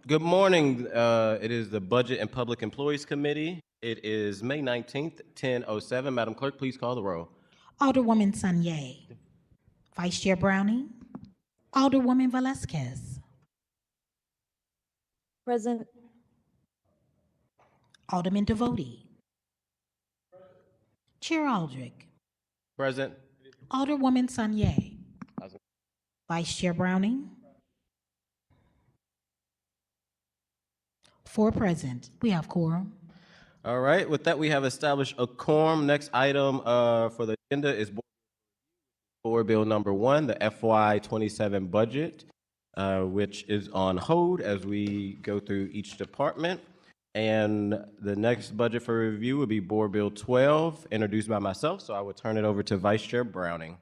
Good morning. It is the Budget and Public Employees Committee. It is May 19th, 10:07. Madam Clerk, please call the roll. Alderwoman Sanye. Vice Chair Browning. Alderwoman Velasquez. Present. Alderman Devotie. Chair Aldrich. Present. Alderwoman Sanye. Present. Vice Chair Browning. 4 present. We have quorum. All right. With that, we have established a quorum. Next item for the agenda is Board Bill number 1, the FY27 budget, which is on hold as we go through each department. And the next budget for review would be Board Bill 12, introduced by myself. So I would turn it over to Vice Chair Browning.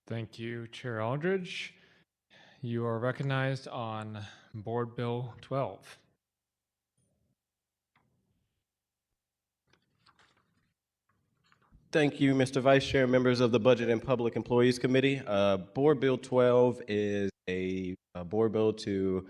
Thank you, Chair Aldridge. You are recognized on Board Bill 12. Thank you, Mr. Vice Chair, members of the Budget and Public Employees Committee. Board Bill 12 is a board bill to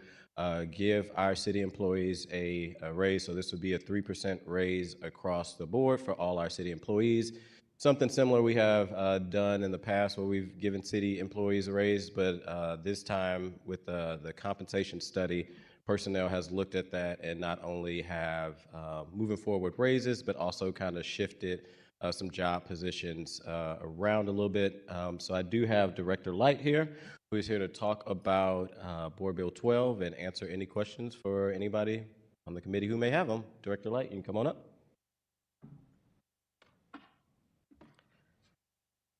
give our city employees a raise. So this would be a 3% raise across the board for all our city employees. Something similar we have done in the past where we've given city employees a raise, but this time with the compensation study, personnel has looked at that and not only have moving forward with raises, but also kind of shifted some job positions around a little bit. So I do have Director Light here, who is here to talk about Board Bill 12 and answer any questions for anybody on the committee who may have them. Director Light, you can come on up.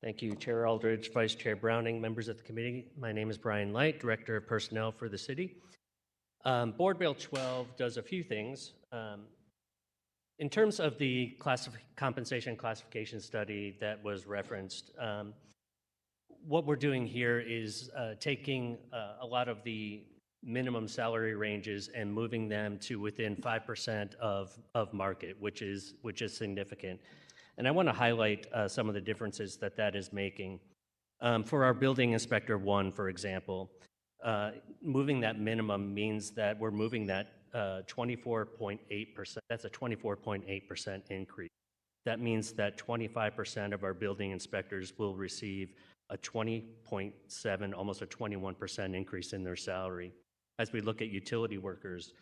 Thank you, Chair Aldridge, Vice Chair Browning, members of the committee. My name is Brian Light, Director of Personnel for the city. Board Bill 12 does a few things. In terms of the compensation classification study that was referenced, what we're doing here is taking a lot of the minimum salary ranges and moving them to within 5% of market, which is significant. And I want to highlight some of the differences that is making. For our building inspector 1, for example, moving that minimum means that we're moving that 24.8%. That's a 24.8% increase. That means that 25% of our building inspectors will receive a 20.7, almost a 21% increase in their salary. As we look at utility workers,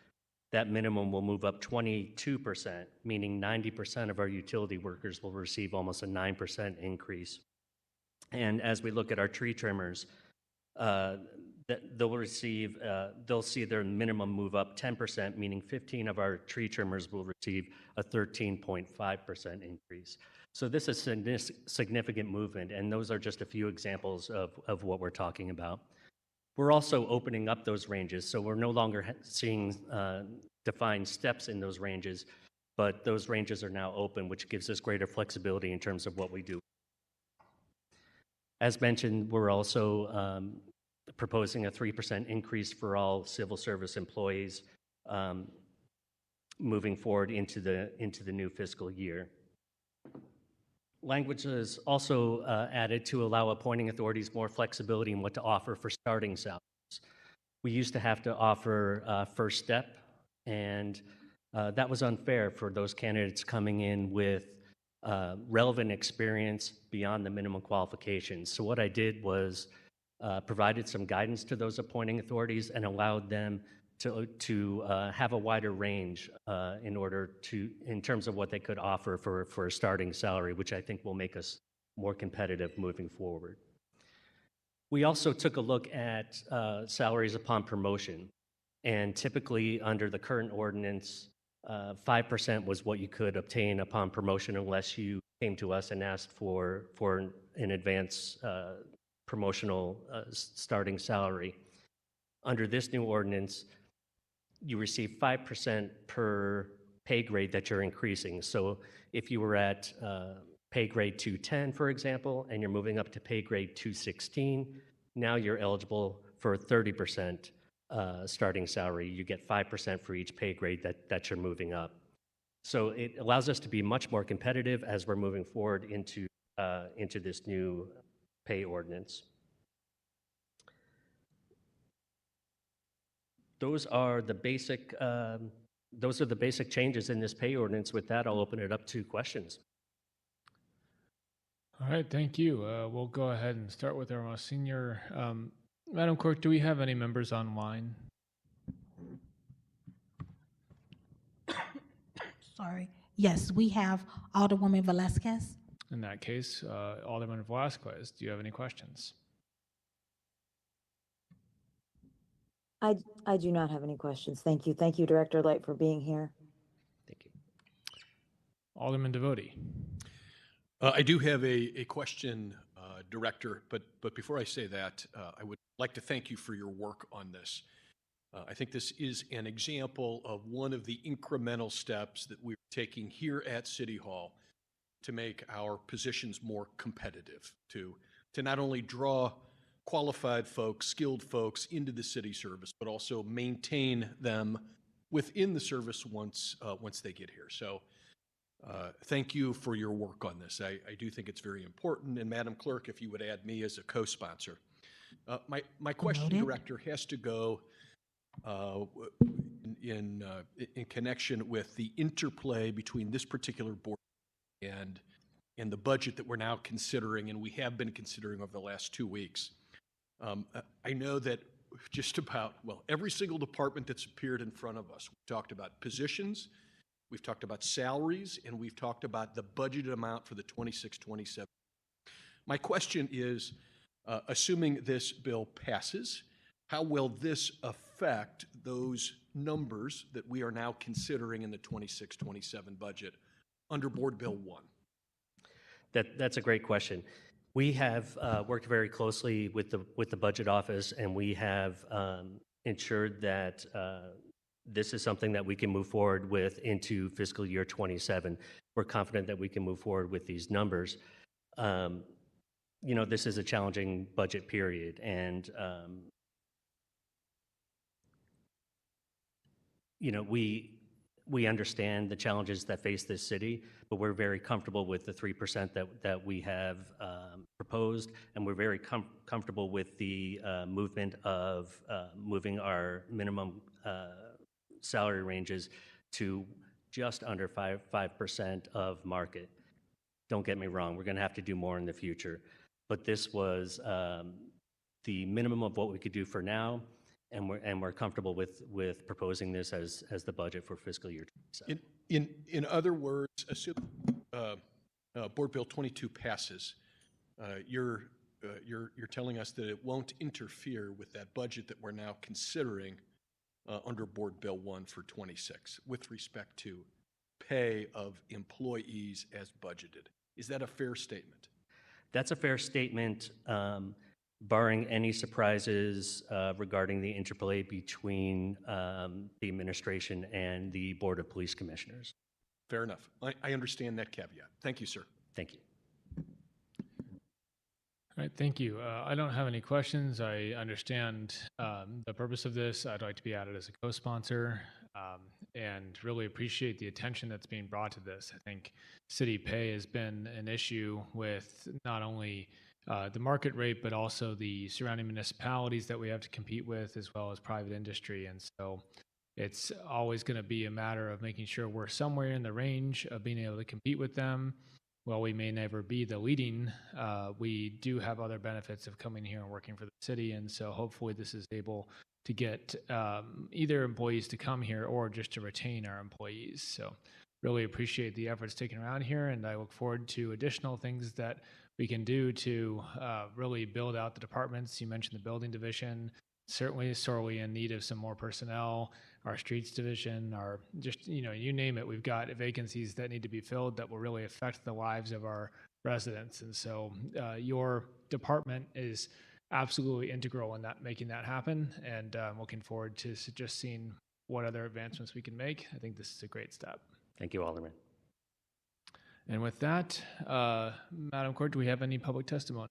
that minimum will move up 22%, meaning 90% of our utility workers will receive almost a 9% increase. And as we look at our tree trimmers, they'll see their minimum move up 10%, meaning 15 of our tree trimmers will receive a 13.5% increase. So this is a significant movement, and those are just a few examples of what we're talking about. We're also opening up those ranges, so we're no longer seeing defined steps in those ranges, but those ranges are now open, which gives us greater flexibility in terms of what we do. As mentioned, we're also proposing a 3% increase for all civil service employees moving forward into the new fiscal year. Language is also added to allow appointing authorities more flexibility in what to offer for starting salaries. We used to have to offer first step, and that was unfair for those candidates coming in with relevant experience beyond the minimum qualifications. So what I did was provided some guidance to those appointing authorities and allowed them to have a wider range in terms of what they could offer for a starting salary, which I think will make us more competitive moving forward. We also took a look at salaries upon promotion, and typically under the current ordinance, 5% was what you could obtain upon promotion unless you came to us and asked for an advance promotional starting salary. Under this new ordinance, you receive 5% per pay grade that you're increasing. So if you were at pay grade 210, for example, and you're moving up to pay grade 216, now you're eligible for 30% starting salary. You get 5% for each pay grade that you're moving up. So it allows us to be much more competitive as we're moving forward into this new pay ordinance. those are the basic changes in this pay ordinance. With that, I'll open it up to questions. All right, thank you. We'll go ahead and start with our most senior. Madam Clerk, do we have any members online? Sorry. Yes, we have Alderwoman Velazquez. In that case, Alderman Velazquez, do you have any questions? I do not have any questions. Thank you. Thank you, Director Light, for being here. Thank you. Alderman Devoti. I do have a question, Director, but before I say that, I would like to thank you for your work on this. I think this is an example of one of the incremental steps that we're taking here at City Hall to make our positions more competitive, to not only draw qualified folks, skilled folks into the city service, but also maintain them within the service once they get here. So thank you for your work on this. I do think it's very important. And Madam Clerk, if you would add me as a co-sponsor. My question, Noted. Director, has to go in connection with the interplay between this particular board and the budget that we're now considering, and we have been considering over the last 2 weeks. I know that just about, well, every single department that's appeared in front of us, we've talked about positions, we've talked about salaries, and we've talked about the budgeted amount for the 26-27. My question is, assuming this bill passes, how will this affect those numbers that we are now considering in the 26-27 budget under Board Bill 1? That's a great question. We have worked very closely with the Budget Office, and we have ensured that this is something that we can move forward with into fiscal year 27. We're confident that we can move forward with these numbers. This is a challenging budget period, and we understand the challenges that face this city, but we're very comfortable with the 3% that we have proposed, and we're very comfortable with the movement of moving our minimum salary ranges to just under 5% of market. Don't get me wrong, we're going to have to do more in the future, but this was the minimum of what we could do for now. And we're comfortable with proposing this as the budget for fiscal year 27. In other words, assume Board Bill 22 passes, you're telling us that it won't interfere with that budget that we're now considering under Board Bill 1 for 26 with respect to pay of employees as budgeted. Is that a fair statement? That's a fair statement. Barring any surprises regarding the interplay between the administration and the Board of Police Commissioners. Fair enough. I understand that caveat. Thank you, sir. Thank you. All right, thank you. I don't have any questions. I understand the purpose of this. I'd like to be added as a co-sponsor and really appreciate the attention that's being brought to this. I think city pay has been an issue with not only the market rate, but also the surrounding municipalities that we have to compete with, as well as private industry. And so it's always going to be a matter of making sure we're somewhere in the range of being able to compete with them. While we may never be the leading, we do have other benefits of coming here and working for the city. And so hopefully this is able to get either employees to come here or just to retain our employees. So really appreciate the efforts taken around here, and I look forward to additional things that we can do to really build out the departments. You mentioned the building division, certainly sorely in need of some more personnel. Our streets division, our just, you name it, we've got vacancies that need to be filled that will really affect the lives of our residents. And so your department is absolutely integral in that, making that happen. And I'm looking forward to just seeing what other advancements we can make. I think this is a great step. Thank you, Alderman. And with that, Madam Clerk, do we have any public testimony?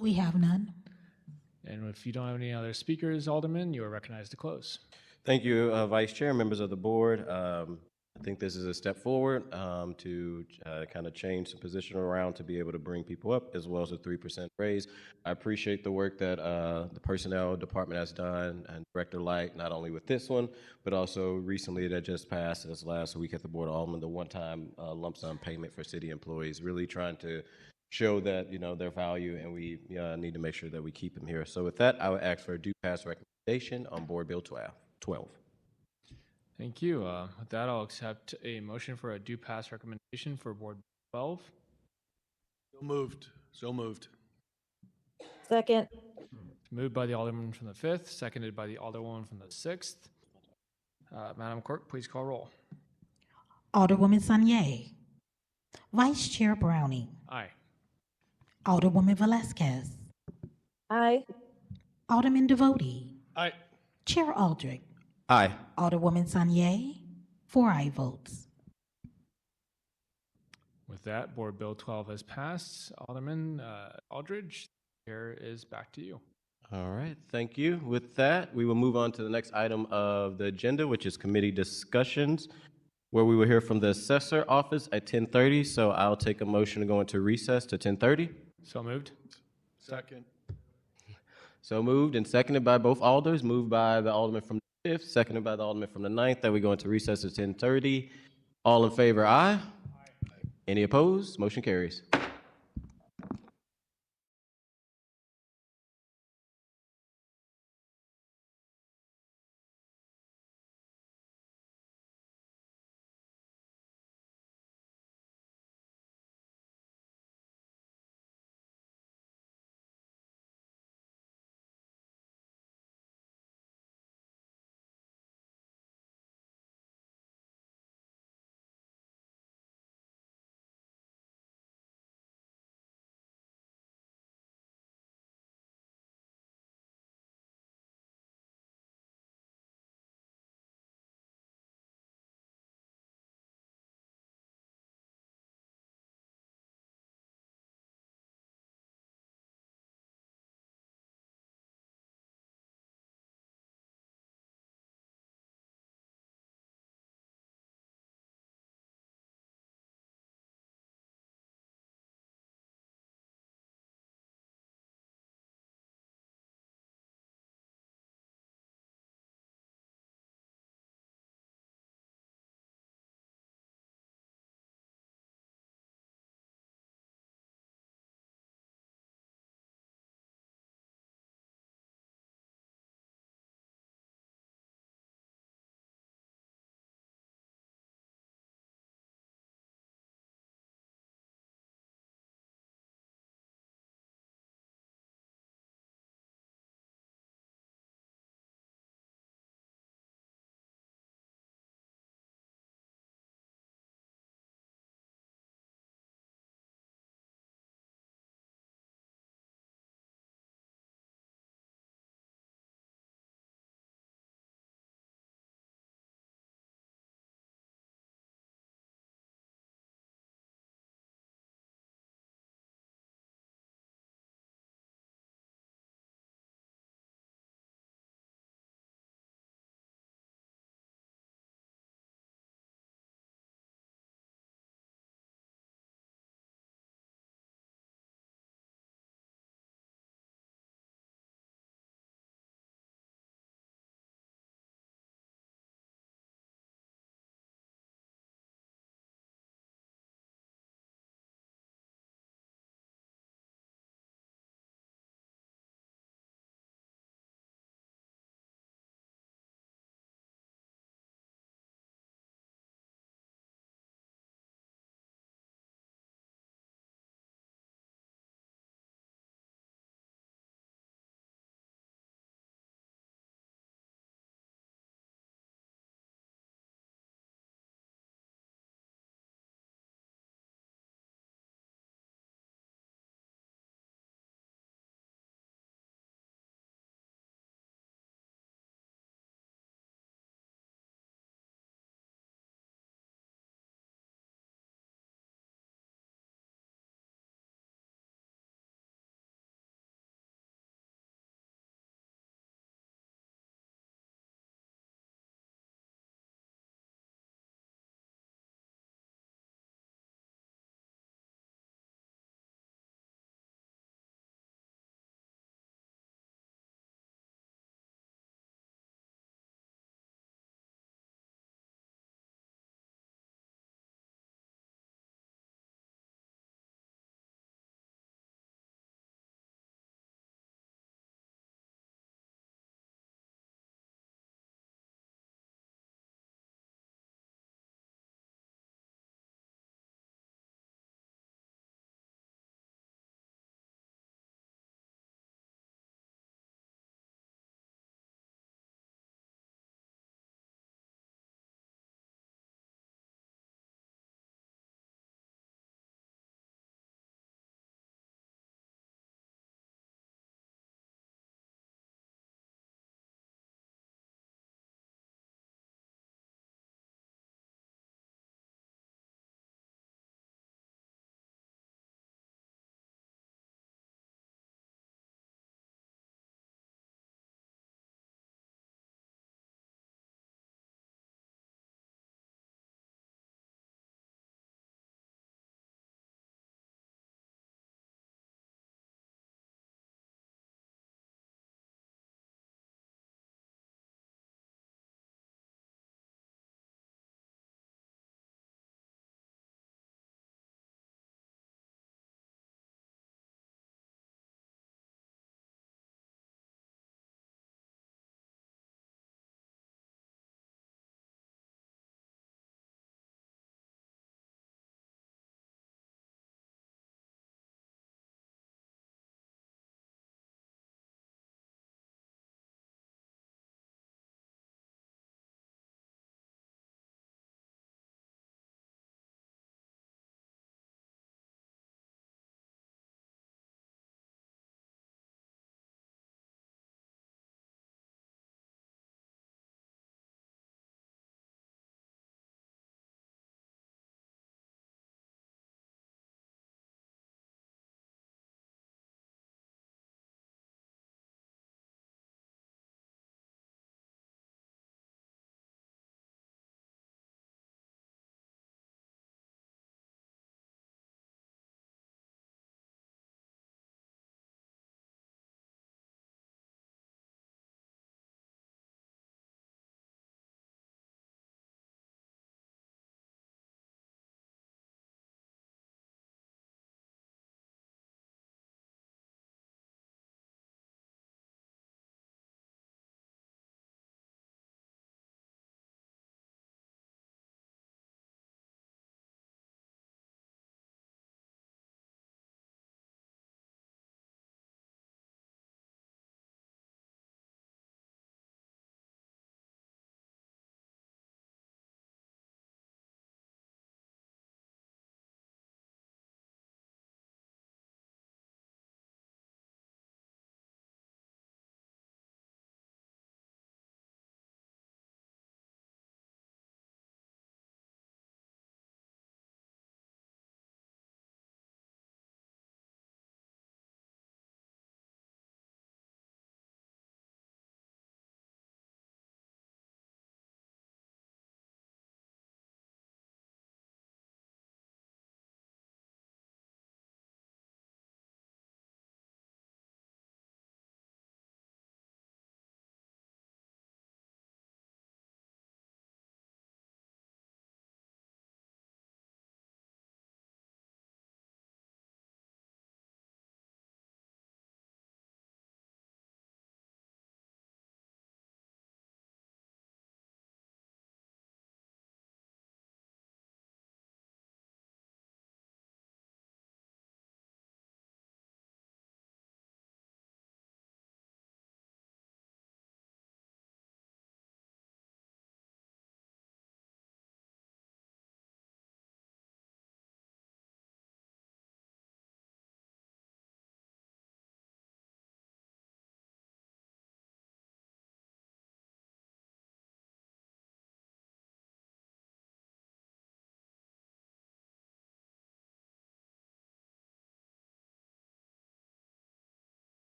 We have none. And if you don't have any other speakers, Alderman, you are recognized to close. Thank you, Vice Chair, members of the board. I think this is a step forward to kind of change the position around to be able to bring people up, as well as a 3% raise. I appreciate the work that the personnel department has done, and Director Light, not only with this one, but also recently that just passed this last week at the Board of Aldermen, the one-time lump sum payment for city employees, really trying to show that, their value, and we need to make sure that we keep them here. So with that, I would ask for a due pass recommendation on Board Bill 12. Thank you. With that, I'll accept a motion for a due pass recommendation for Board 12. So moved. So moved. Second, Moved by the Alderman from the 5th, seconded by the Alderwoman from the 6th. Madam Clerk, please call roll. Alderwoman Sanye. Vice Chair Browning. Aye. Alderwoman Velazquez. aye. Alderman Devoti. Aye. Chair Aldrich. Aye. Alderwoman Sanye. 4 aye votes. With that, Board Bill 12 has passed. Alderman Aldridge, the chair is back to you. All right, thank you. With that, we will move on to the next item of the agenda, which is committee discussions, where we will hear from the assessor office at 10:30. So I'll take a motion to go into recess to 10:30. So moved. Second. So moved and seconded by both alders, moved by the alderman from the 5th, seconded by the alderman from the 9th, that we go into recess at 10:30. All in favor, aye? Any opposed? Motion carries.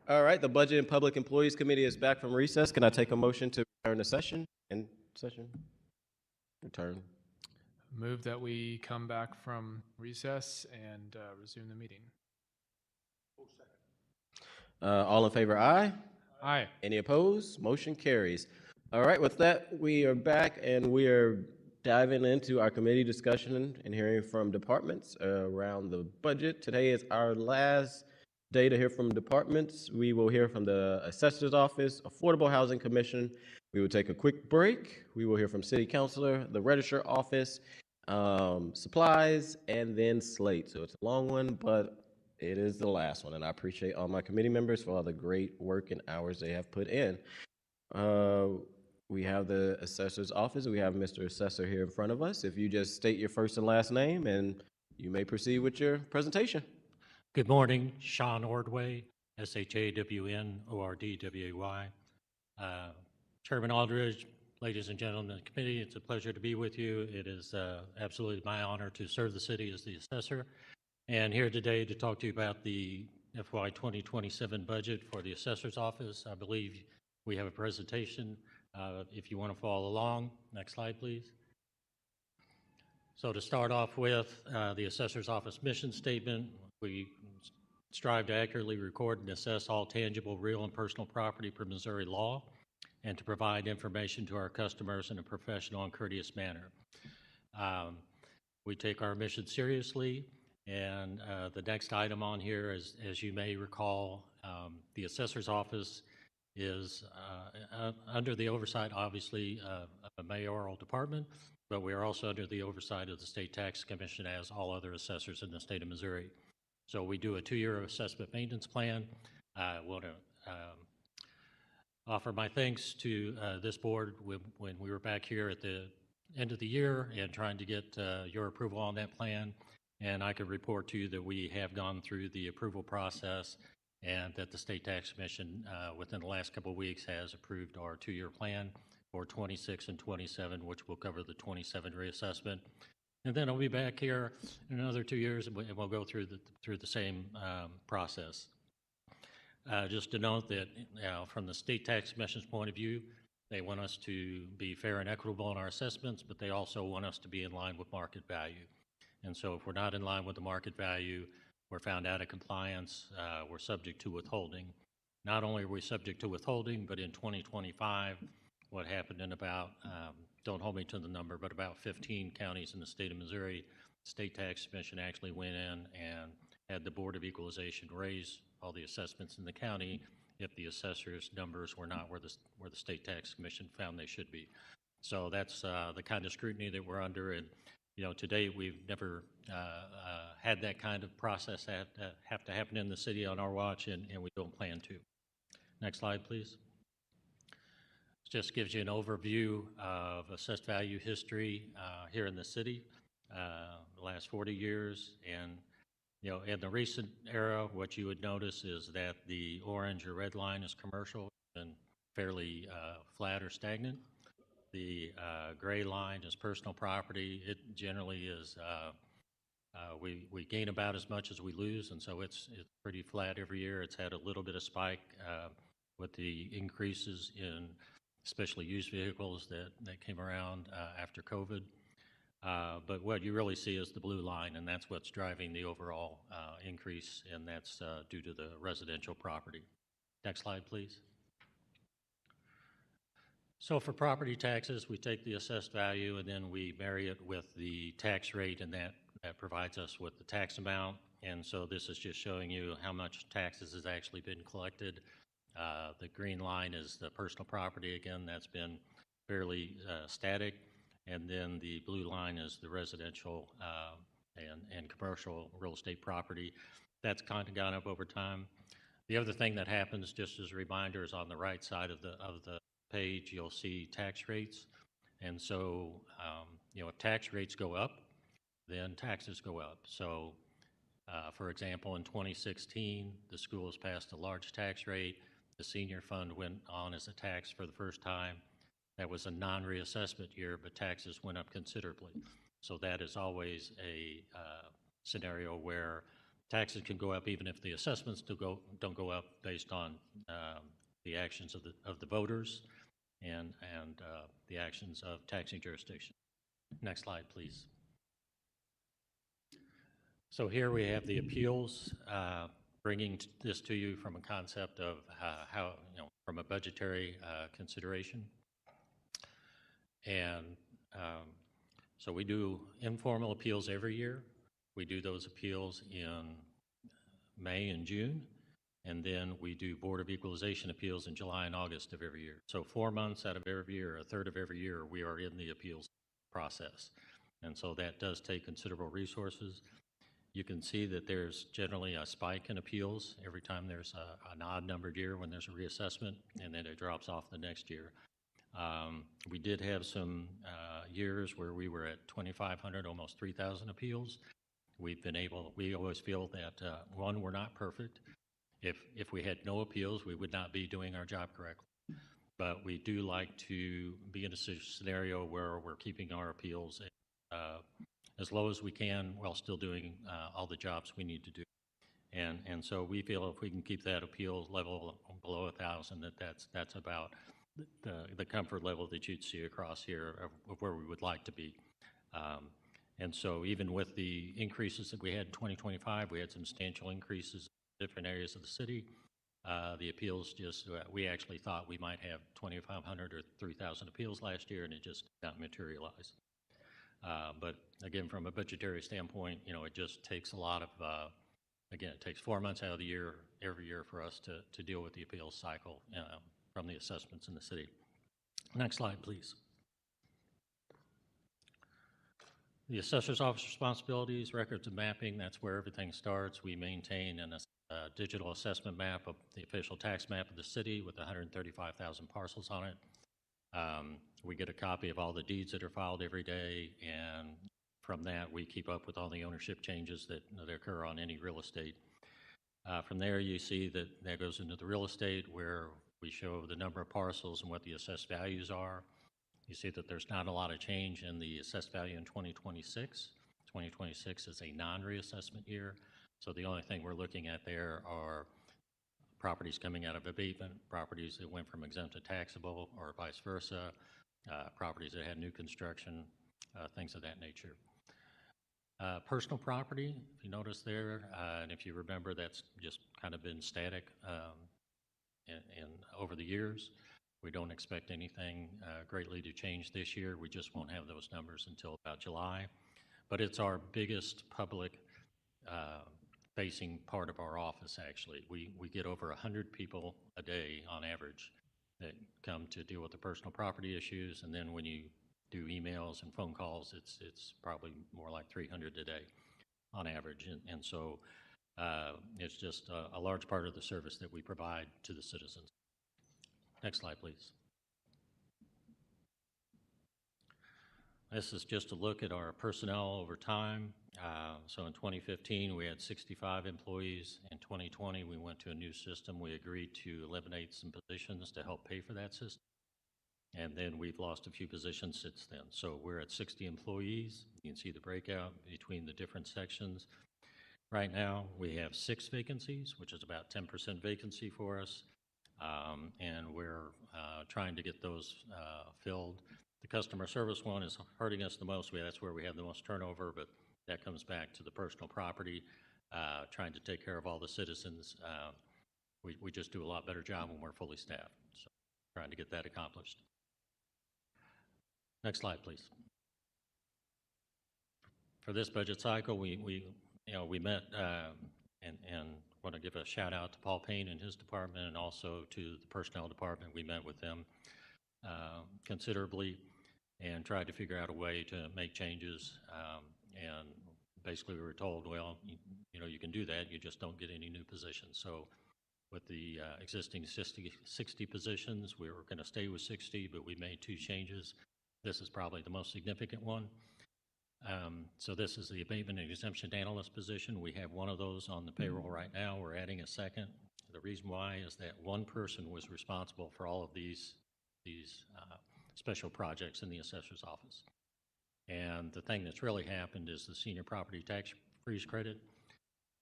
All right, the Budget and Public Employees Committee is back from recess. Can I take a motion to return to session? In session? Return. Move that we come back from recess and resume the meeting. All in favor, aye? Aye. Any opposed? Motion carries. All right, with that, we are back and we are diving into our committee discussion and hearing from departments around the budget. Today is our last day to hear from departments. We will hear from the Assessor's Office, Affordable Housing Commission. We will take a quick break. We will hear from City Councilor, the Registrar Office, supplies, and then slate. So it's a long one, but it is the last one. And I appreciate all my committee members for all the great work and hours they have put in. We have the Assessor's Office. We have Mr. Assessor here in front of us. If you just state your first and last name, and you may proceed with your presentation. Good morning, Sean Ordway, SHAWNORDWAY. Chairman Aldridge, ladies and gentlemen of the committee, it's a pleasure to be with you. It is absolutely my honor to serve the city as the assessor, and here today to talk to you about the FY 2027 budget for the Assessor's Office. I believe we have a presentation if you want to follow along. Next slide, please. So to start off with, the Assessor's Office mission statement, we strive to accurately record and assess all tangible, real, and personal property per Missouri law, and to provide information to our customers in a professional and courteous manner. We take our mission seriously, and the next item on here is, as you may recall, the Assessor's Office is under the oversight, obviously, of a mayoral department, but we are also under the oversight of the State Tax Commission as all other assessors in the state of Missouri. So we do a 2-year assessment maintenance plan. I want to offer my thanks to this board when we were back here at the end of the year and trying to get your approval on that plan. And I can report to you that we have gone through the approval process and that the State Tax Commission within the last couple of weeks has approved our 2-year plan for 26 and 27, which will cover the 27 reassessment. And then I'll be back here in another 2 years, and we'll go through the same process. Just to note that from the State Tax Commission's point of view, they want us to be fair and equitable in our assessments, but they also want us to be in line with market value. And so if we're not in line with the market value, we're found out of compliance, we're subject to withholding. Not only are we subject to withholding, but in 2025, what happened in about, don't hold me to the number, but about 15 counties in the state of Missouri, the State Tax Commission actually went in and had the Board of Equalization raise all the assessments in the county if the assessor's numbers were not where the State Tax Commission found they should be. So that's the kind of scrutiny that we're under. And to date, we've never had that kind of process have to happen in the city on our watch, and we don't plan to. Next slide, please. Just gives you an overview of assessed value history here in the city, the last 40 years. And, in the recent era, what you would notice is that the orange or red line is commercial and fairly flat or stagnant. The gray line is personal property. It generally is, we gain about as much as we lose, and so it's pretty flat every year. It's had a little bit of spike with the increases in especially used vehicles that came around after COVID. But what you really see is the blue line, and that's what's driving the overall increase, and that's due to the residential property. Next slide, please. So for property taxes, we take the assessed value and then we marry it with the tax rate, and that provides us with the tax amount. And so this is just showing you how much taxes has actually been collected. The green line is the personal property. Again, that's been fairly static. And then the blue line is the residential and commercial real estate property. That's kind of gone up over time. The other thing that happens, just as a reminder, is on the right side of the page, you'll see tax rates. And so, if tax rates go up, then taxes go up. So, for example, in 2016, the schools passed a large tax rate. The senior fund went on as a tax for the first time. That was a non-reassessment year, but taxes went up considerably. So that is always a scenario where taxes can go up even if the assessments don't go up based on the actions of the voters and the actions of taxing jurisdictions. Next slide, please. So here we have the appeals, bringing this to you from a concept of how, from a budgetary consideration. And so we do informal appeals every year. We do those appeals in May and June, and then we do Board of Equalization appeals in July and August of every year. So 4 months out of every year, a third of every year, we are in the appeals process. And so that does take considerable resources. You can see that there's generally a spike in appeals every time there's an odd numbered year when there's a reassessment, and then it drops off the next year. We did have some years where we were at 2,500, almost 3,000 appeals. We always feel that, one, we're not perfect. If we had no appeals, we would not be doing our job correctly. But we do like to be in a scenario where we're keeping our appeals as low as we can while still doing all the jobs we need to do. And so we feel if we can keep that appeals level below 1,000, that's about the comfort level that you'd see across here of where we would like to be. And so even with the increases that we had in 2025, we had substantial increases in different areas of the city. The appeals we actually thought we might have 2,500 or 3,000 appeals last year, and it just did not materialize. But again, from a budgetary standpoint, it just takes a lot of, again, it takes 4 months out of the year, every year for us to deal with the appeals cycle from the assessments in the city. Next slide, please. The assessor's office responsibilities, records and mapping, that's where everything starts. We maintain a digital assessment map of the official tax map of the city with 135,000 parcels on it. We get a copy of all the deeds that are filed every day, and from that we keep up with all the ownership changes that occur on any real estate. From there you see that goes into the real estate where we show the number of parcels and what the assessed values are. You see that there's not a lot of change in the assessed value in 2026. 2026 is a non-reassessment year, so the only thing we're looking at there are properties coming out of abatement, properties that went from exempt to taxable, or vice versa, properties that had new construction, things of that nature. Personal property, if you notice there, and if you remember, that's just kind of been static over the years. We don't expect anything greatly to change this year. We just won't have those numbers until about July. But it's our biggest public facing part of our office, actually. We get over 100 people a day on average that come to deal with the personal property issues, and then when you do emails and phone calls, it's probably more like 300 a day on average. And so it's just a large part of the service that we provide to the citizens. Next slide, please. This is just a look at our personnel over time. So in 2015, we had 65 employees. In 2020, we went to a new system. We agreed to eliminate some positions to help pay for that system. And then we've lost a few positions since then. So we're at 60 employees. You can see the breakout between the different sections. Right now, we have 6 vacancies, which is about 10% vacancy for us. And we're trying to get those filled. The customer service one is hurting us the most. That's where we have the most turnover, but that comes back to the personal property, trying to take care of all the citizens. We just do a lot better job when we're fully staffed. So trying to get that accomplished. Next slide, please. For this budget cycle, we met and want to give a shout out to Paul Payne and his department, and also to the personnel department. We met with them considerably and tried to figure out a way to make changes. And basically we were told, well, you can do that, you just don't get any new positions. So with the existing 60 positions, we were going to stay with 60, but we made 2 changes. This is probably the most significant one. So this is the abatement and exemption analyst position. We have one of those on the payroll right now. We're adding a second. The reason why is that one person was responsible for all of these special projects in the assessor's office. And the thing that's really happened is the senior property tax freeze credit.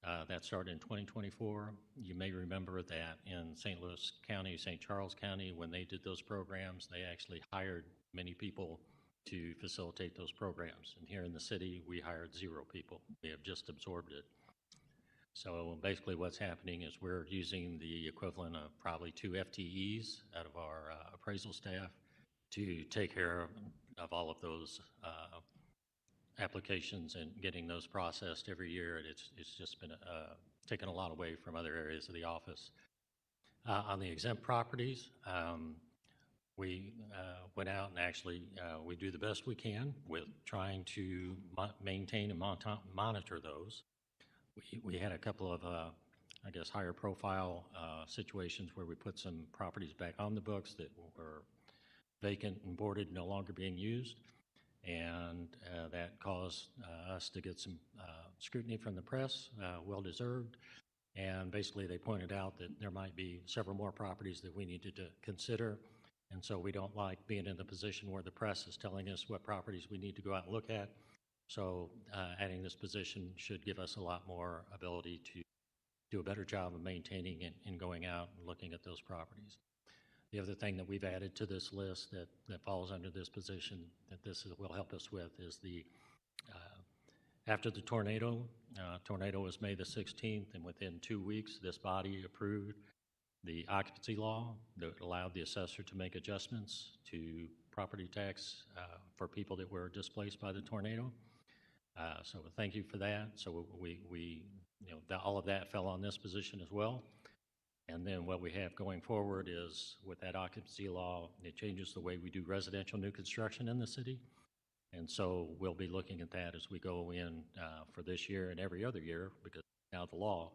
That started in 2024. You may remember that in St. Louis County, St. Charles County, when they did those programs, they actually hired many people to facilitate those programs. And here in the city, we hired 0 people. We have just absorbed it. So basically what's happening is we're using the equivalent of probably 2 FTEs out of our appraisal staff to take care of all of those applications and getting those processed every year. And it's just been taken a lot away from other areas of the office. On the exempt properties, we went out and actually we do the best we can with trying to maintain and monitor those. We had a couple of, I guess, higher profile situations where we put some properties back on the books that were vacant and boarded, no longer being used. And that caused us to get some scrutiny from the press, well-deserved. And basically they pointed out that there might be several more properties that we needed to consider. And so we don't like being in the position where the press is telling us what properties we need to go out and look at. So adding this position should give us a lot more ability to do a better job of maintaining and going out and looking at those properties. The other thing that we've added to this list that falls under this position that will help us with is the, after the tornado was May the 16th, and within 2 weeks, this body approved the occupancy law that allowed the assessor to make adjustments to property tax for people that were displaced by the tornado. So thank you for that. So all of that fell on this position as well. And then what we have going forward is with that occupancy law, it changes the way we do residential new construction in the city. And so we'll be looking at that as we go in for this year and every other year, because now the law,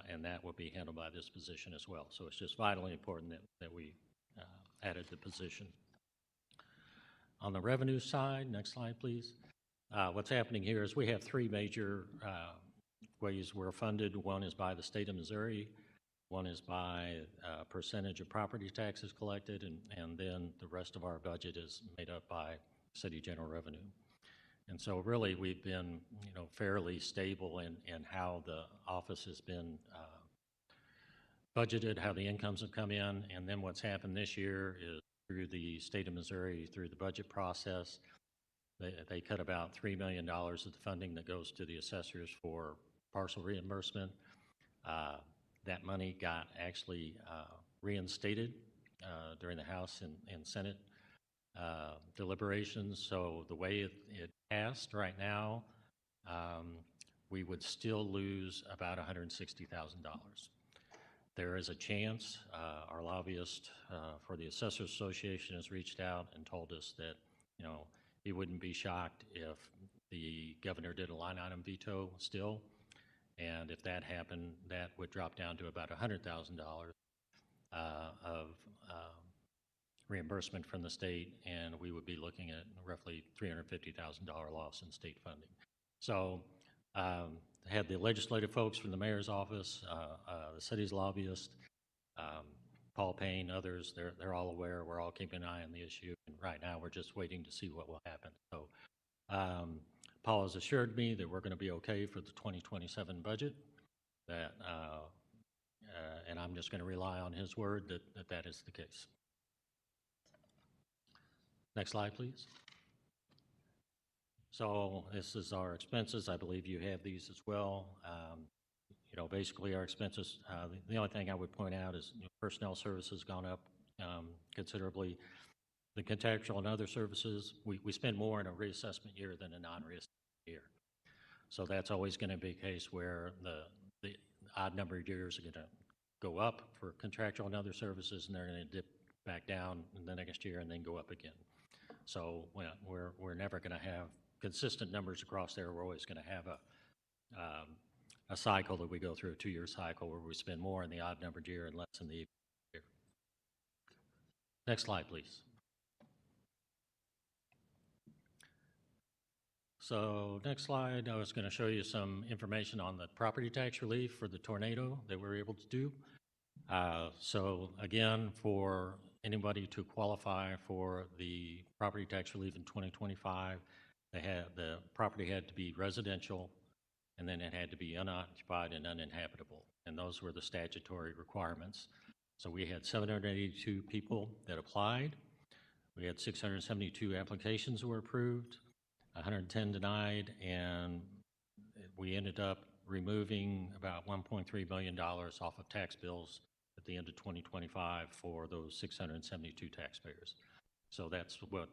and that will be handled by this position as well. So it's just vitally important that we added the position. On the revenue side, next slide, please. What's happening here is we have 3 major ways we're funded. One is by the state of Missouri. One is by percentage of property taxes collected, and then the rest of our budget is made up by city general revenue. And so really we've been, fairly stable in how the office has been budgeted, how the incomes have come in. And then what's happened this year is through the state of Missouri, through the budget process, they cut about $3 million of the funding that goes to the assessors for parcel reimbursement. That money got actually reinstated during the House and Senate deliberations. So the way it passed right now, we would still lose about $160,000. There is a chance, our lobbyist for the Assessors Association has reached out and told us that, he wouldn't be shocked if the governor did a line item veto still. And if that happened, that would drop down to about $100,000 of reimbursement from the state, and we would be looking at roughly $350,000 loss in state funding. So had the legislative folks from the mayor's office, the city's lobbyist, Paul Payne, others, they're all aware. We're all keeping an eye on the issue, and right now we're just waiting to see what will happen. So Paul has assured me that we're going to be okay for the 2027 budget, that, and I'm just going to rely on his word that is the case. Next slide, please. So this is our expenses. I believe you have these as well. Basically our expenses, the only thing I would point out is personnel services gone up considerably. The contractual and other services, we spend more in a reassessment year than a non-reassessment year. So that's always going to be a case where the odd number of years are going to go up for contractual and other services, and they're going to dip back down in the next year and then go up again. So we're never going to have consistent numbers across there. We're always going to have a cycle that we go through, a 2-year cycle, where we spend more in the odd numbered year and less in the even year. Next slide, please. So next slide, I was going to show you some information on the property tax relief for the tornado that we were able to do. So again, for anybody to qualify for the property tax relief in 2025, the property had to be residential and then it had to be unoccupied and uninhabitable. And those were the statutory requirements. So we had 782 people that applied. We had 672 applications were approved, 110 denied, and we ended up removing about $1.3 billion off of tax bills at the end of 2025 for those 672 taxpayers. So that's what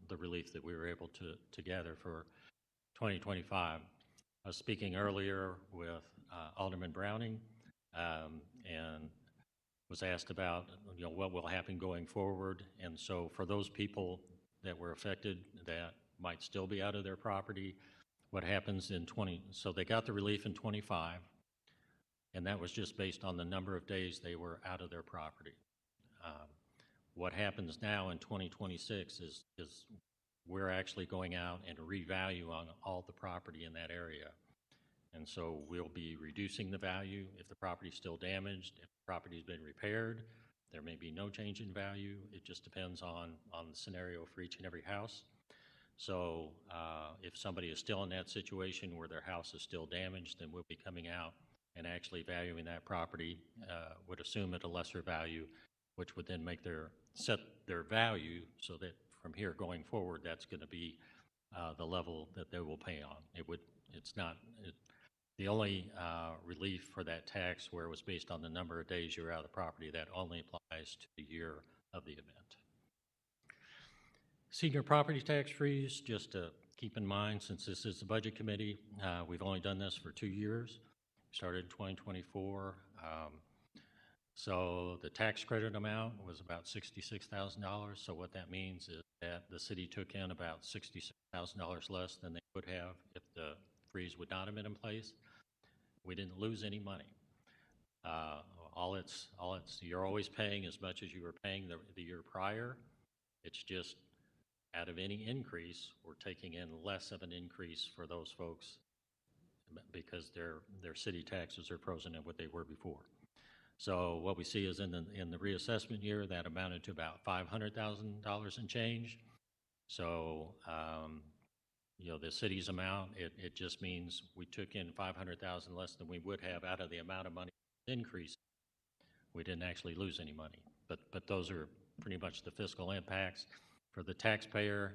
the relief that we were able to gather for 2025. I was speaking earlier with Alderman Browning and was asked about what will happen going forward. And so for those people that were affected that might still be out of their property, what happens in so they got the relief in 25, and that was just based on the number of days they were out of their property. What happens now in 2026 is we're actually going out and revalue on all the property in that area. And so we'll be reducing the value if the property's still damaged. If the property's been repaired, there may be no change in value. It just depends on the scenario for each and every house. So if somebody is still in that situation where their house is still damaged, then we'll be coming out and actually valuing that property, would assume at a lesser value, which would then make set their value so that from here going forward, that's going to be the level that they will pay on. The only relief for that tax where it was based on the number of days you were out of the property, that only applies to the year of the event. Senior property tax freeze, just to keep in mind, since this is the budget committee, we've only done this for 2 years. Started in 2024. So the tax credit amount was about $66,000. So what that means is that the city took in about $66,000 less than they would have if the freeze would not have been in place. We didn't lose any money. You're always paying as much as you were paying the year prior. It's just out of any increase, we're taking in less of an increase for those folks because their city taxes are frozen at what they were before. So what we see is in the reassessment year, that amounted to about $500,000 and change. So, the city's amount, it just means we took in $500,000 less than we would have out of the amount of money increase. We didn't actually lose any money, but those are pretty much the fiscal impacts for the taxpayer.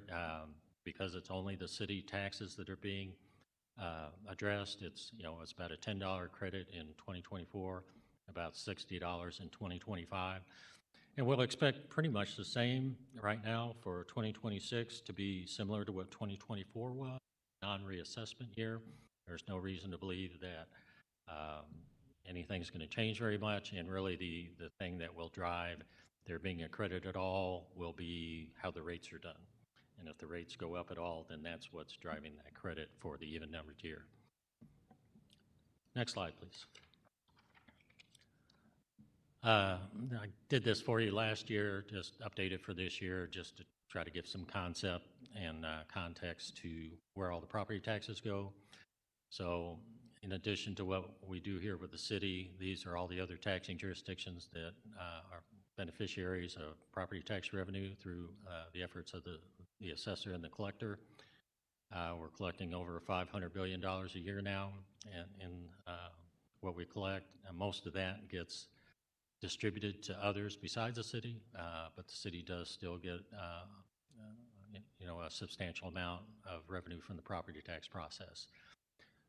Because it's only the city taxes that are being addressed. It's about a $10 credit in 2024, about $60 in 2025. And we'll expect pretty much the same right now for 2026 to be similar to what 2024 was, non-reassessment year. There's no reason to believe that anything's going to change very much. And really the thing that will drive there being a credit at all will be how the rates are done. And if the rates go up at all, then that's what's driving that credit for the even numbered year. Next slide, please. I did this for you last year, just updated for this year, just to try to give some concept and context to where all the property taxes go. So in addition to what we do here with the city, these are all the other taxing jurisdictions that are beneficiaries of property tax revenue through the efforts of the assessor and the collector. We're collecting over $500 billion a year now in what we collect. And most of that gets distributed to others besides the city, but the city does still get a substantial amount of revenue from the property tax process.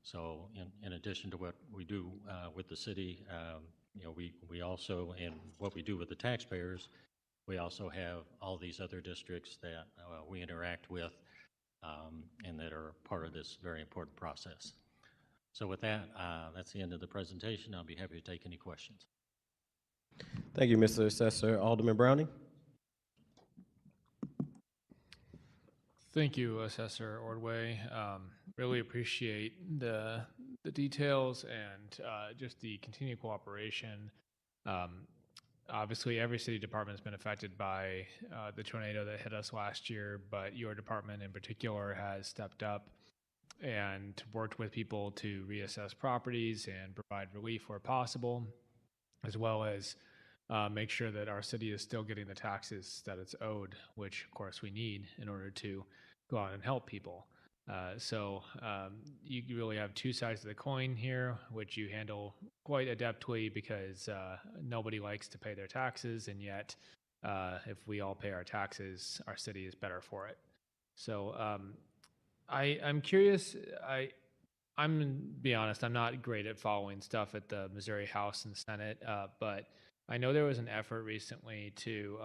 So in addition to what we do with the city, we also, and what we do with the taxpayers, we also have all these other districts that we interact with and that are part of this very important process. So with that, that's the end of the presentation. I'll be happy to take any questions. Thank you, Mr. Assessor. Alderman Browning? Thank you, Assessor Ordway. Really appreciate the details and just the continued cooperation. Obviously, every city department has been affected by the tornado that hit us last year, but your department in particular has stepped up and worked with people to reassess properties and provide relief where possible, as well as make sure that our city is still getting the taxes that it's owed, which of course we need in order to go out and help people. You really have two sides of the coin here, which you handle quite adeptly because nobody likes to pay their taxes, and yet if we all pay our taxes, our city is better for it. So I'm curious. I'm be honest. I'm not great at following stuff at the Missouri House and Senate, but I know there was an effort recently to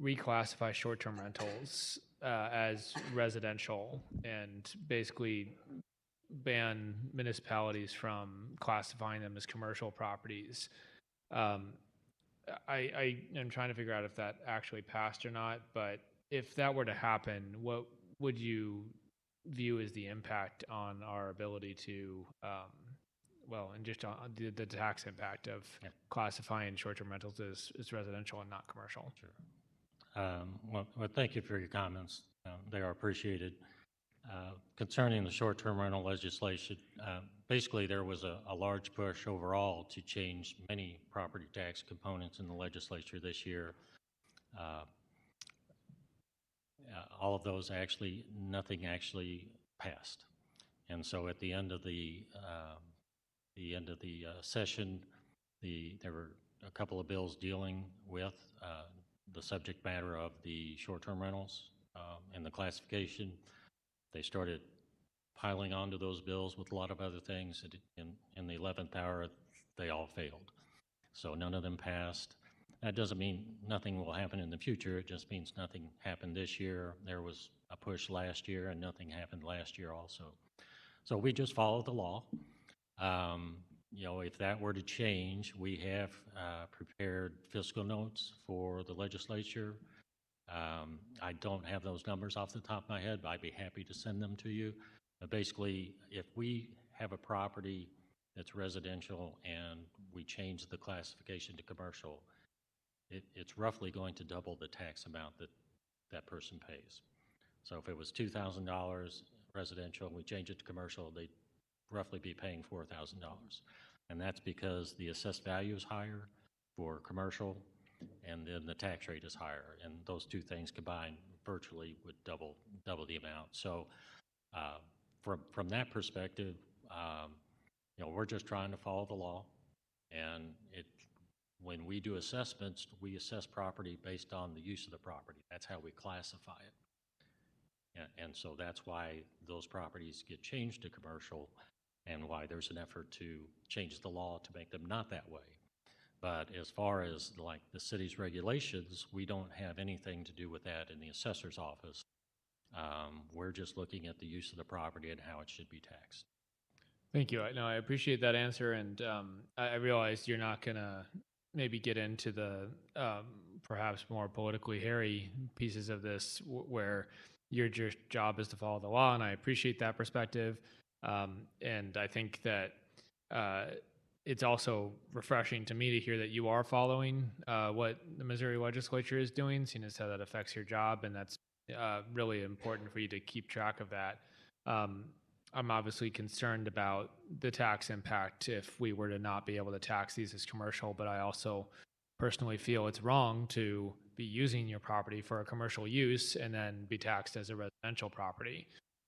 reclassify short-term rentals as residential and basically ban municipalities from classifying them as commercial properties. I am trying to figure out if that actually passed or not, but if that were to happen, what would you view as the impact on our ability to, and just on the tax impact of Yeah. classifying short-term rentals as residential and not commercial? Sure. Well, thank you for your comments. They are appreciated. Concerning the short-term rental legislation, basically there was a large push overall to change many property tax components in the legislature this year. All of those actually, nothing actually passed. And so at the end of the session, there were a couple of bills dealing with the subject matter of the short-term rentals and the classification. They started piling onto those bills with a lot of other things. In the 11th hour, they all failed. So none of them passed. That doesn't mean nothing will happen in the future. It just means nothing happened this year. There was a push last year, and nothing happened last year also. So we just follow the law. If that were to change, we have prepared fiscal notes for the legislature. I don't have those numbers off the top of my head, but I'd be happy to send them to you. But basically, if we have a property that's residential and we change the classification to commercial, it's roughly going to double the tax amount that person pays. So if it was $2,000 residential and we change it to commercial, they'd roughly be paying $4,000. And that's because the assessed value is higher for commercial, and then the tax rate is higher, and those two things combined virtually would double the amount. So from that perspective, we're just trying to follow the law, and when we do assessments, we assess property based on the use of the property. That's how we classify it. And so that's why those properties get changed to commercial, and why there's an effort to change the law to make them not that way. But as far as like the city's regulations, we don't have anything to do with that in the assessor's office. We're just looking at the use of the property and how it should be taxed. Thank you. No, I appreciate that answer, and I realize you're not going to maybe get into the perhaps more politically hairy pieces of this where your job is to follow the law, and I appreciate that perspective. And I think that it's also refreshing to me to hear that you are following what the Missouri legislature is doing, seeing as how that affects your job, and that's really important for you to keep track of that. I'm obviously concerned about the tax impact if we were to not be able to tax these as commercial, but I also personally feel it's wrong to be using your property for a commercial use and then be taxed as a residential property.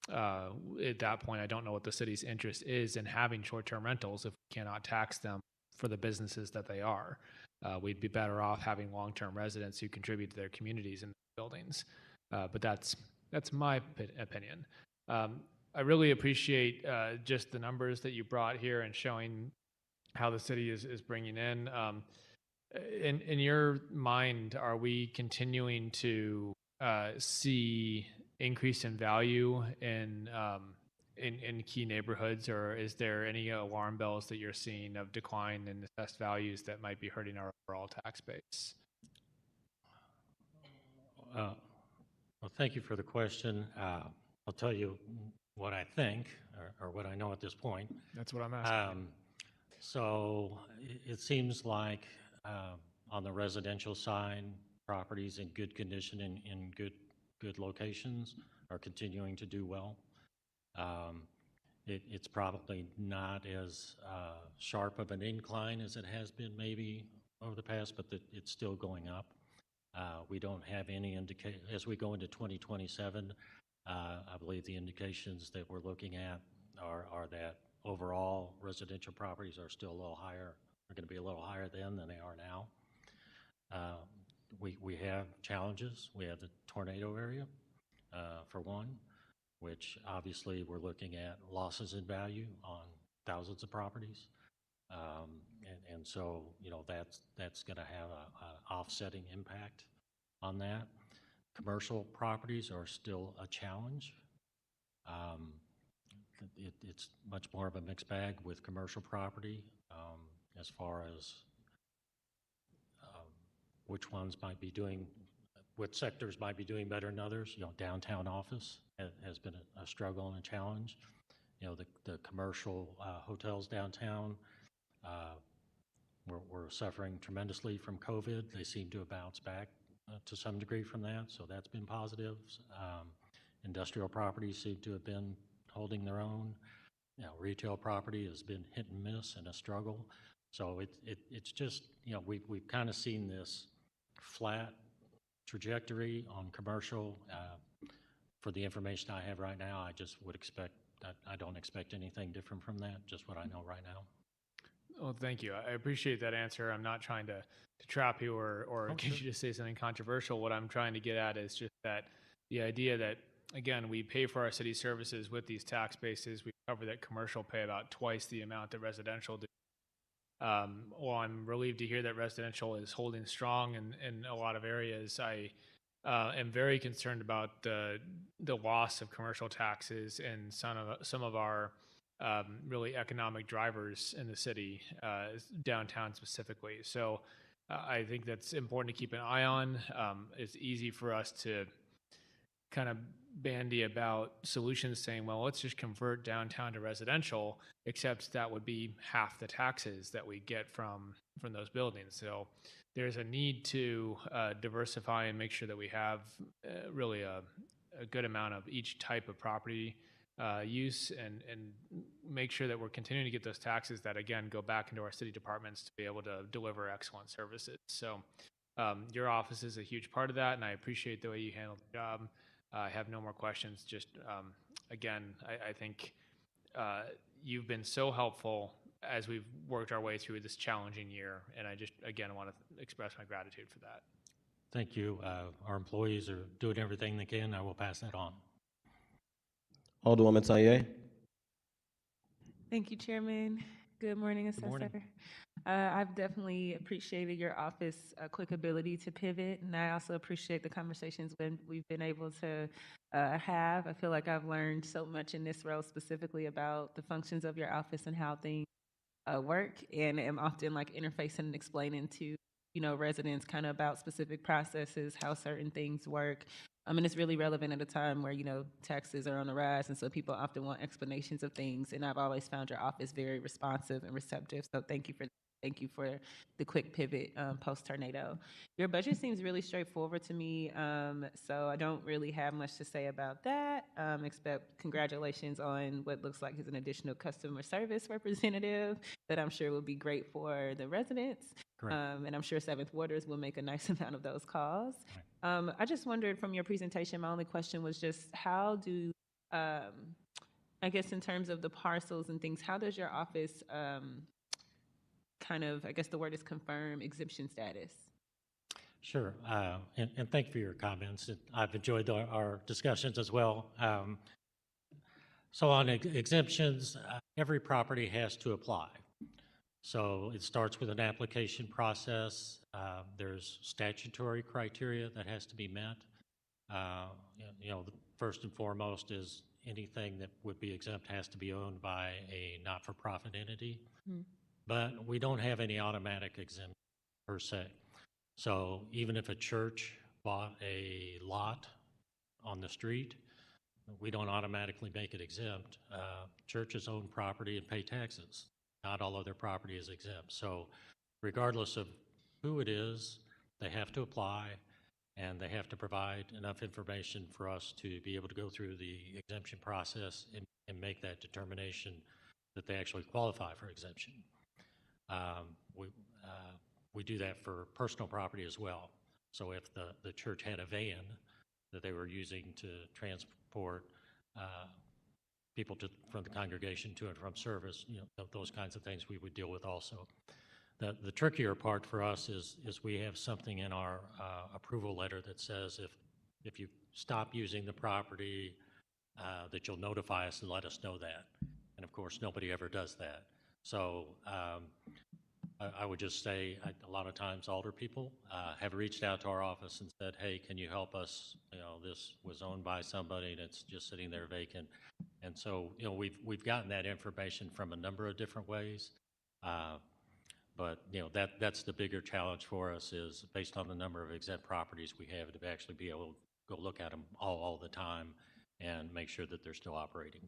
At that point, I don't know what the city's interest is in having short-term rentals if we cannot tax them for the businesses that they are. We'd be better off having long-term residents who contribute to their communities and buildings. But that's my opinion. I really appreciate just the numbers that you brought here and showing how the city is bringing in. In your mind, are we continuing to see increase in value in key neighborhoods, or is there any alarm bells that you're seeing of decline in assessed values that might be hurting our overall tax base? Well, thank you for the question. I'll tell you what I think, or what I know at this point. That's what I'm asking. So it seems like on the residential side, properties in good condition and in good locations are continuing to do well. It's probably not as sharp of an incline as it has been maybe over the past, but it's still going up. We don't have any indication as we go into 2027. I believe the indications that we're looking at are that overall residential properties are still a little higher, are going to be a little higher then than they are now. We have challenges. We have the tornado area, for one, which obviously we're looking at losses in value on thousands of properties. And so, you know, that's going to have a offsetting impact on that. Commercial properties are still a challenge. It's much more of a mixed bag with commercial property as far as which ones might be doing, which sectors might be doing better than others. You know, downtown office has been a struggle and a challenge. You know, the commercial hotels downtown, we're suffering tremendously from COVID. They seem to have bounced back to some degree from that, so that's been positive. Industrial properties seem to have been holding their own. You know, retail property has been hit and miss and a struggle. So it's just, you know, we've kind of seen this flat trajectory on commercial. For the information I have right now, I just would expect, I don't expect anything different from that, just what I know right now. Well, thank you. I appreciate that answer. I'm not trying to trap you or get sure. you to say something controversial. What I'm trying to get at is just that the idea that, again, we pay for our city services with these tax bases. We cover that commercial pay about twice the amount that residential do. Well, I'm relieved to hear that residential is holding strong in a lot of areas. I am very concerned about the loss of commercial taxes in some of our really economic drivers in the city, downtown specifically. So I think that's important to keep an eye on. It's easy for us to kind of bandy about solutions saying, well, let's just convert downtown to residential, except that would be half the taxes that we get from those buildings. So there's a need to diversify and make sure that we have really a good amount of each type of property use and make sure that we're continuing to get those taxes that, again, go back into our city departments to be able to deliver excellent services. So your office is a huge part of that, and I appreciate the way you handled the job. I have no more questions. Just, again, I think you've been so helpful as we've worked our way through this challenging year, and I just, again, want to express my gratitude for that. Thank you. Our employees are doing everything they can. I will pass that on. Alderwoman Tanya. Thank you, Chairman. Good morning, Assessor. morning. I've definitely appreciated your office quick ability to pivot, and I also appreciate the conversations when we've been able to have. I feel like I've learned so much in this role specifically about the functions of your office and how things work, and am often like interfacing and explaining to residents kind of about specific processes, how certain things work. And it's really relevant at a time where, taxes are on the rise. And so people often want explanations of things. And I've always found your office very responsive and receptive. So thank you for the quick pivot post-tornado. Your budget seems really straightforward to me. So I don't really have much to say about that, except congratulations on what looks like is an additional customer service representative that I'm sure will be great for the residents. And I'm sure Seventh Warders will make a nice amount of those calls. I just wondered from your presentation, my only question was just how do, I guess in terms of the parcels and things, how does your office kind of, I guess the word is confirm exemption status? Sure, and thank you for your comments. I've enjoyed our discussions as well. So on exemptions, every property has to apply. So it starts with an application process. There's statutory criteria that has to be met. The first and foremost is anything that would be exempt has to be owned by a not-for-profit entity. But we don't have any automatic exemption per se. So even if a church bought a lot on the street, we don't automatically make it exempt. Churches own property and pay taxes. Not all of their property is exempt. So regardless of who it is, they have to apply and they have to provide enough information for us to be able to go through the exemption process and make that determination that they actually qualify for exemption. We do that for personal property as well. So if the church had a van that they were using to transport people from the congregation to and from service, those kinds of things we would deal with also. The trickier part for us is we have something in our approval letter that says if you stop using the property, that you'll notify us and let us know that. And of course, nobody ever does that. So I would just say a lot of times older people have reached out to our office and said, hey, can you help us? This was owned by somebody that's just sitting there vacant. And so, we've gotten that information from a number of different ways. But, that's the bigger challenge for us is based on the number of exempt properties we have to actually be able to go look at them all the time and make sure that they're still operating.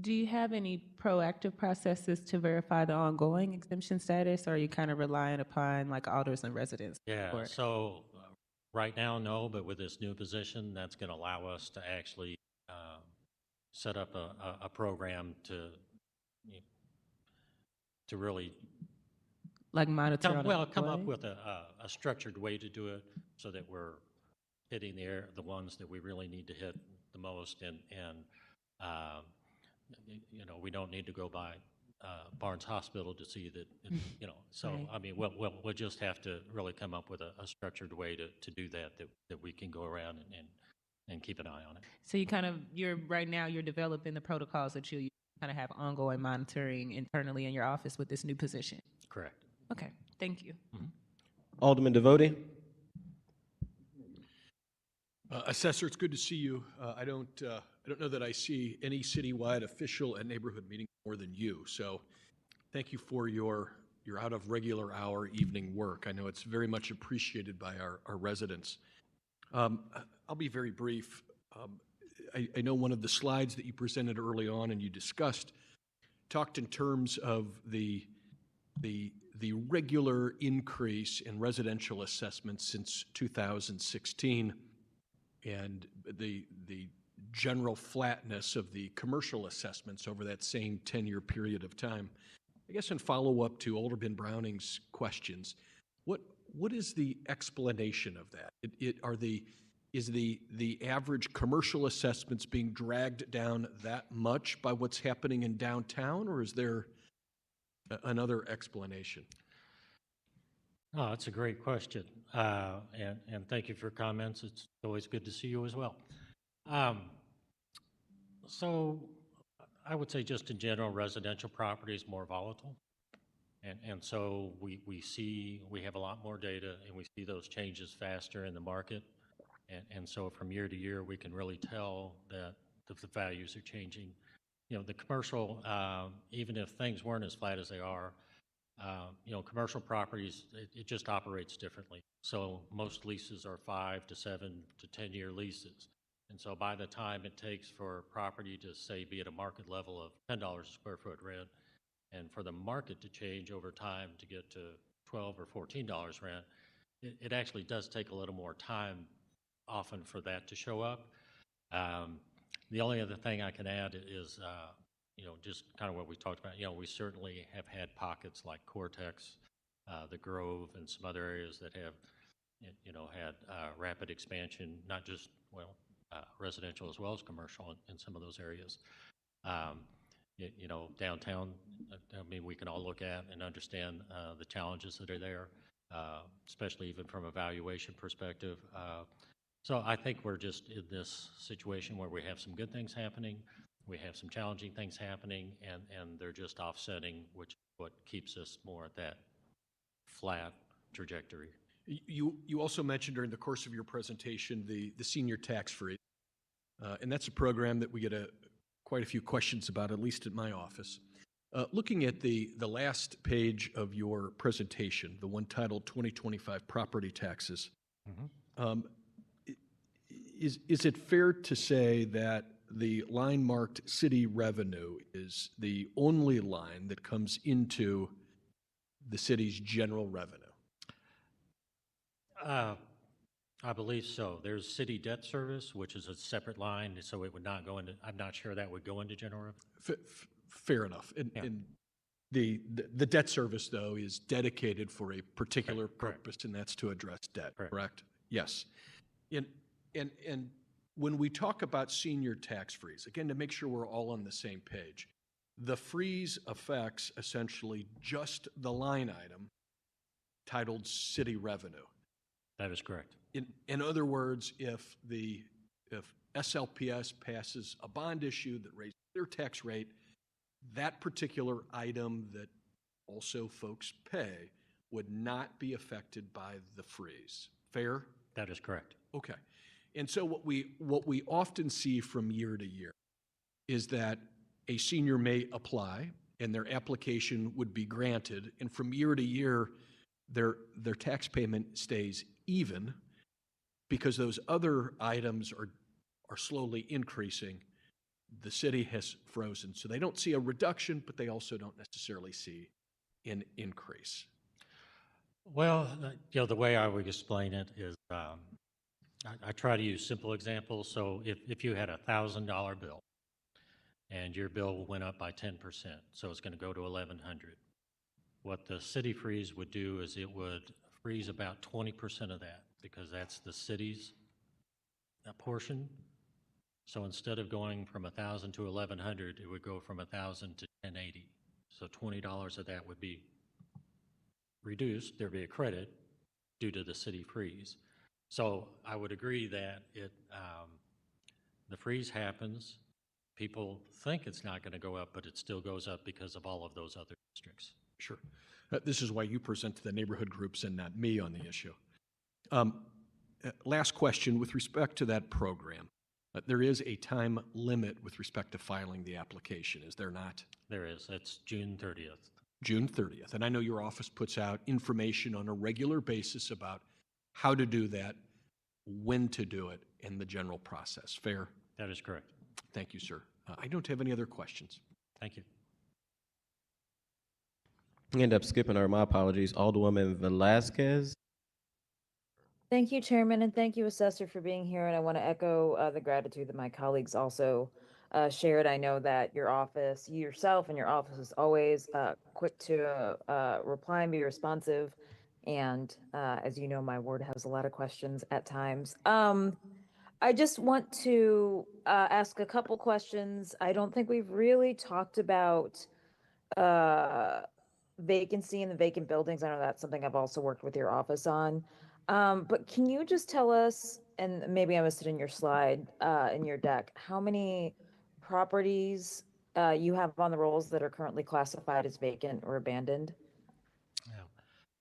Do you have any proactive processes to verify the ongoing exemption status, or are you kind of relying upon like alders and residents? Yeah, for it? so right now, no, but with this new position, that's going to allow us to actually set up a program to really Like monitor on come up ongoing? with a structured way to do it so that we're hitting the ones that we really need to hit the most, and we don't need to go by Barnes Hospital to see that, so, Right. I mean, we'll just have to really come up with a structured way to do that we can go around and keep an eye on it. So right now you're developing the protocols that you kind of have ongoing monitoring internally in your office with this new position. Correct. Okay, thank you. Alderman Devotie? Assessor, it's good to see you. I don't know that I see any citywide official at neighborhood meeting more than you. So thank you for your out of regular hour evening work. I know it's very much appreciated by our residents. I'll be very brief. I know one of the slides that you presented early on and you discussed talked in terms of the regular increase in residential assessments since 2016 and the general flatness of the commercial assessments over that same 10-year period of time. I guess in follow-up to Alderman Browning's questions, what is the explanation of that? Is the average commercial assessments being dragged down that much by what's happening in downtown, or is there another explanation? Oh, that's a great question, and thank you for your comments. It's always good to see you as well. So I would say just in general, residential property is more volatile. And so we have a lot more data and we see those changes faster in the market. And so from year to year, we can really tell that the values are changing. The commercial, even if things weren't as flat as they are, commercial properties, it just operates differently. So most leases are 5 to 7 to 10-year leases. And so by the time it takes for property to, say, be at a market level of $10 a square foot rent, and for the market to change over time to get to $12 or $14 rent, it actually does take a little more time often for that to show up. The only other thing I can add is, just kind of what we talked about. We certainly have had pockets like Cortex, the Grove, and some other areas that have, had rapid expansion, not just, residential as well as commercial in some of those areas. Downtown, I mean, we can all look at and understand the challenges that are there, especially even from a valuation perspective. So I think we're just in this situation where we have some good things happening, we have some challenging things happening, and they're just offsetting, which is what keeps us more at that flat trajectory. You also mentioned during the course of your presentation the senior tax free, and that's a program that we get quite a few questions about, at least at my office. Looking at the last page of your presentation, the one titled 2025 Property Taxes, is it fair to say that the line marked city revenue is the only line that comes into the city's general revenue? I believe so. There's city debt service, which is a separate line, so it would not go into, I'm not sure that would go into general revenue. Fair enough. And the debt service, though, is dedicated for a particular purpose, and that's to address debt, correct? Yes. And when we talk about senior tax freeze, again, to make sure we're all on the same page, the freeze affects essentially just the line item titled city revenue. That is correct. In other words, if SLPS passes a bond issue that raises their tax rate, that particular item that also folks pay would not be affected by the freeze. Fair? That is correct. Okay. And so what we often see from year to year is that a senior may apply and their application would be granted, and from year to year, their tax payment stays even because those other items are slowly increasing. The city has frozen. So they don't see a reduction, but they also don't necessarily see an increase. Well, the way I would explain it is I try to use simple examples. So if you had a $1,000 bill and your bill went up by 10%, so it's going to go to $1,100. What the city freeze would do is it would freeze about 20% of that because that's the city's portion. So instead of going from 1,000 to 1,100, it would go from 1,000 to 1,080. So $20 of that would be reduced. There'd be a credit due to the city freeze. So I would agree that the freeze happens. People think it's not going to go up, but it still goes up because of all of those other districts. Sure. This is why you present to the neighborhood groups and not me on the issue. Last question with respect to that program. There is a time limit with respect to filing the application, is there not? There is. It's June 30th. June 30th. And I know your office puts out information on a regular basis about how to do that, when to do it, and the general process. Fair? That is correct. Thank you, sir. I don't have any other questions. Thank you. We end up skipping her. My apologies. Alderwoman Velazquez. Thank you, Chairman, and thank you, Assessor, for being here. And I want to echo the gratitude that my colleagues also shared. I know that your office, you yourself and your office is always quick to reply and be responsive. And as you know, my ward has a lot of questions at times. I just want to ask a couple questions. I don't think we've really talked about vacancy in the vacant buildings. I know that's something I've also worked with your office on. But can you just tell us, and maybe I missed it in your slide, in your deck, how many properties you have on the rolls that are currently classified as vacant or abandoned?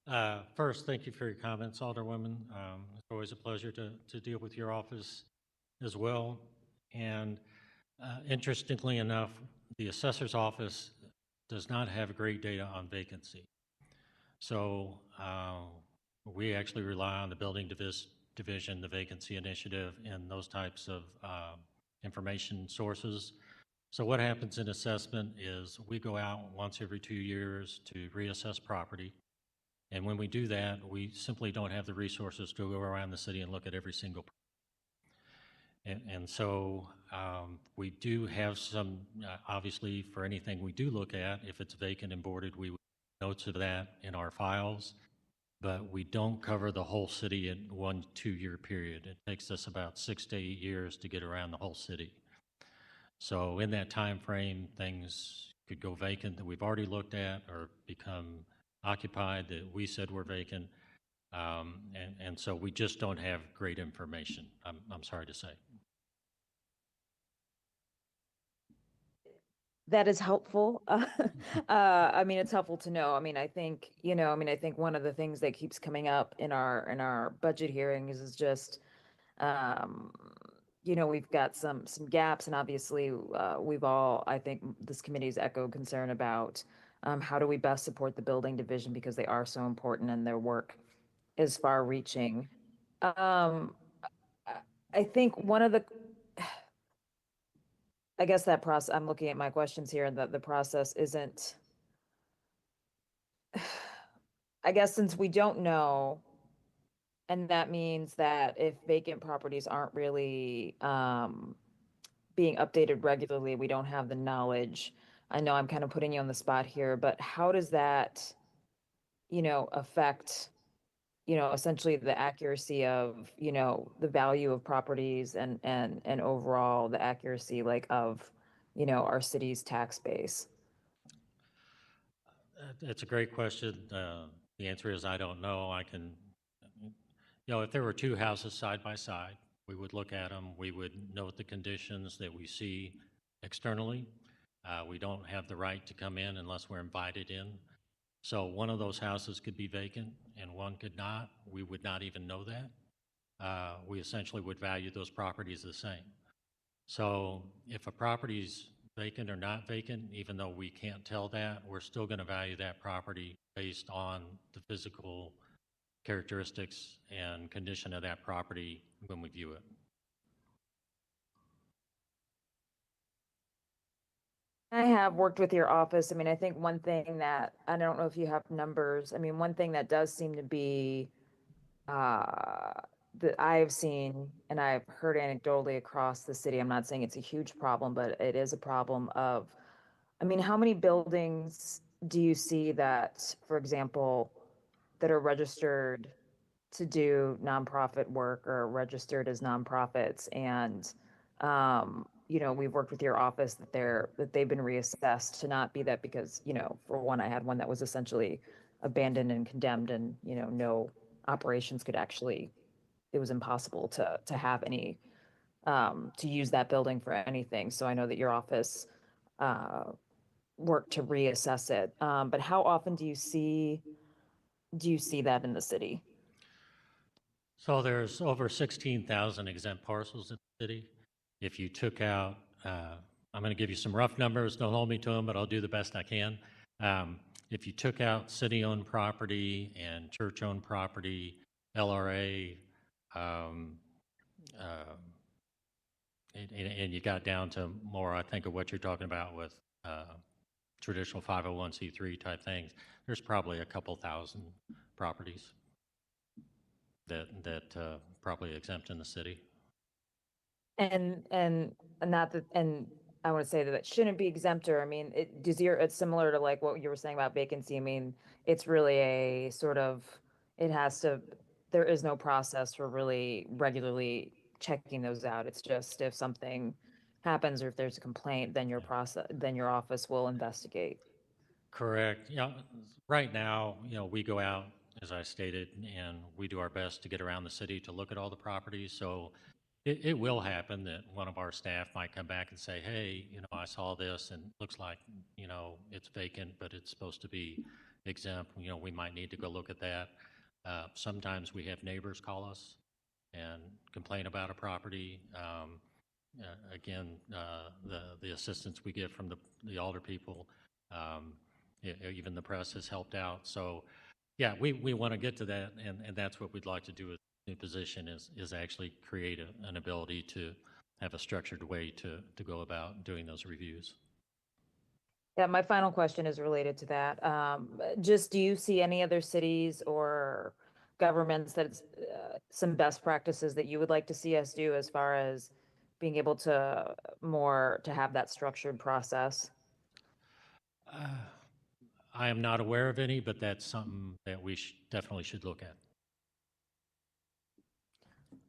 Yeah. First, thank you for your comments, Alderwoman. It's always a pleasure to deal with your office as well. And interestingly enough, the assessor's office does not have great data on vacancy. So we actually rely on the building division, the vacancy initiative, and those types of information sources. So what happens in assessment is we go out once every 2 years to reassess property. And when we do that, we simply don't have the resources to go around the city and look at every single property. And so we do have some, obviously, for anything we do look at, if it's vacant and boarded, we would notes of that in our files. But we don't cover the whole city in 1 2-year period. It takes us about 6 to 8 years to get around the whole city. So in that time frame, things could go vacant that we've already looked at or become occupied that we said were vacant. And so we just don't have great information, I'm sorry to say. That is helpful. I mean, it's helpful to know. I mean, I think, I think one of the things that keeps coming up in our budget hearings is just, we've got some gaps, and obviously we've all, I think this committee's echoed concern about how do we best support the building division because they are so important and their work is far reaching. I think one of the, I guess that process, I'm looking at my questions here, and that the process isn't, I guess since we don't know, and that means that if vacant properties aren't really being updated regularly, we don't have the knowledge. I know I'm kind of putting you on the spot here, but how does that, affect, essentially the accuracy of, the value of properties and overall the accuracy like of, our city's tax base? It's a great question. The answer is I don't know. If there were two houses side by side, we would look at them. We would note the conditions that we see externally. We don't have the right to come in unless we're invited in. So one of those houses could be vacant and one could not. We would not even know that. We essentially would value those properties the same. So if a property's vacant or not vacant, even though we can't tell that, we're still going to value that property based on the physical characteristics and condition of that property when we view it. I have worked with your office. I mean, I think one thing that, I don't know if you have numbers, I mean, one thing that does seem to be, that I've seen and I've heard anecdotally across the city, I'm not saying it's a huge problem, but it is a problem of, I mean, how many buildings do you see that, for example, that are registered to do nonprofit work or registered as nonprofits? And, we've worked with your office that they've been reassessed to not be that because, for one, I had one that was essentially abandoned and condemned and, no operations could actually, it was impossible to have any, to use that building for anything. So I know that your office, worked to reassess it. But how often do you see that in the city? So there's over 16,000 exempt parcels in the city. If you took out, I'm going to give you some rough numbers, don't hold me to them, but I'll do the best I can. If you took out city-owned property and church-owned property, LRA, um, and you got down to more, I think, of what you're talking about with traditional 501c3 type things, there's probably a couple thousand properties that probably exempt in the city. And not that, and I want to say that it shouldn't be exempt, or I mean, it's similar to like what you were saying about vacancy. I mean, it's really a sort of, it has to, there is no process for really regularly checking those out. It's just if something happens or if there's a complaint, then then your office will investigate. Correct. Yeah. Right now, we go out, as I stated, and we do our best to get around the city to look at all the properties. So it will happen that one of our staff might come back and say, hey, I saw this and it looks like, it's vacant, but it's supposed to be exempt. We might need to go look at that. Sometimes we have neighbors call us and complain about a property. Again, the assistance we get from the alder people, even the press has helped out. So yeah, we want to get to that, and that's what we'd like to do with the new position is actually create an ability to have a structured way to go about doing those reviews. Yeah, my final question is related to that. Just do you see any other cities or governments that some best practices that you would like to see us do as far as being able to have that structured process? I am not aware of any, but that's something that we definitely should look at.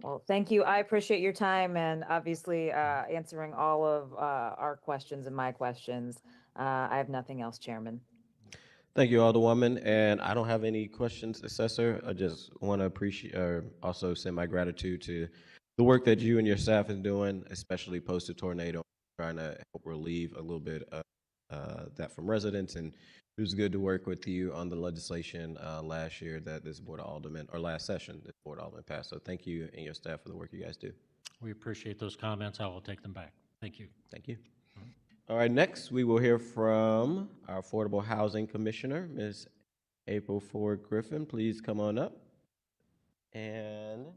Well, thank you. I appreciate your time and obviously answering all of our questions and my questions. I have nothing else, Chairman. Thank you, Alderwoman. And I don't have any questions, Assessor. I just want to appreciate, or also send my gratitude to the work that you and your staff is doing, especially post the tornado, trying to help relieve a little bit of that from residents. And it was good to work with you on the legislation last year that this Board of Aldermen, or last session, this Board of Aldermen passed. So thank you and your staff for the work you guys do. We appreciate those comments. I will take them back. Thank you. Thank you. All right, next we will hear from our Affordable Housing Commissioner, Ms. April Ford Griffin. Please come on up and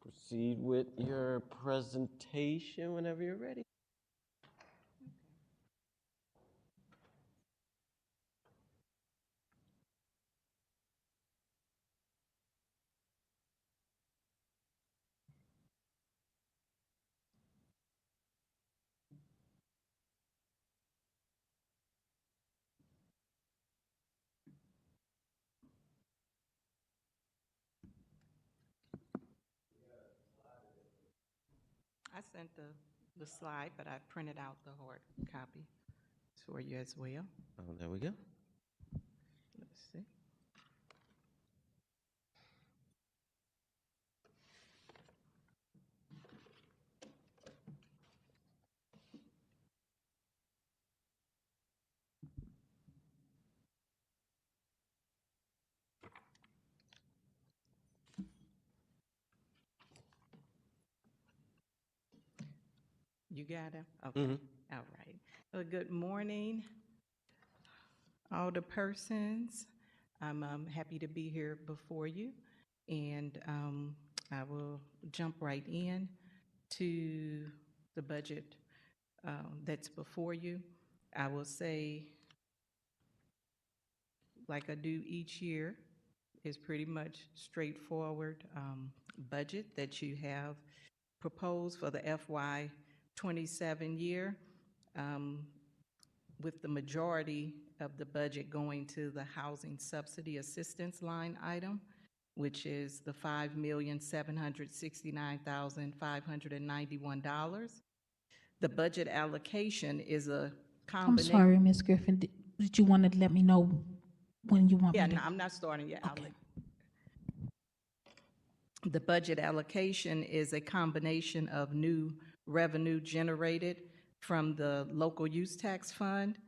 proceed with your presentation whenever you're ready. I sent the slide, but I printed out the hard copy for you as well. Oh, there we go. Let's see. You got it? Okay. Mhm. All right. Well, good morning, all the persons. I'm happy to be here before you, and I will jump right in to the budget that's before you. I will say, like I do each year, is pretty much straightforward budget that you have proposed for the FY '27 year, um, with the majority of the budget going to the housing subsidy assistance line item, which is the $5,769,591. The budget allocation is a I'm combination. sorry, Ms. Griffin, did you want to let me know when you want Yeah, me no, to? I'm not starting yet. I'll Okay. let- The budget allocation is a combination of new revenue generated from the local use tax fund,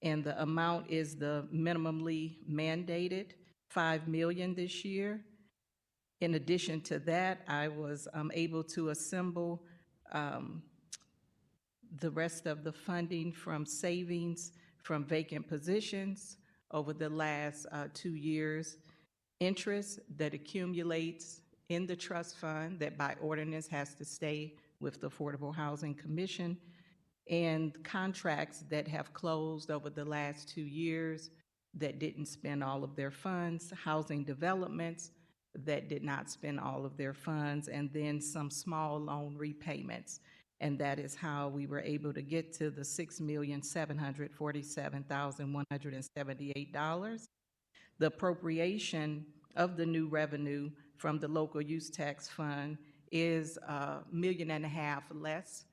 and the amount is the minimally mandated, 5 million this year. In addition to that, I was able to assemble the rest of the funding from savings from vacant positions over the last 2 years, interest that accumulates in the trust fund that by ordinance has to stay with the Affordable Housing Commission, and contracts that have closed over the last 2 years that didn't spend all of their funds, housing developments that did not spend all of their funds, and then some small loan repayments. And that is how we were able to get to the $6,747,178. The appropriation of the new revenue from the local use tax fund is $1.5 million less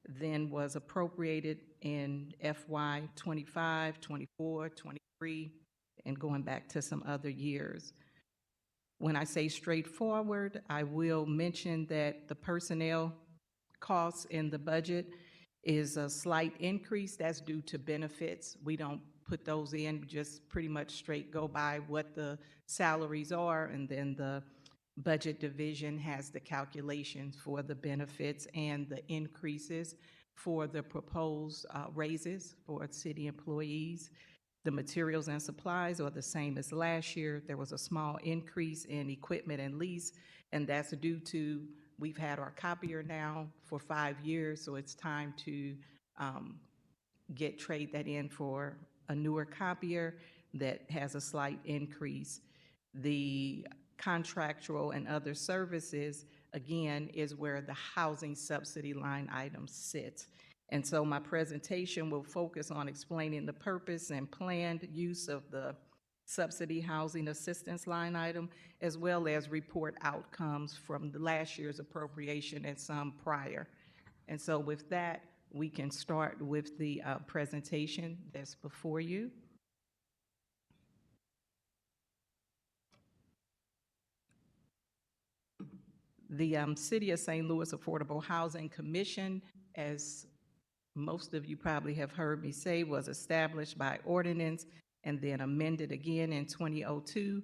than was appropriated in FY '25, '24, '23, and going back to some other years. When I say straightforward, I will mention that the personnel costs in the budget is a slight increase. That's due to benefits. We don't put those in, we just pretty much straight go by what the salaries are, and then the budget division has the calculations for the benefits and the increases for the proposed raises for city employees. The materials and supplies are the same as last year. There was a small increase in equipment and lease, and that's due to, we've had our copier now for 5 years, so it's time to trade that in for a newer copier that has a slight increase. The contractual and other services, again, is where the housing subsidy line item sits. And so my presentation will focus on explaining the purpose and planned use of the subsidy housing assistance line item, as well as report outcomes from the last year's appropriation and some prior. And so with that, we can start with the presentation that's before you. The City of St. Louis Affordable Housing Commission, as most of you probably have heard me say, was established by ordinance and then amended again in 2002.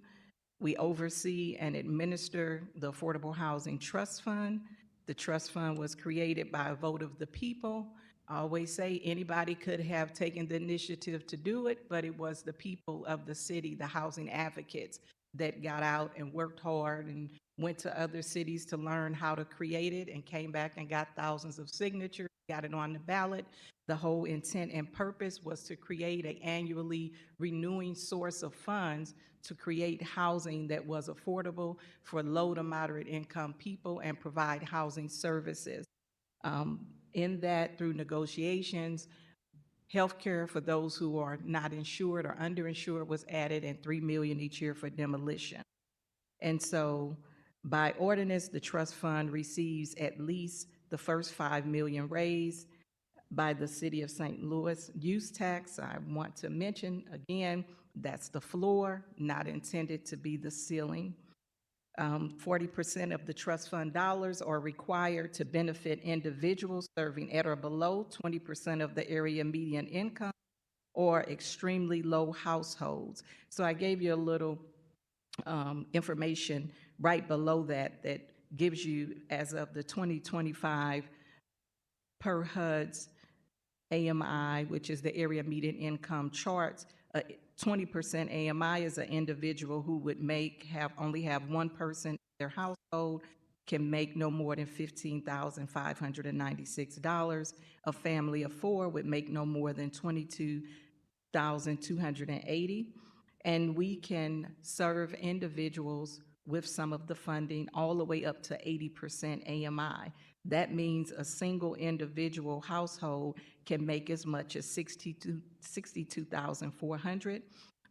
We oversee and administer the Affordable Housing Trust Fund. The trust fund was created by a vote of the people. I always say anybody could have taken the initiative to do it, but it was the people of the city, the housing advocates, that got out and worked hard and went to other cities to learn how to create it and came back and got thousands of signatures, got it on the ballot. The whole intent and purpose was to create an annually renewing source of funds to create housing that was affordable for low to moderate income people and provide housing services. In that, through negotiations, healthcare for those who are not insured or underinsured was added, and $3 million each year for demolition. And so by ordinance, the trust fund receives at least The first 5 million raised by the City of St. Louis use tax. I want to mention again, that's the floor, not intended to be the ceiling. 40% of the trust fund dollars are required to benefit individuals serving at or below 20% of the area median income or extremely low households. So I gave you a little information right below that that gives you, as of the 2025 per HUD's AMI, which is the area median income charts, 20% AMI is an individual who would only have one person in their household, can make no more than $15,596. A family of four would make no more than $22,280. And we can serve individuals with some of the funding all the way up to 80% AMI. That means a single individual household can make as much as $62,400.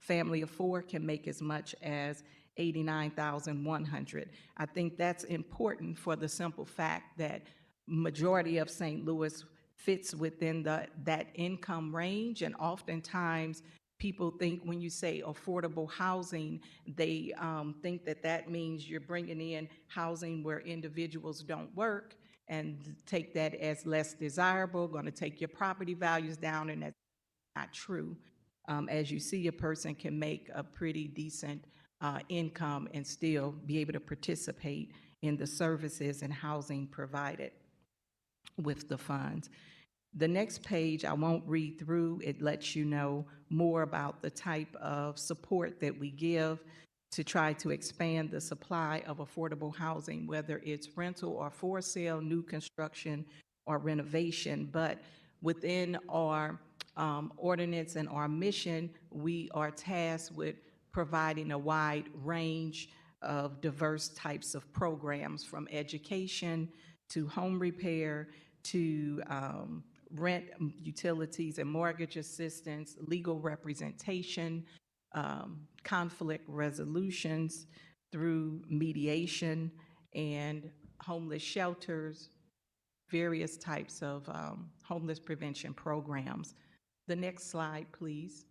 Family of four can make as much as $89,100. I think that's important for the simple fact that majority of St. Louis fits within that income range, and oftentimes people think when you say affordable housing, they think that means you're bringing in housing where individuals don't work and take that as less desirable, going to take your property values down, and that's not true. As you see, a person can make a pretty decent income and still be able to participate in the services and housing provided with the funds. The next page, I won't read through. It lets you know more about the type of support that we give to try to expand the supply of affordable housing, whether it's rental or for sale, new construction or renovation. But within our ordinance and our mission, we are tasked with providing a wide range of diverse types of programs, from education to home repair to rent, utilities and mortgage assistance, legal representation, conflict resolutions through mediation, and homeless shelters, various types of homeless prevention programs. The next slide, please.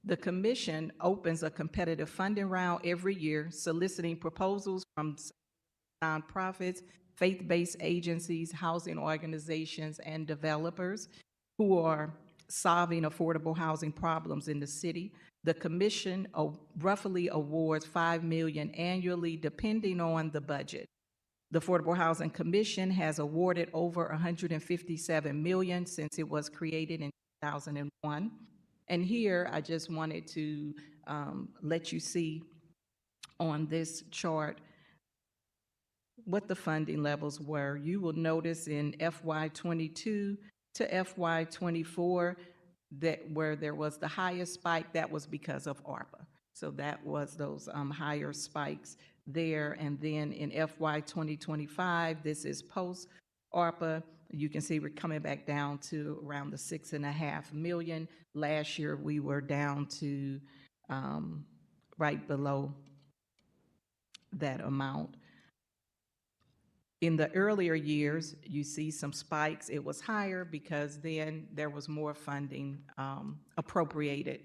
The commission opens a competitive funding round every year, soliciting proposals from nonprofits, faith-based agencies, housing organizations, and developers who are solving affordable housing problems in the city. The commission roughly awards $5 million annually, depending on the budget. The Affordable Housing Commission has awarded over $157 million since it was created in 2001. And here, I just wanted to let you see on this chart what the funding levels were. You will notice in FY22 to FY24 that where there was the highest spike, that was because of ARPA. So that was those higher spikes there. And then in FY 2025, this is post ARPA. You can see we're coming back down to around the $6.5 million. Last year, we were down to right below that amount. In the earlier years, you see some spikes. It was higher because then there was more funding appropriated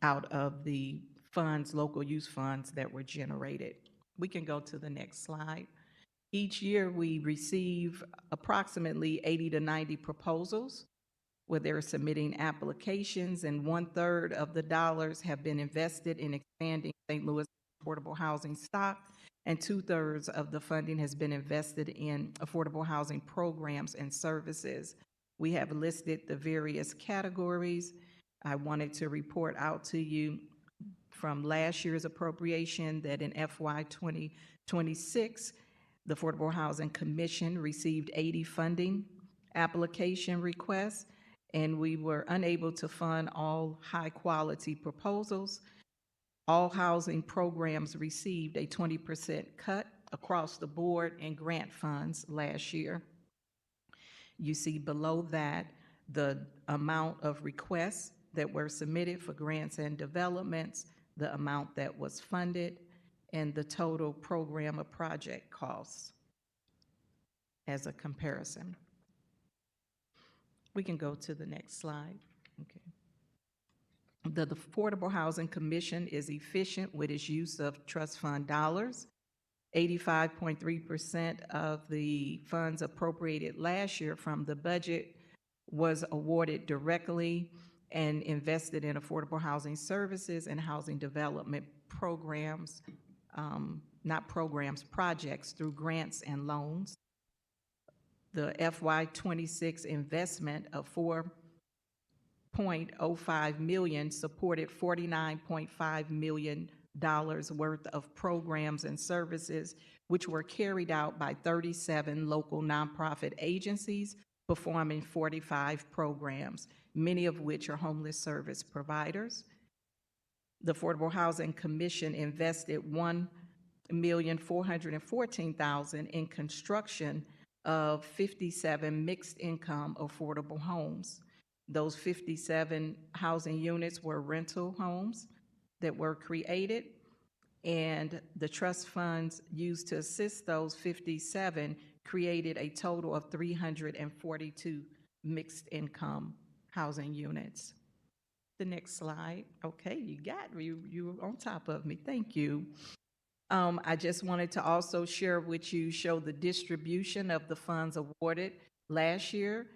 out of the funds, local use funds that were generated. We can go to the next slide. Each year, we receive approximately 80 to 90 proposals where they're submitting applications, and 1/3 of the dollars have been invested in expanding St. Louis affordable housing stock, and 2/3 of the funding has been invested in affordable housing programs and services. We have listed the various categories. I wanted to report out to you from last year's appropriation that in FY 2026, the Affordable Housing Commission received 80 funding application requests, and we were unable to fund all high-quality proposals. All housing programs received a 20% cut across the board in grant funds last year. You see below that the amount of requests that were submitted for grants and developments, the amount that was funded, and the total program of project costs. as a comparison. We can go to the next slide. Okay. The Affordable Housing Commission is efficient with its use of trust fund dollars. 85.3% of the funds appropriated last year from the budget was awarded directly and invested in affordable housing services and housing development programs, not programs, projects through grants and loans. The FY26 investment of $4.05 million supported $49.5 million worth of programs and services, which were carried out by 37 local nonprofit agencies performing 45 programs, many of which are homeless service providers. The Affordable Housing Commission invested $1,414,000 in construction of 57 mixed income affordable homes. Those 57 housing units were rental homes that were created, and the trust funds used to assist those 57 created a total of 342 mixed income housing units. The next slide. Okay, you were on top of me. Thank you. I just wanted to also share with you, show the distribution of the funds awarded last year.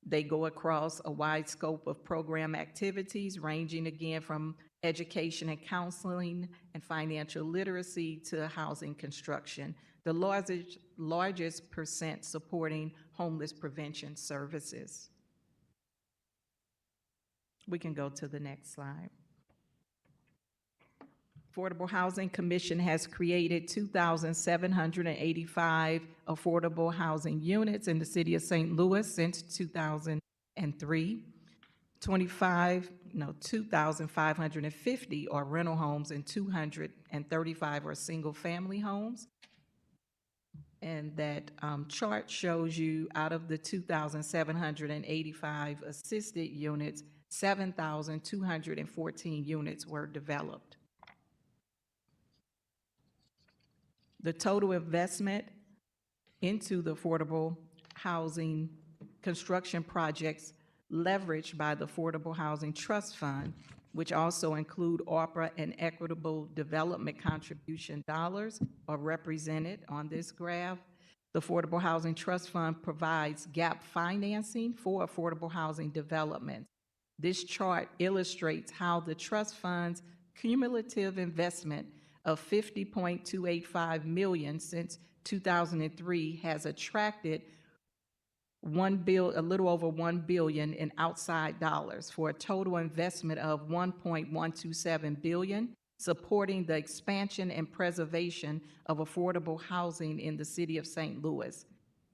They go across a wide scope of program activities, ranging again from education and counseling and financial literacy to housing construction. The largest percent supporting homeless prevention services. We can go to the next slide. Affordable Housing Commission has created 2,785 affordable housing units in the city of St. Louis since 2003. 2,550 are rental homes and 235 are single-family homes. And that chart shows you out of the 2,785 assisted units, 7,214 units were developed. The total investment into the affordable housing construction projects leveraged by the Affordable Housing Trust Fund, which also include ARPA and equitable development contribution dollars, are represented on this graph. The Affordable Housing Trust Fund provides gap financing for affordable housing development. This chart illustrates how the trust fund's cumulative investment of $50.285 million since 2003 has attracted a little over $1 billion in outside dollars for a total investment of $1.127 billion, supporting the expansion and preservation of affordable housing in the city of St. Louis.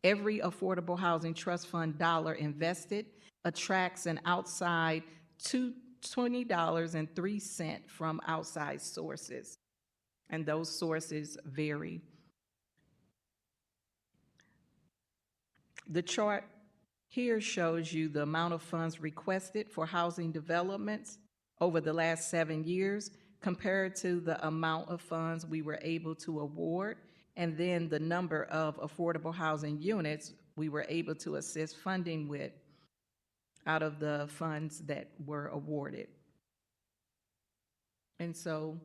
Every Affordable Housing Trust Fund dollar invested attracts an outside $20.03 from outside sources, and those sources vary. The chart here shows you the amount of funds requested for housing developments over the last 7 years compared to the amount of funds we were able to award, and then the number of affordable housing units we were able to assist funding with out of the funds that were awarded. And so,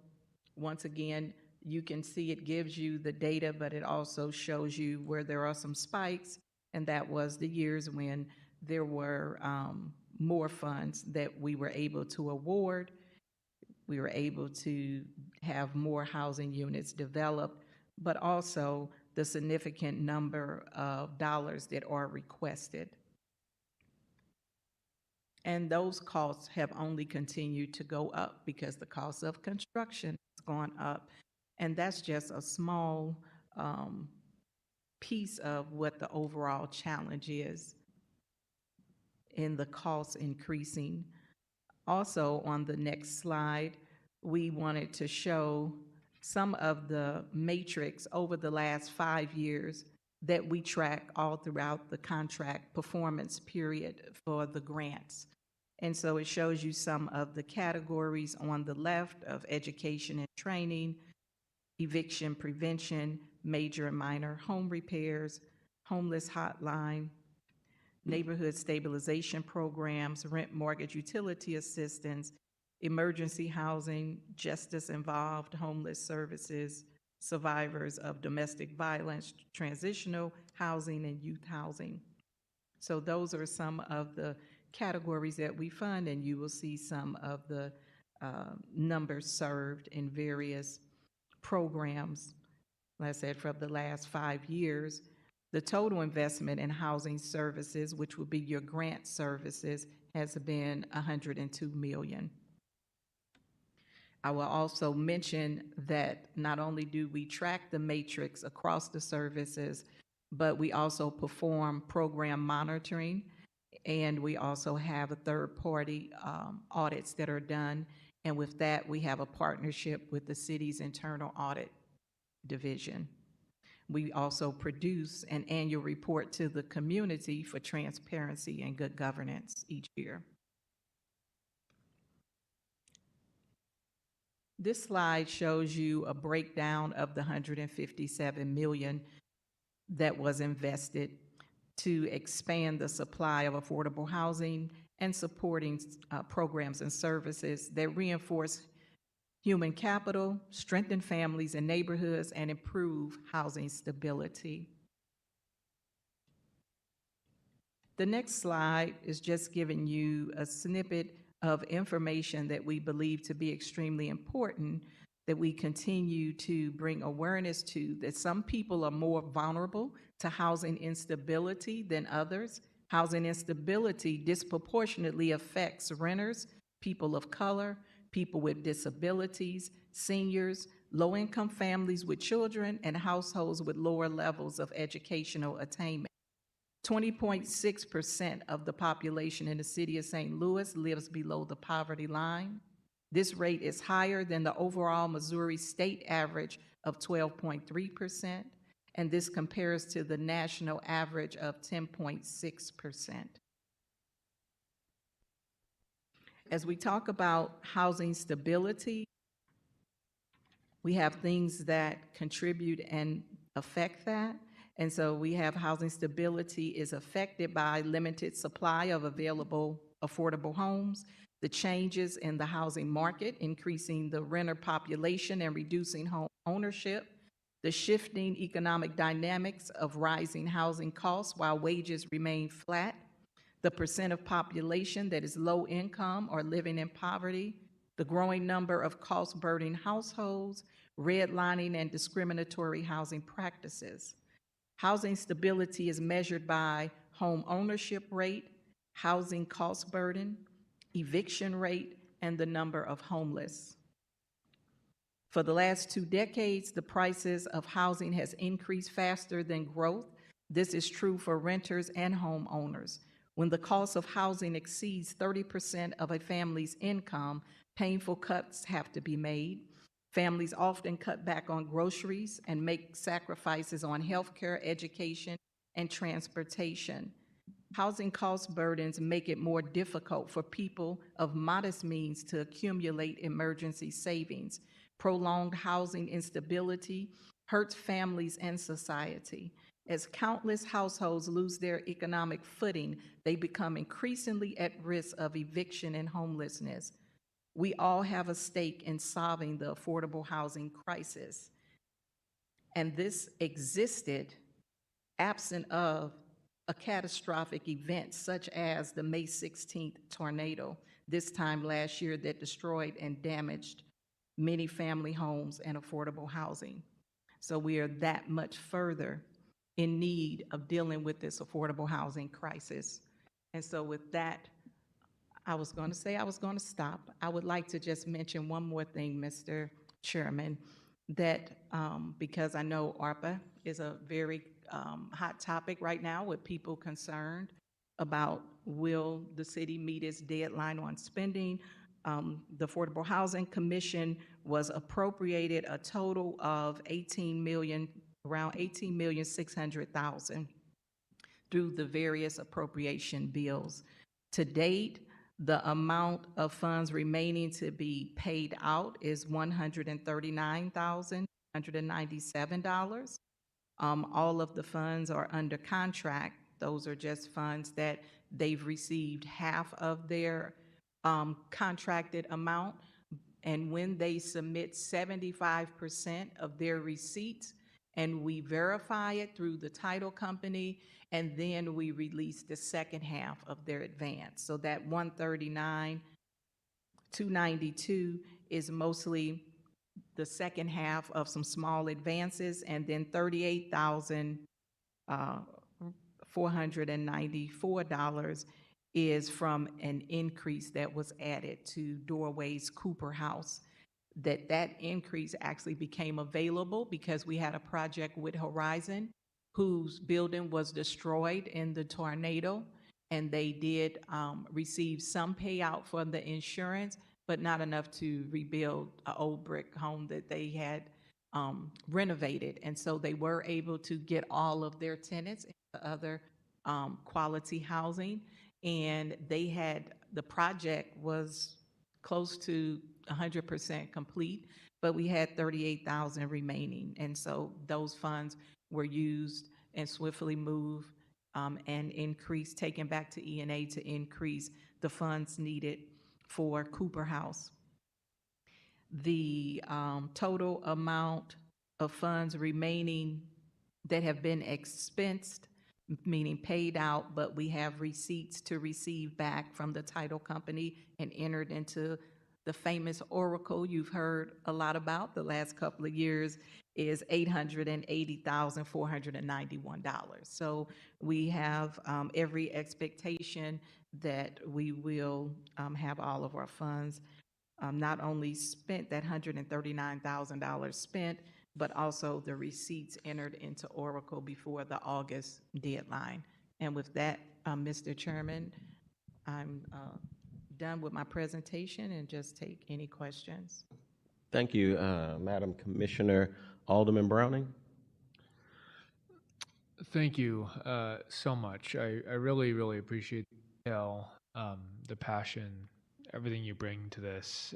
once again, you can see it gives you the data, but it also shows you where there are some spikes, and that was the years when there were more funds that we were able to award. We were able to have more housing units developed, but also the significant number of dollars that are requested. And those costs have only continued to go up because the cost of construction has gone up. And that's just a small piece of what the overall challenge is in the costs increasing. Also, on the next slide, we wanted to show some of the matrix over the last 5 years that we track all throughout the contract performance period for the grants. And so it shows you some of the categories on the left of education and training, eviction prevention, major and minor home repairs, homeless hotline, neighborhood stabilization programs, rent mortgage utility assistance, emergency housing, justice-involved homeless services, survivors of domestic violence, transitional housing, and youth housing. So those are some of the categories that we fund, and you will see some of the numbers served in various programs. Like I said, for the last 5 years, the total investment in housing services, which will be your grant services, has been $102 million. I will also mention that not only do we track the matrix across the services, but we also perform program monitoring, and we also have a third-party audits that are done. And with that, we have a partnership with the city's internal audit division. We also produce an annual report to the community for transparency and good governance each year. This slide shows you a breakdown of the $157 million that was invested to expand the supply of affordable housing and supporting programs and services that reinforce human capital, strengthen families and neighborhoods, and improve housing stability. The next slide is just giving you a snippet of information that we believe to be extremely important, that we continue to bring awareness to, that some people are more vulnerable to housing instability than others. Housing instability disproportionately affects renters, people of color, people with disabilities, seniors, low-income families with children, and households with lower levels of educational attainment. 20.6% of the population in the city of St. Louis lives below the poverty line. This rate is higher than the overall Missouri state average of 12.3%, and this compares to the national average of 10.6%. As we talk about housing stability, we have things that contribute and affect that. And so we have housing stability is affected by limited supply of available affordable homes, the changes in the housing market, increasing the renter population and reducing home ownership, the shifting economic dynamics of rising housing costs while wages remain flat, the percent of population that is low income or living in poverty, the growing number of cost-burdened households, redlining and discriminatory housing practices. Housing stability is measured by home ownership rate, housing cost burden, eviction rate, and the number of homeless. For the last 2 decades, the prices of housing has increased faster than growth. This is true for renters and homeowners. When the cost of housing exceeds 30% of a family's income, painful cuts have to be made. Families often cut back on groceries and make sacrifices on healthcare, education, and transportation. Housing cost burdens make it more difficult for people of modest means to accumulate emergency savings. Prolonged housing instability hurts families and society. As countless households lose their economic footing, they become increasingly at risk of eviction and homelessness. We all have a stake in solving the affordable housing crisis. And this existed absent of a catastrophic event such as the May 16th tornado this time last year that destroyed and damaged many family homes and affordable housing. So we are that much further in need of dealing with this affordable housing crisis. And so with that, I was going to say I was going to stop. I would like to just mention one more thing, Mr. Chairman, that because I know ARPA is a very hot topic right now with people concerned about will the city meet its deadline on spending. The Affordable Housing Commission was appropriated a total of around $18,600,000 through the various appropriation bills. To date, the amount of funds remaining to be paid out is $139,197. All of the funds are under contract. Those are just funds that they've received half of their contracted amount. And when they submit 75% of their receipts, and we verify it through the title company, and then we release the second half of their advance. So that 139,292 is mostly the second half of some small advances, and then $38,494 is from an increase that was added to Doorways Cooper House. That increase actually became available because we had a project with Horizon whose building was destroyed in the tornado, and they did receive some payout for the insurance, but not enough to rebuild an old brick home that they had renovated. And so they were able to get all of their tenants into other quality housing. And the project was close to 100% complete, but we had 38,000 remaining. And so those funds were used and swiftly moved and increased, taken back to E&A to increase the funds needed for Cooper House. The total amount of funds remaining that have been expensed, meaning paid out, but we have receipts to receive back from the title company and entered into the famous Oracle you've heard a lot about the last couple of years, is $880,491. So we have every expectation that we will have all of our funds not only spent, that $139,000 spent, but also the receipts entered into Oracle before the August deadline. And with that, Mr. Chairman, I'm done with my presentation and just take any questions. Thank you, Madam Commissioner. Alderman Browning? Thank you so much. I really, really appreciate the detail, the passion, everything you bring to this.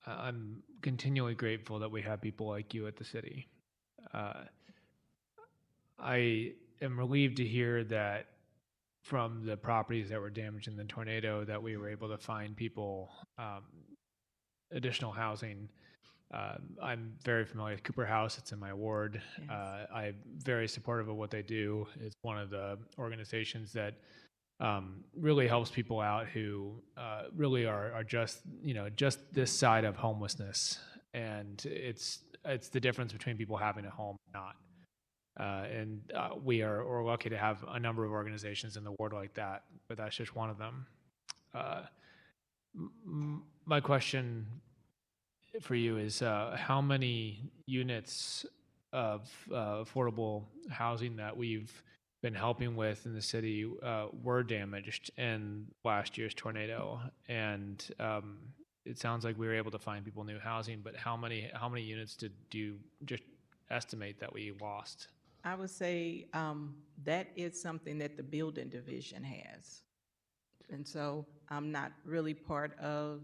I'm continually grateful that we have people like you at the city. I am relieved to hear that from the properties that were damaged in the tornado that we were able to find people additional housing. I'm very familiar with Cooper House. It's in my ward. Yes. I'm very supportive of what they do. It's one of the organizations that really helps people out who really are just, just this side of homelessness. And it's the difference between people having a home and not. We're lucky to have a number of organizations in the ward like that, but that's just one of them. My question for you is how many units of affordable housing that we've been helping with in the city were damaged in last year's tornado? And it sounds like we were able to find people new housing, but how many units do you just estimate that we lost? I would say that is something that the building division has. And so I'm not really part of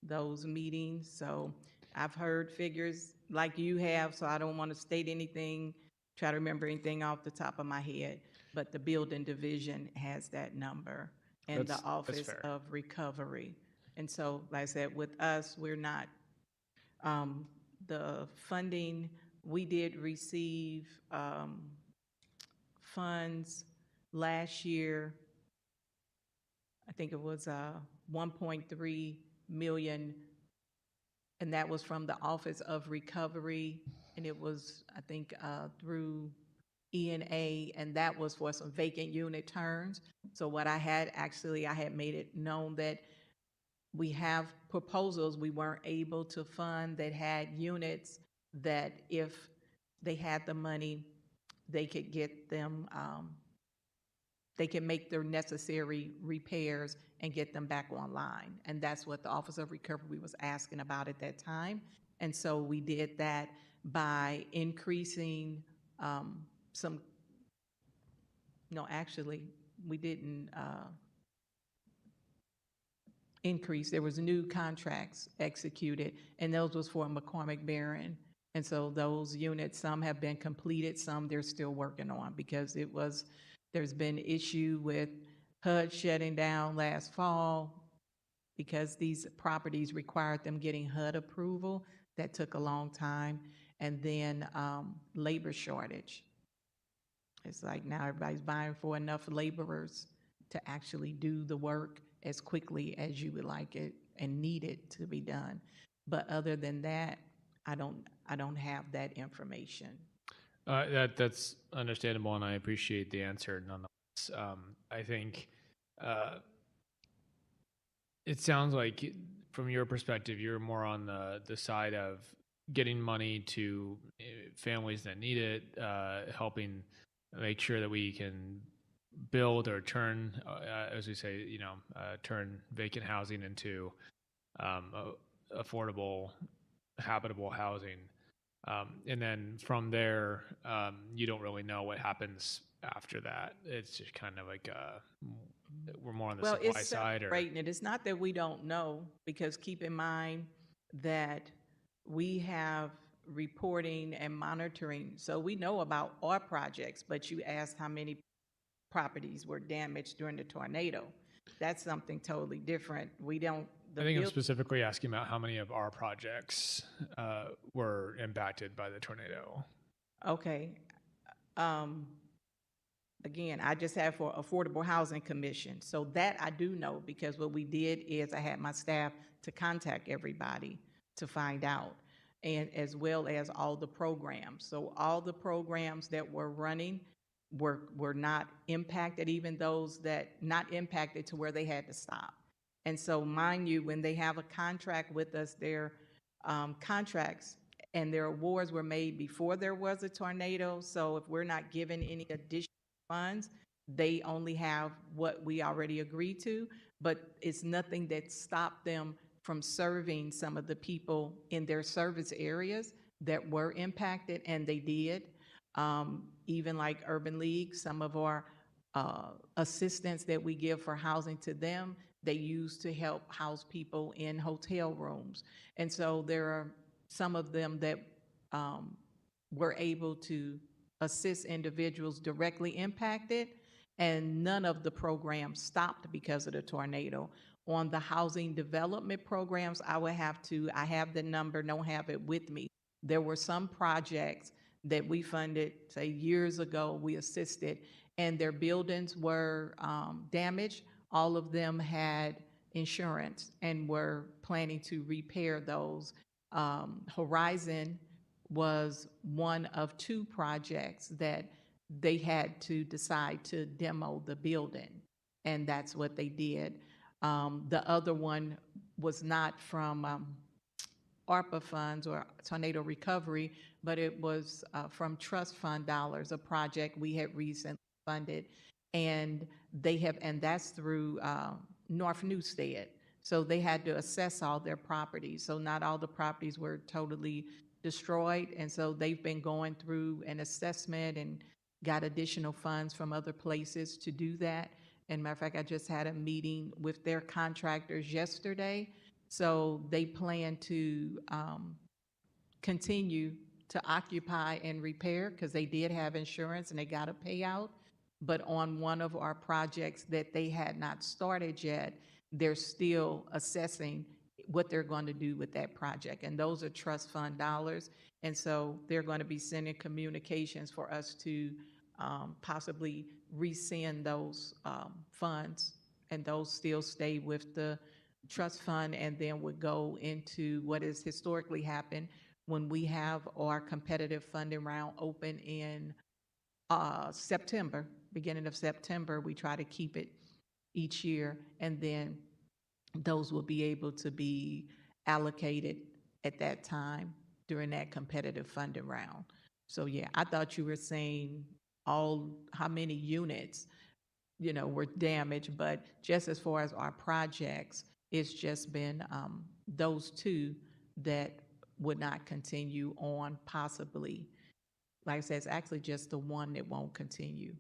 those meetings. So I've heard figures like you have, so I don't want to state anything, try to remember anything off the top of my head. But the building division has that number and the Office of Recovery. And so, like I said, with us, we're not, the funding, we did receive funds last year. I think it was 1.3 million, and that was from the Office of Recovery, and it was, I think, through E&A, and that was for some vacant unit turns. So what I had made it known that we have proposals we weren't able to fund that had units that if they had the money, they could get them, they can make their necessary repairs and get them back online. And that's what the Office of Recovery was asking about at that time. And so we did that by increasing actually, we didn't increase. There was new contracts executed, and those was for McCormick Barron And so those units, some have been completed, some they're still working on because there's been issue with HUD shutting down last fall because these properties required them getting HUD approval. That took a long time. And then labor shortage. It's like now everybody's buying for enough laborers to actually do the work as quickly as you would like it and need it to be done. But other than that, I don't have that information. That's understandable, and I appreciate the answer nonetheless. I think it sounds like, from your perspective, you're more on the side of getting money to families that need it, helping make sure that we can build or turn, as we say, turn vacant housing into affordable, habitable housing. And then from there, you don't really know what happens after that. It's just kind of like we're more on the Well, supply it's side. Or separating it. It's not that we don't know, because keep in mind that we have reporting and monitoring. So we know about our projects, but you asked how many properties were damaged during the tornado. That's something totally different. We don't. I think I'm specifically asking about how many of our projects were impacted by the tornado. Okay. Again, I just have for Affordable Housing Commission. So that I do know, because what we did is I had my staff to contact everybody to find out, and as well as all the programs. So all the programs that were running were not impacted, even those that not impacted to where they had to stop. And so mind you, when they have a contract with us, their contracts and their awards were made before there was a tornado. So if we're not given any additional funds, they only have what we already agreed to, but it's nothing that stopped them from serving some of the people in their service areas that were impacted, and they did. Even like Urban League, some of our assistance that we give for housing to them, they use to help house people in hotel rooms. And so there are some of them that were able to assist individuals directly impacted, and none of the programs stopped because of the tornado. On the housing development programs, I have the number, don't have it with me. There were some projects that we funded, say years ago, we assisted, and their buildings were damaged. All of them had insurance and were planning to repair those. Horizon was one of two projects that they had to decide to demo the building, and that's what they did. The other one was not from ARPA funds or tornado recovery, but it was from trust fund dollars, a project we had recently funded, and that's through North Newstead. So they had to assess all their properties. So not all the properties were totally destroyed, and so they've been going through an assessment and got additional funds from other places to do that. And matter of fact, I just had a meeting with their contractors yesterday. So they plan to continue to occupy and repair, because they did have insurance and they got a payout. But on one of our projects that they had not started yet, they're still assessing what they're going to do with that project. And those are trust fund dollars. And so they're going to be sending communications for us to possibly resend those funds, and those still stay with the trust fund, and then would go into what has historically happened when we have our competitive funding round open in September, beginning of September. We try to keep it each year, and then those will be able to be allocated at that time during that competitive funding round. So yeah, I thought you were saying how many units, were damaged, but just as far as our projects, it's just been those two that would not continue on, possibly. Like I said, it's actually just the one that won't continue.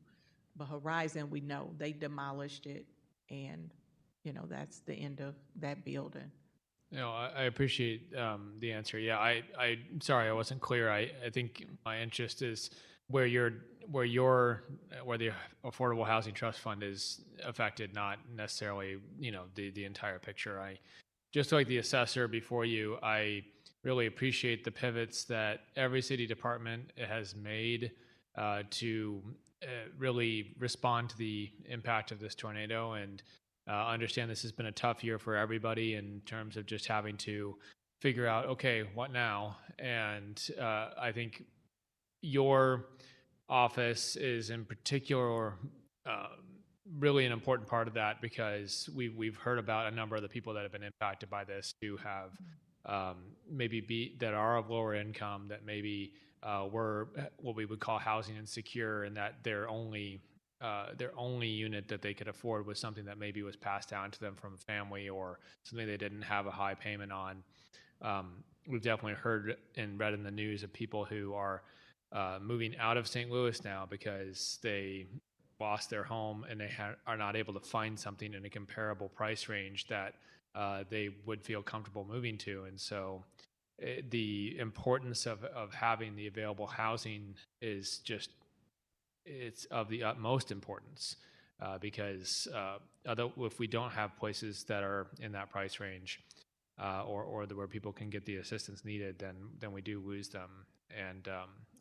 But Horizon, we know, they demolished it, and, that's the end of that building. No, I appreciate the answer. Yeah, I'm sorry I wasn't clear. I think my interest is where where the Affordable Housing Trust Fund is affected, not necessarily, the entire picture. I just like the assessor before you, I really appreciate the pivots that every city department has made to really respond to the impact of this tornado, and understand this has been a tough year for everybody in terms of just having to figure out, okay, what now? And I think your office is in particular uh, really an important part of that, because we've heard about a number of the people that have been impacted by this who have maybe that are of lower income, that maybe were what we would call housing insecure, and that their only unit that they could afford was something that maybe was passed down to them from a family, or something they didn't have a high payment on. We've definitely heard and read in the news of people who are moving out of St. Louis now because they lost their home, and they are not able to find something in a comparable price range that they would feel comfortable moving to. And so the importance of having the available housing is just, it's of the utmost importance, because although if we don't have places that are in that price range, or where people can get the assistance needed, then we do lose them. And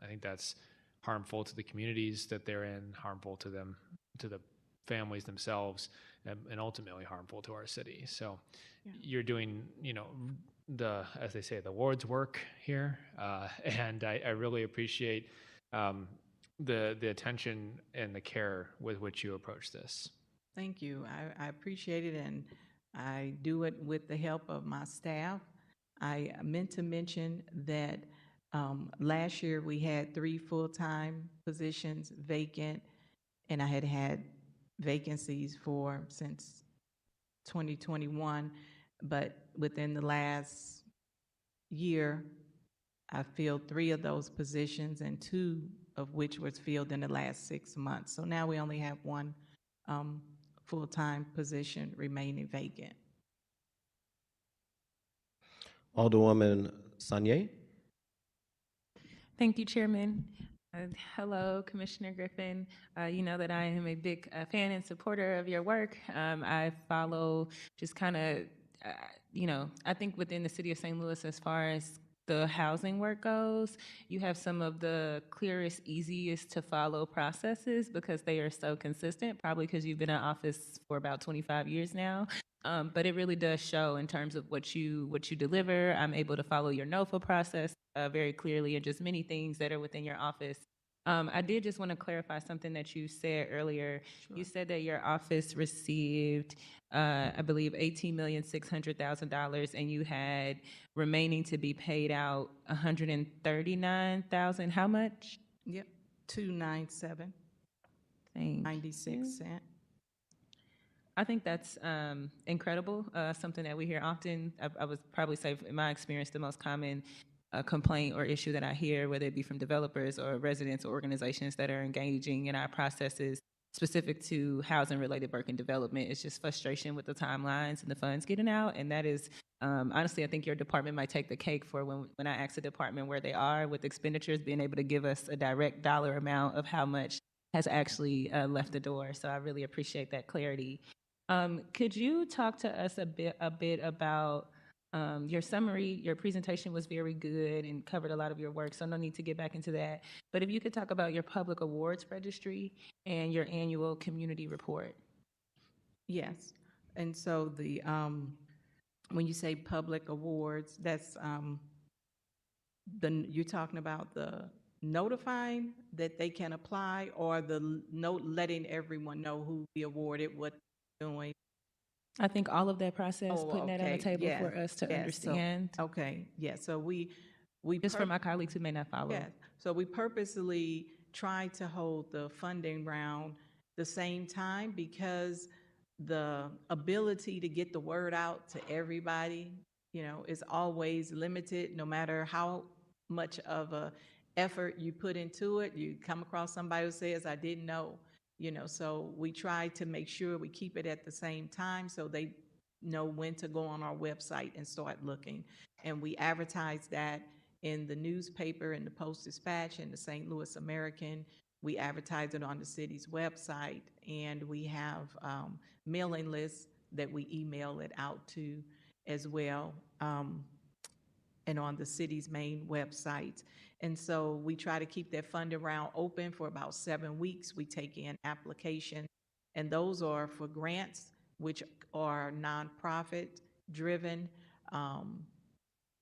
I think that's harmful to the communities that they're in, harmful to them, to the families themselves, and ultimately harmful to our city. So you're doing, as they say, the Lord's work here, and I really appreciate the attention and the care with which you approach this. Thank you. I appreciate it, and I do it with the help of my staff. I meant to mention that last year we had 3 full-time positions vacant, and I had had vacancies since 2021, but within the last year, I filled 3 of those positions, and 2 of which was filled in the last 6 months. So now we only have 1 full-time position remaining vacant. Alderwoman Sanye. Thank you, Chairman. Hello, Commissioner Griffin. You know that I am a big fan and supporter of your work. I follow just kind of, I think within the city of St. Louis, as far as the housing work goes, you have some of the clearest, easiest to follow processes because they are so consistent, probably because you've been in office for about 25 years now. But it really does show in terms of what you deliver. I'm able to follow your NOFA process very clearly, and just many things that are within your office. I did just want to clarify something that you said earlier. Sure. You said that your office received, I believe, $18,600,000, and you had remaining to be paid out $139,000. How much? Yep, 297. Thank 96 cents. I think that's incredible, something that we hear often. I would probably say, in my experience, the most common complaint or issue that I hear, whether it be from developers or residents or organizations that are engaging in our processes specific to housing-related work and development, is just frustration with the timelines and the funds getting out. And that is, honestly, I think your department might take the cake for when I ask the department where they are with expenditures, being able to give us a direct dollar amount of how much has actually left the door. So I really appreciate that clarity. Could you talk to us a bit about your summary? Your presentation was very good and covered a lot of your work, so no need to get back into that. But if you could talk about your public awards registry and your annual community report. Yes, and so when you say public awards, that's you're talking about the notifying that they can apply, or the note letting everyone know who be awarded what they're doing? I think all of that process, putting that on the table for us to understand. So, okay, yeah, so we just for my colleagues who may not follow. Yeah, so we purposely try to hold the funding round the same time, because the ability to get the word out to everybody, is always limited. No matter how much of a effort you put into it, you come across somebody who says, I didn't know. So we try to make sure we keep it at the same time so they know when to go on our website and start looking. And we advertise that in the newspaper, in the Post-Dispatch, in the St. Louis American. We advertise it on the city's website, and we have mailing lists that we email it out to as well, and on the city's main website. And so we try to keep that funding round open for about 7 weeks. We take in applications, and those are for grants, which are nonprofit driven,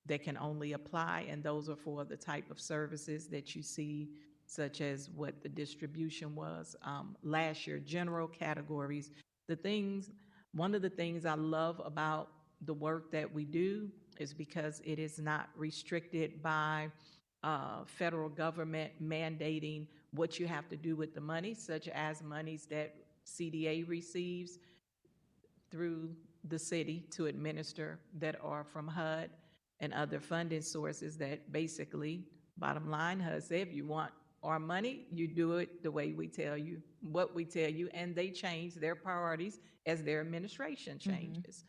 that can only apply, and those are for the type of services that you see, such as what the distribution was last year, general categories. One of the things I love about the work that we do is because it is not restricted by federal government mandating what you have to do with the money, such as monies that CDA receives through the city to administer that are from HUD and other funding sources that basically, bottom line, HUD said, if you want our money, you do it the way we tell you, what we tell you, and they change their priorities as their administration changes.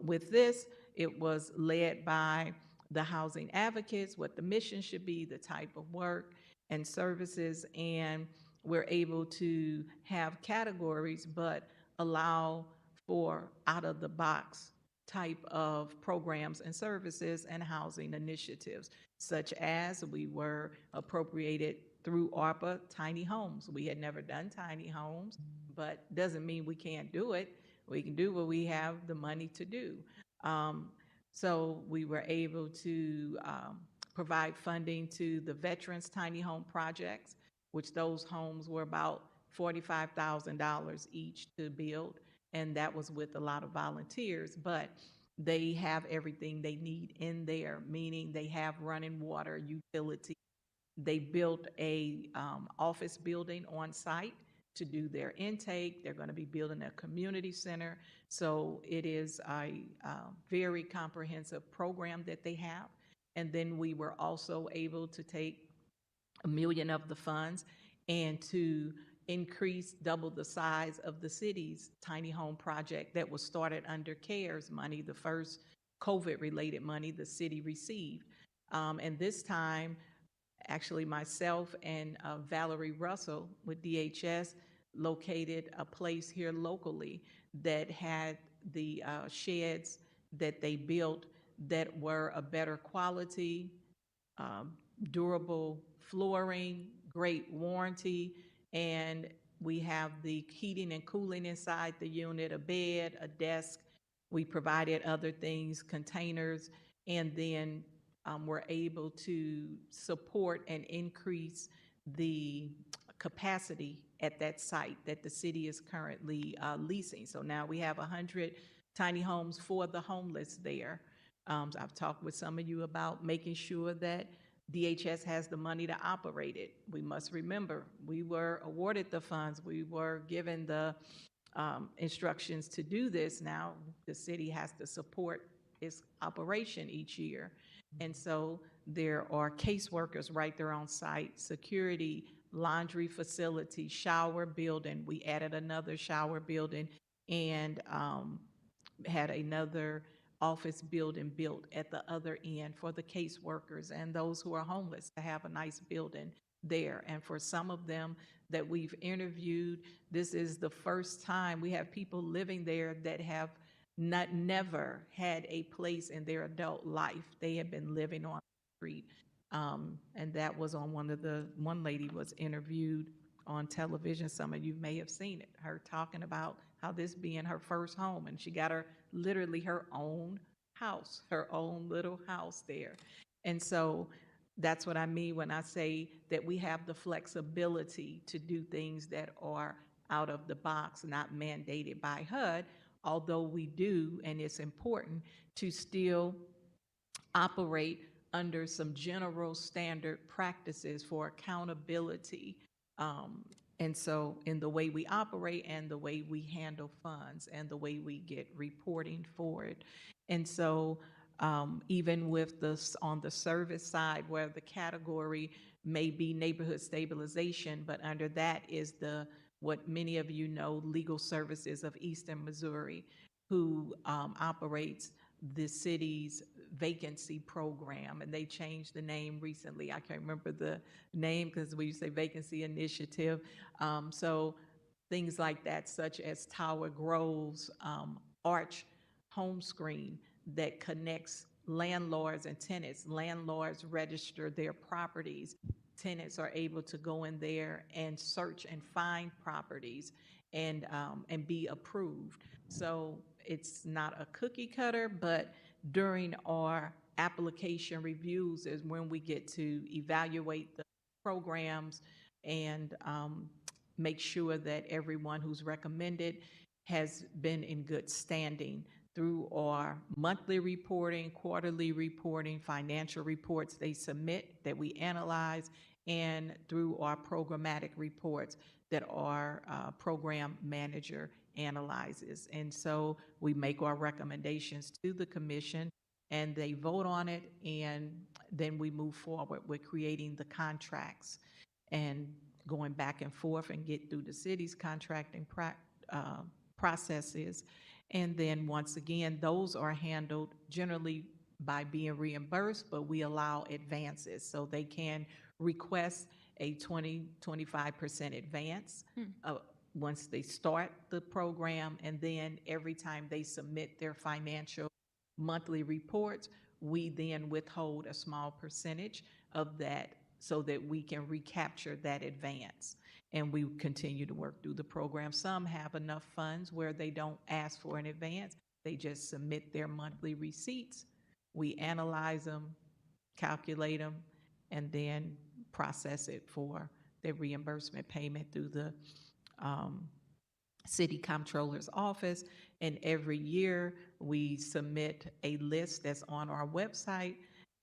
With this, it was led by the housing advocates, what the mission should be, the type of work and services, and we're able to have categories, but allow for out-of-the-box type of programs and services and housing initiatives, such as we were appropriated through ARPA tiny homes. We had never done tiny homes, but doesn't mean we can't do it. We can do what we have the money to do. So we were able to provide funding to the Veterans Tiny Home Projects, which those homes were about $45,000 each to build, and that was with a lot of volunteers, but they have everything they need in there, meaning they have running water, utility. They built a office building on site to do their intake. They're going to be building a community center. So it is a very comprehensive program that they have. And then we were also able to take $1 million of the funds and to increase, double the size of the city's tiny home project that was started under CARES money, the first COVID-related money the city received. And this time, actually myself and Valerie Russell with DHS located a place here locally that had the sheds that they built that were a better quality, durable flooring, great warranty, and we have the heating and cooling inside the unit, a bed, a desk. We provided other things, containers, and then we're able to support and increase the capacity at that site that the city is currently leasing. So now we have 100 tiny homes for the homeless there. I've talked with some of you about making sure that DHS has the money to operate it. We must remember, we were awarded the funds, we were given the instructions to do this. Now the city has to support its operation each year. And so there are caseworkers right there on site, security, laundry facility, shower building. We added another shower building and had another office building built at the other end for the caseworkers and those who are homeless to have a nice building there. And for some of them that we've interviewed, this is the first time we have people living there that have never had a place in their adult life. They have been living on the street. And that was on one lady was interviewed on television. Some of you may have seen it, her talking about how this being her first home, and she got literally her own house, her own little house there. And so that's what I mean when I say that we have the flexibility to do things that are out of the box, not mandated by HUD, although we do, and it's important to still operate under some general standard practices for accountability. And so in the way we operate and the way we handle funds and the way we get reporting for it. And so even with this on the service side where the category may be neighborhood stabilization, but under that is what many of you know, Legal Services of Eastern Missouri. who operates the city's vacancy program, and they changed the name recently. I can't remember the name because we used to say vacancy initiative. So things like that, such as Tower Grove's Arch home screen that connects landlords and tenants. Landlords register their properties. Tenants are able to go in there and search and find properties and be approved. So it's not a cookie cutter, but during our application reviews is when we get to evaluate the programs and make sure that everyone who's recommended has been in good standing through our monthly reporting, quarterly reporting, financial reports they submit that we analyze, and through our programmatic reports that our program manager analyzes. And so we make our recommendations to the commission and they vote on it, and then we move forward with creating the contracts and going back and forth and get through the city's contracting processes. And then once again, those are handled generally by being reimbursed, but we allow advances. So they can request a 20-25% advance once they start the program. And then every time they submit their financial monthly reports, we then withhold a small percentage of that so that we can recapture that advance. And we continue to work through the program. Some have enough funds where they don't ask for an advance. They just submit their monthly receipts. We analyze them, calculate them, and then process it for the reimbursement payment through the City Comptroller's Office. And every year we submit a list that's on our website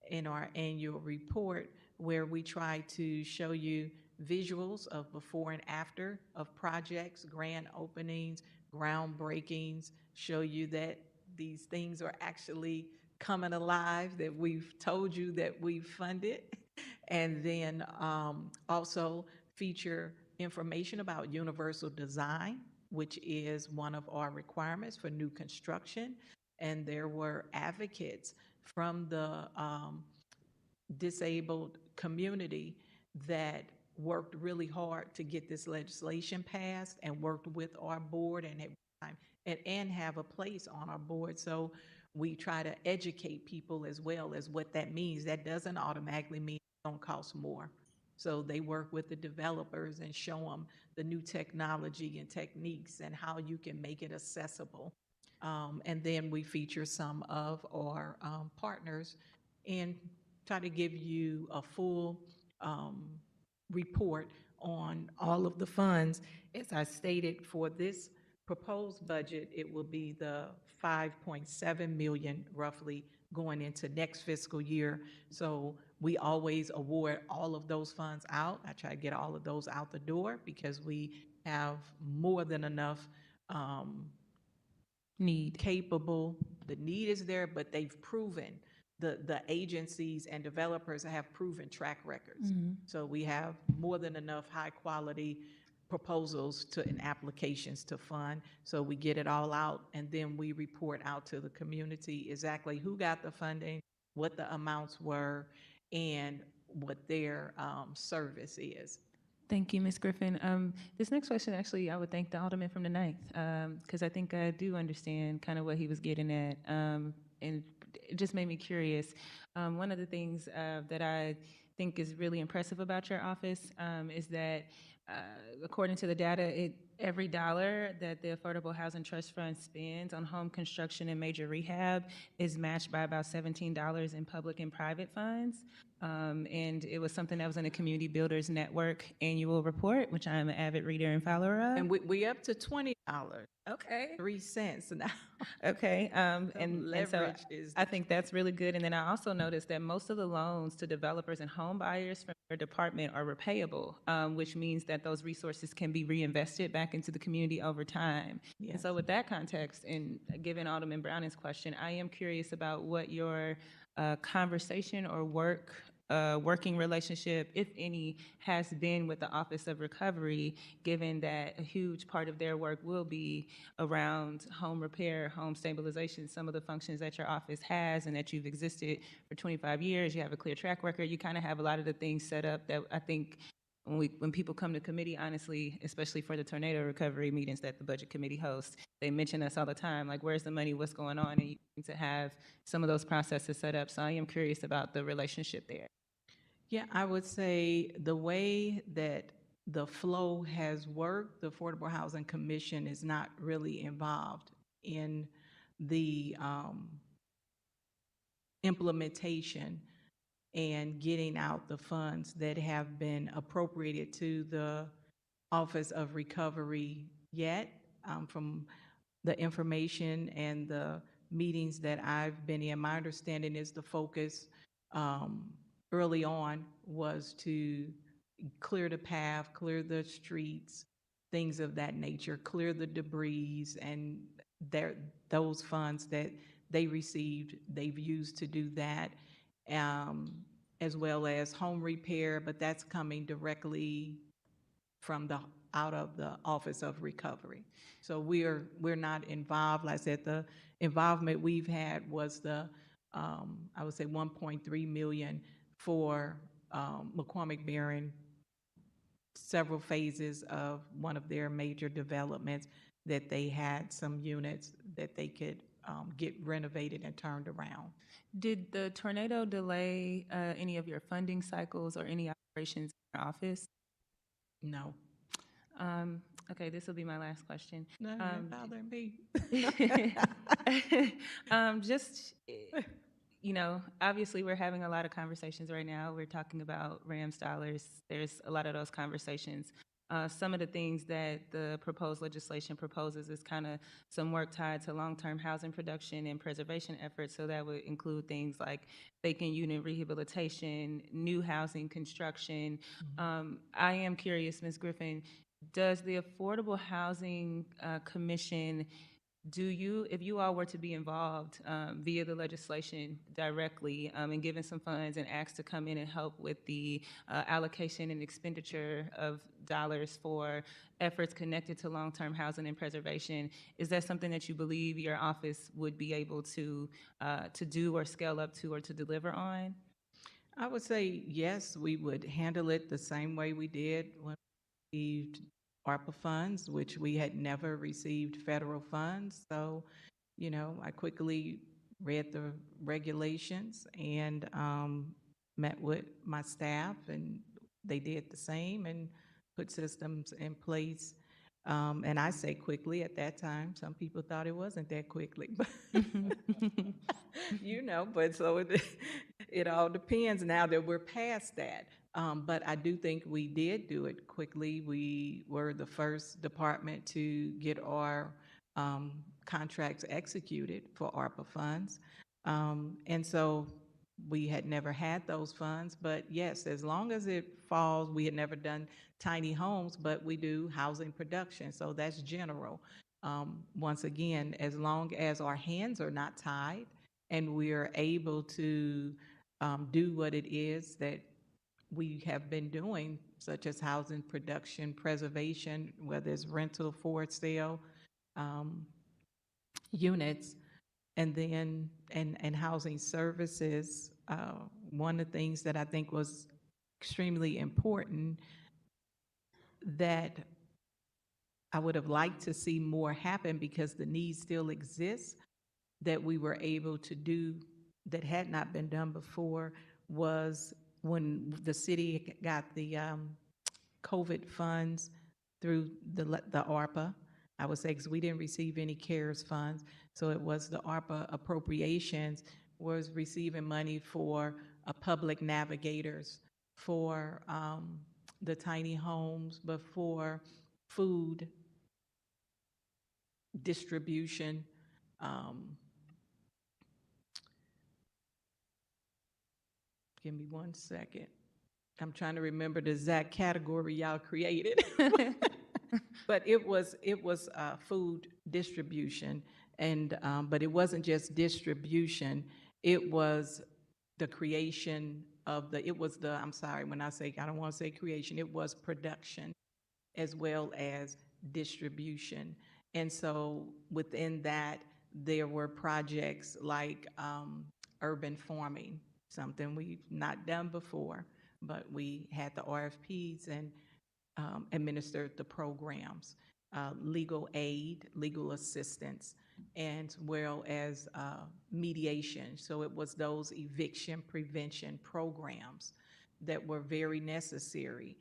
in our annual report where we try to show you visuals of before and after of projects, grand openings, groundbreakings, show you that these things are actually coming alive, that we've told you that we've funded. And then also feature information about universal design, which is one of our requirements for new construction. And there were advocates from the disabled community that worked really hard to get this legislation passed and worked with our board and have a place on our board. So we try to educate people as well as what that means. That doesn't automatically mean it don't cost more. So they work with the developers and show them the new technology and techniques and how you can make it accessible. And then we feature some of our partners and try to give you a full report on all of the funds. As I stated, for this proposed budget, it will be the 5.7 million roughly going into next fiscal year. So we always award all of those funds out. I try to get all of those out the door because we have more than enough capable. The need is there, but they've proven, the agencies and developers have proven track records. So we have more than enough high quality proposals and applications to fund. So we get it all out and then we report out to the community exactly who got the funding, what the amounts were, and what their service is. Thank you, Ms. Griffin. This next question, actually, I would thank the Alderman from the 9th, because I think I do understand kind of what he was getting at, and it just made me curious. One of the things that I think is really impressive about your office is that, according to the data, every dollar that the Affordable Housing Trust Fund spends on home construction and major rehab is matched by about $17 in public and private funds. And it was something that was in the Community Builders Network annual report, which I'm an avid reader and follower of. And we up to $20. Okay. 3 cents now. Okay. And so leverage is. I think that's really good. And then I also noticed that most of the loans to developers and home buyers from your department are repayable, which means that those resources can be reinvested back into the community over time. Yes. And so with that context, and given Alderman Browning's question, I am curious about what your conversation or work working relationship, if any, has been with the Office of Recovery, given that a huge part of their work will be around home repair, home stabilization, some of the functions that your office has and that you've existed for 25 years, you have a clear track record, you kind of have a lot of the things set up that I think when people come to committee, honestly, especially for the tornado recovery meetings that the budget committee hosts, they mention us all the time, like, where's the money, what's going on, and you need to have some of those processes set up. So I am curious about the relationship there. Yeah, I would say the way that the flow has worked, the Affordable Housing Commission is not really involved in the implementation and getting out the funds that have been appropriated to the Office of Recovery yet. From the information and the meetings that I've been in, my understanding is the focus early on was to clear the path, clear the streets, things of that nature, clear the debris, and those funds that they received, they've used to do that, as well as home repair, but that's coming directly from out of the Office of Recovery. So we're not involved. Like I said, the involvement we've had was the I would say 1.3 million for McCormick Barron, several phases of one of their major developments that they had some units that they could get renovated and turned around. Did the tornado delay any of your funding cycles or any operations in your office? No. Okay, this will be my last question. No, not bothering me. Just, you know, obviously we're having a lot of conversations right now. We're talking about RAMS dollars. There's a lot of those conversations. Some of the things that the proposed legislation proposes is kind of some work tied to long-term housing production and preservation efforts. So that would include things like vacant unit rehabilitation, new housing construction. I am curious, Ms. Griffin, does the Affordable Housing Commission, if you all were to be involved via the legislation directly and given some funds and asked to come in and help with the allocation and expenditure of dollars for efforts connected to long-term housing and preservation, is that something that you believe your office would be able to do or scale up to or to deliver on? I would say yes, we would handle it the same way we did when we received ARPA funds, which we had never received federal funds. So, you know, I quickly read the regulations and met with my staff, and they did the same and put systems in place. And I say quickly at that time. Some people thought it wasn't that quickly, but you know, but so it all depends now that we're past that. But I do think we did do it quickly. We were the first department to get our contracts executed for ARPA funds. And so we had never had those funds, but yes, as long as it falls, we had never done tiny homes, but we do housing production, so that's general. Once again, as long as our hands are not tied and we are able to do what it is that we have been doing, such as housing production, preservation, whether it's rental, for sale units, and then and housing services. One of the things that I think was extremely important that I would have liked to see more happen, because the need still exists, that we were able to do that had not been done before, was when the city got the COVID funds through the ARPA. I would say, because we didn't receive any CARES funds, so it was the ARPA appropriations was receiving money for public navigators, for the tiny homes, but for food distribution. Give me 1 second. I'm trying to remember the exact category y'all created. But it was food distribution, and but it wasn't just distribution. It was the creation of I'm sorry, when I say, I don't want to say creation, it was production as well as distribution. And so within that, there were projects like urban farming, something we've not done before, but we had the RFPs and administered the programs, legal aid, legal assistance, and well as mediation. So it was those eviction prevention programs that were very necessary.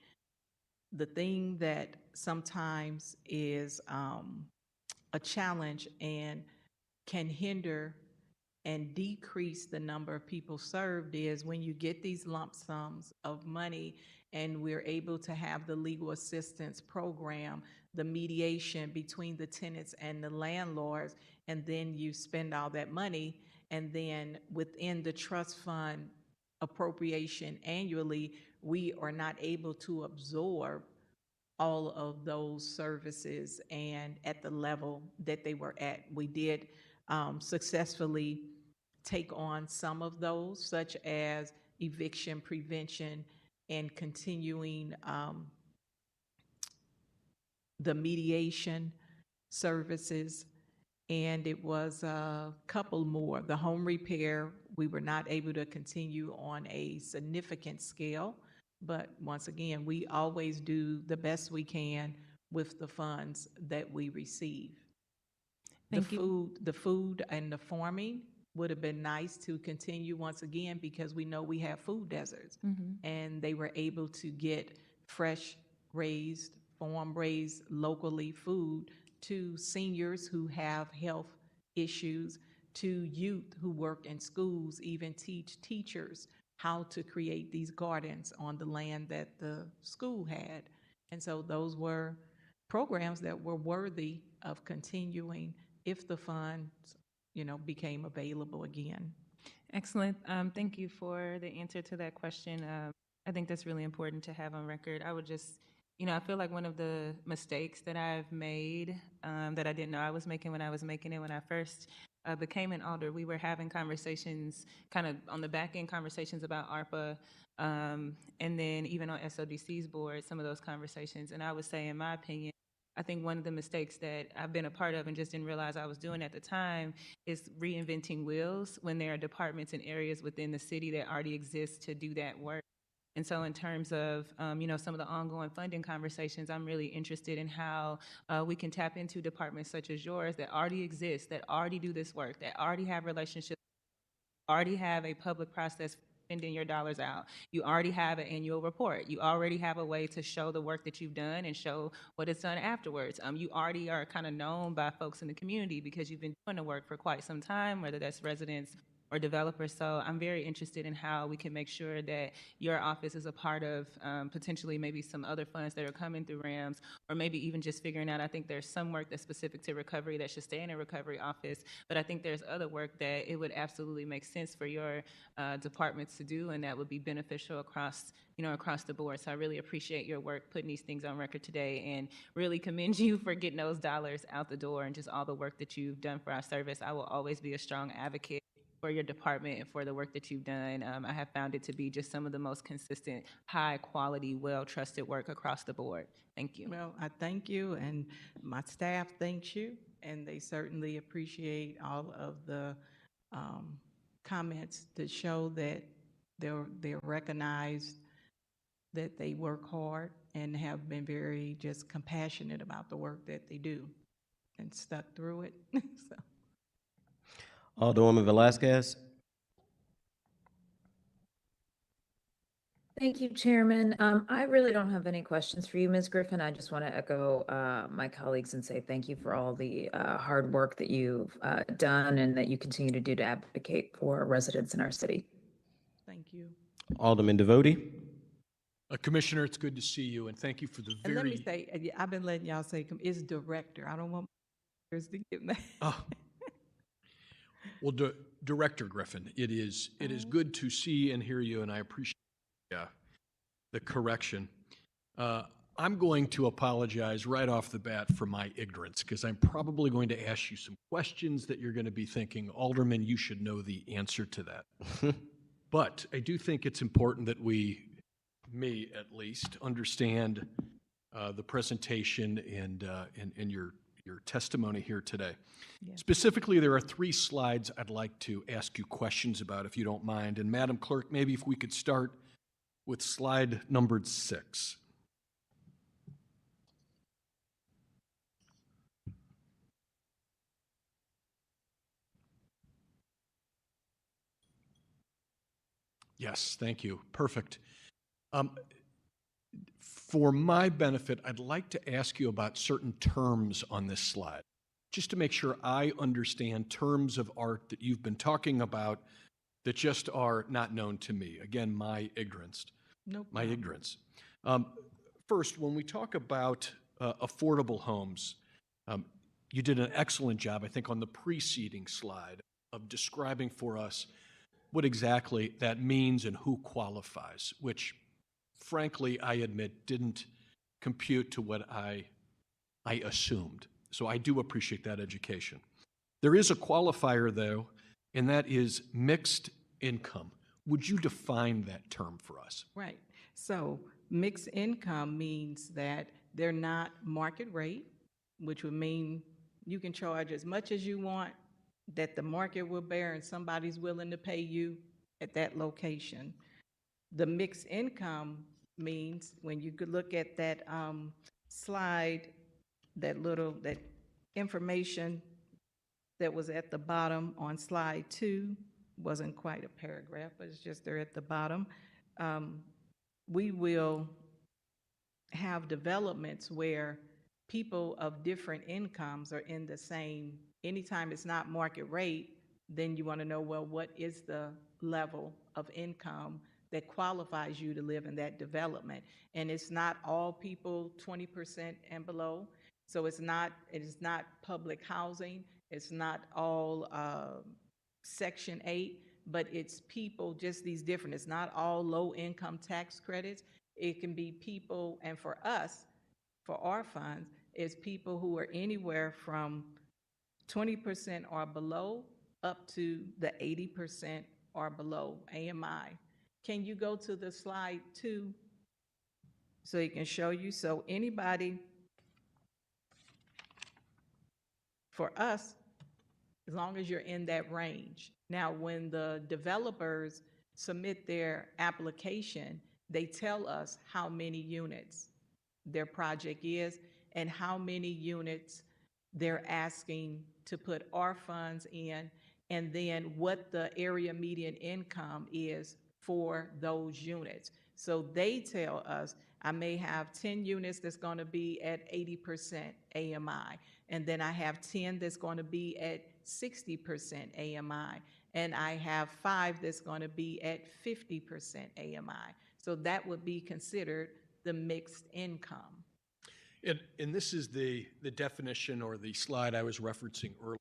The thing that sometimes is a challenge and can hinder and decrease the number of people served is when you get these lump sums of money and we're able to have the legal assistance program, the mediation between the tenants and the landlords, and then you spend all that money, and then within the trust fund appropriation annually, we are not able to absorb all of those services and at the level that they were at. We did successfully take on some of those, such as eviction prevention and continuing the mediation services. And it was a couple more. The home repair, we were not able to continue on a significant scale, but once again, we always do the best we can with the funds that we receive. Thank you. The food and the farming would have been nice to continue once again because we know we have food deserts. And they were able to get fresh raised, farm raised, locally food to seniors who have health issues, to youth who work in schools, even teach teachers how to create these gardens on the land that the school had. And so those were programs that were worthy of continuing if the funds, became available again. Excellent. Thank you for the answer to that question. I think that's really important to have on record. I would just, I feel like one of the mistakes that I've made that I didn't know I was making when I was making it when I first became an alder, we were having conversations, kind of on the back end conversations about ARPA, and then even on SODC's board, some of those conversations. And I would say, in my opinion, I think one of the mistakes that I've been a part of and just didn't realize I was doing at the time is reinventing wheels when there are departments and areas within the city that already exist to do that work. And so in terms of, some of the ongoing funding conversations, I'm really interested in how we can tap into departments such as yours that already exist, that already do this work, that already have relationships, already have a public process spending your dollars out. You already have an annual report. You already have a way to show the work that you've done and show what it's done afterwards. You already are kind of known by folks in the community because you've been doing the work for quite some time, whether that's residents or developers. So I'm very interested in how we can make sure that your office is a part of potentially maybe some other funds that are coming through RAMS, or maybe even just figuring out, I think there's some work that's specific to recovery that should stay in a recovery office, but I think there's other work that it would absolutely make sense for your departments to do, and that would be beneficial across the board. So I really appreciate your work putting these things on record today, and really commend you for getting those dollars out the door and just all the work that you've done for our service. I will always be a strong advocate for your department and for the work that you've done. I have found it to be just some of the most consistent, high quality, well-trusted work across the board. Thank you. Well, I thank you, and my staff thanks you, and they certainly appreciate all of the comments that show that they're recognized, that they work hard and have been very just compassionate about the work that they do and stuck through it. So. Alderwoman Velasquez. Thank you, Chairman. I really don't have any questions for you, Ms. Griffin. I just want to echo my colleagues and say thank you for all the hard work that you've done and that you continue to do to advocate for residents in our city. Thank you. Alderman Devoti. Commissioner, it's good to see you, and thank you for the And let me very. say, I've been letting y'all say, it's director. I don't want to get mad. Oh. Well, Director Griffin, it is good to see and hear you, and I appreciate the correction. I'm going to apologize right off the bat for my ignorance, because I'm probably going to ask you some questions that you're going to be thinking, Alderman, you should know the answer to that. But I do think it's important that we, me at least, understand the presentation and your testimony here today. Yeah. Specifically, there are 3 slides I'd like to ask you questions about, if you don't mind. And Madam Clerk, maybe if we could start with slide numbered 6. Yes, thank you. Perfect. For my benefit, I'd like to ask you about certain terms on this slide, just to make sure I understand terms of art that you've been talking about that just are not known to me. Again, my ignorance. No My problem. ignorance. First, when we talk about affordable homes, you did an excellent job, I think, on the preceding slide of describing for us what exactly that means and who qualifies, which frankly, I admit, didn't compute to what I assumed. So I do appreciate that education. There is a qualifier, though, and that is mixed income. Would you define that term for us? Right. So mixed income means that they're not market rate, which would mean you can charge as much as you want that the market will bear and somebody's willing to pay you at that location. The mixed income means, when you could look at that slide, that information that was at the bottom on slide 2, wasn't quite a paragraph, but it's just there at the bottom. We will have developments where people of different incomes are in the same, anytime it's not market rate, then you want to know, well, what is the level of income that qualifies you to live in that development? And it's not all people 20% and below. So it is not public housing. It's not all Section 8, but it's people, just these different. It's not all low income tax credits. It can be people, and for us, for our funds, it's people who are anywhere from 20% or below up to the 80% or below AMI. Can you go to the slide 2 so he can show you? So anybody, for us, as long as you're in that range. Now, when the developers submit their application, they tell us how many units their project is and how many units they're asking to put our funds in, and then what the area median income is for those units. So they tell us, I may have 10 units that's going to be at 80% AMI, and then I have 10 that's going to be at 60% AMI, and I have 5 that's going to be at 50% AMI. So that would be considered the mixed income. And this is the definition or the slide I was referencing earlier.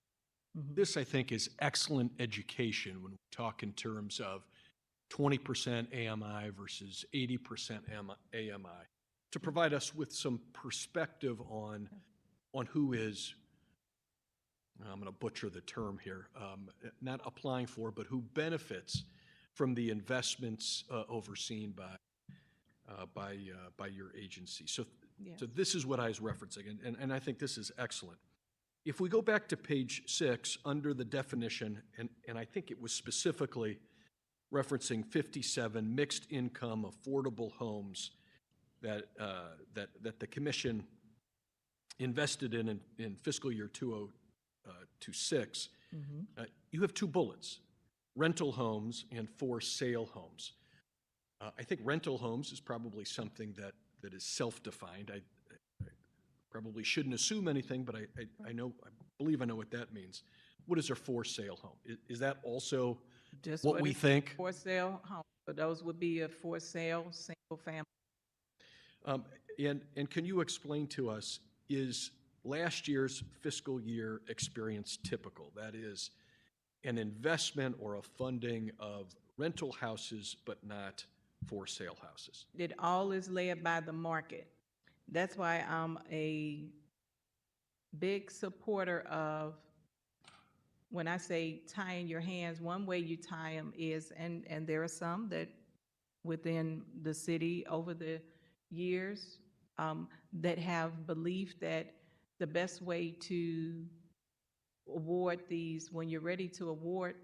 Mhm. This, I think, is excellent education when we talk in terms of 20% AMI versus 80% AMI, to provide us with some perspective on who is, I'm going to butcher the term here, not applying for, but who benefits from the investments overseen by your agency. Yes. So this is what I was referencing, and I think this is excellent. If we go back to page 6, under the definition, and I think it was specifically referencing 57 mixed income affordable homes that the commission invested in fiscal year 2026, you have 2 bullets: rental homes and for sale homes. I think rental homes is probably something that is self-defined. I probably shouldn't assume anything, but I believe I know what that means. What is a for sale home? Is that also Just what we is think? For sale home. So those would be a for sale single family. And can you explain to us, is last year's fiscal year experience typical? That is, an investment or a funding of rental houses, but not for sale houses? It all is led by the market. That's why I'm a big supporter of when I say tying your hands, one way you tie them is, and there are some that within the city over the years that have believed that the best way to award these, when you're ready to award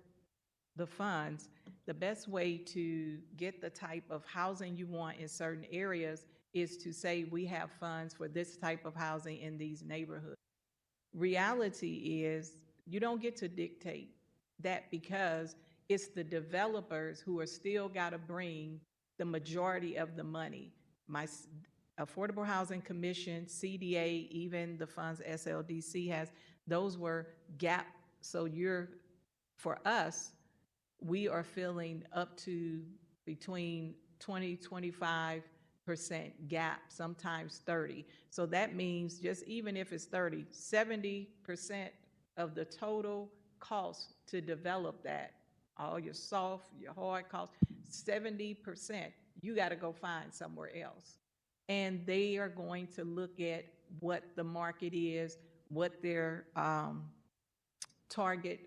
the funds, the best way to get the type of housing you want in certain areas is to say, we have funds for this type of housing in these neighborhoods. Reality is, you don't get to dictate that because it's the developers who are still got to bring the majority of the money. Affordable Housing Commission, CDA, even the funds SLDC has, those were gap. So for us, we are filling up to between 20-25% gap, sometimes 30. So that means just even if it's 30, 70% of the total cost to develop that, all your soft, your hard costs, 70%, you got to go find somewhere else. And they are going to look at what the market is, what their target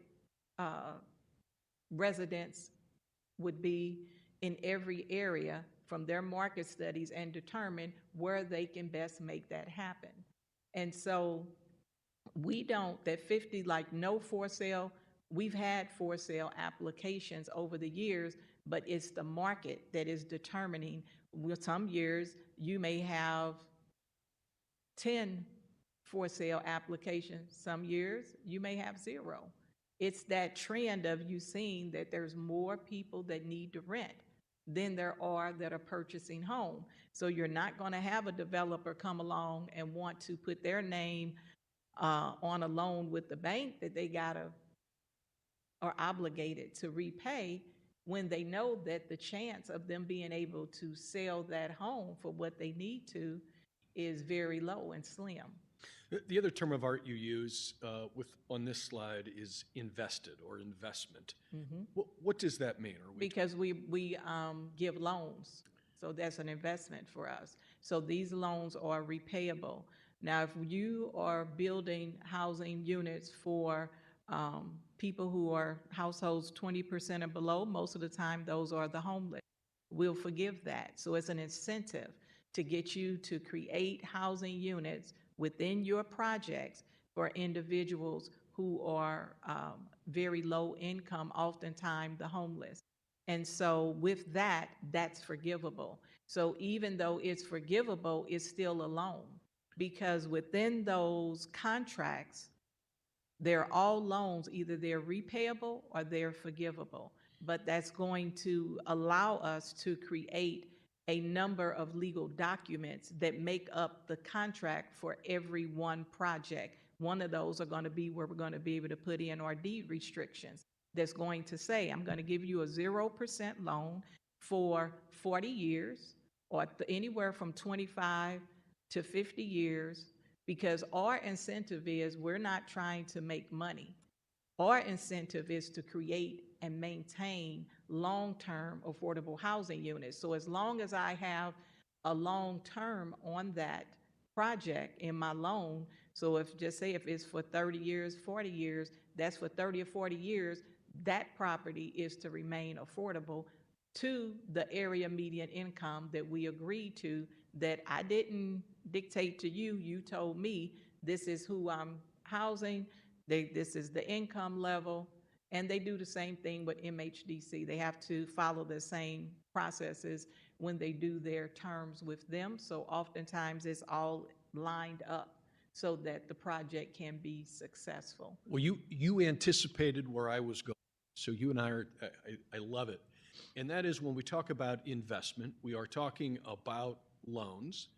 residents would be in every area from their market studies and determine where they can best make that happen. And so we don't, that 50, like no for sale, we've had for sale applications over the years, but it's the market that is determining. With some years, you may have 10 for sale applications. Some years, you may have 0. It's that trend of you seeing that there's more people that need to rent than there are that are purchasing home. So you're not going to have a developer come along and want to put their name on a loan with the bank that they are obligated to repay when they know that the chance of them being able to sell that home for what they need to is very low and slim. The other term of art you use on this slide is invested or investment. What does that mean? Because we give loans, so that's an investment for us. So these loans are repayable. Now, if you are building housing units for people who are households 20% or below, most of the time those are the homeless. We'll forgive that. So it's an incentive to get you to create housing units within your projects for individuals who are very low income, oftentimes the homeless. And so with that, that's forgivable. So even though it's forgivable, it's still a loan, because within those contracts, they're all loans, either they're repayable or they're forgivable. But that's going to allow us to create a number of legal documents that make up the contract for every one project. One of those are going to be where we're going to be able to put in our deed restrictions that's going to say, I'm going to give you a 0% loan for 40 years or anywhere from 25 to 50 years, because our incentive is we're not trying to make money. Our incentive is to create and maintain long-term affordable housing units. So as long as I have a long term on that project in my loan, so if just say if it's for 30 years, 40 years, that's for 30 or 40 years, that property is to remain affordable to the area median income that we agreed to, that I didn't dictate to you. You told me this is who I'm housing, this is the income level, and they do the same thing with MHDC. They have to follow the same processes when they do their terms with them. So oftentimes it's all lined up so that the project can be successful. Well, you anticipated where I was going. So you and I love it. And that is, when we talk about investment, we are talking about loans.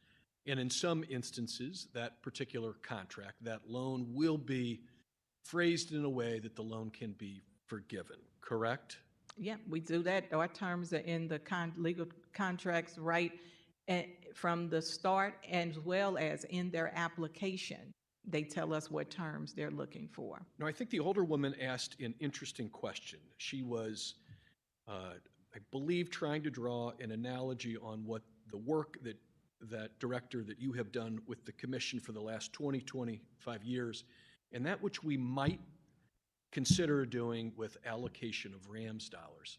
And in some instances, that particular contract, that loan will be phrased in a way that the loan can be forgiven, correct? Yeah, we do that. Our terms are in the legal contracts right from the start, as well as in their application. They tell us what terms they're looking for. Now, I think the older woman asked an interesting question. She was, I believe, trying to draw an analogy on what the work that director that you have done with the commission for the last 20, 25 years, and that which we might consider doing with allocation of RAMS dollars.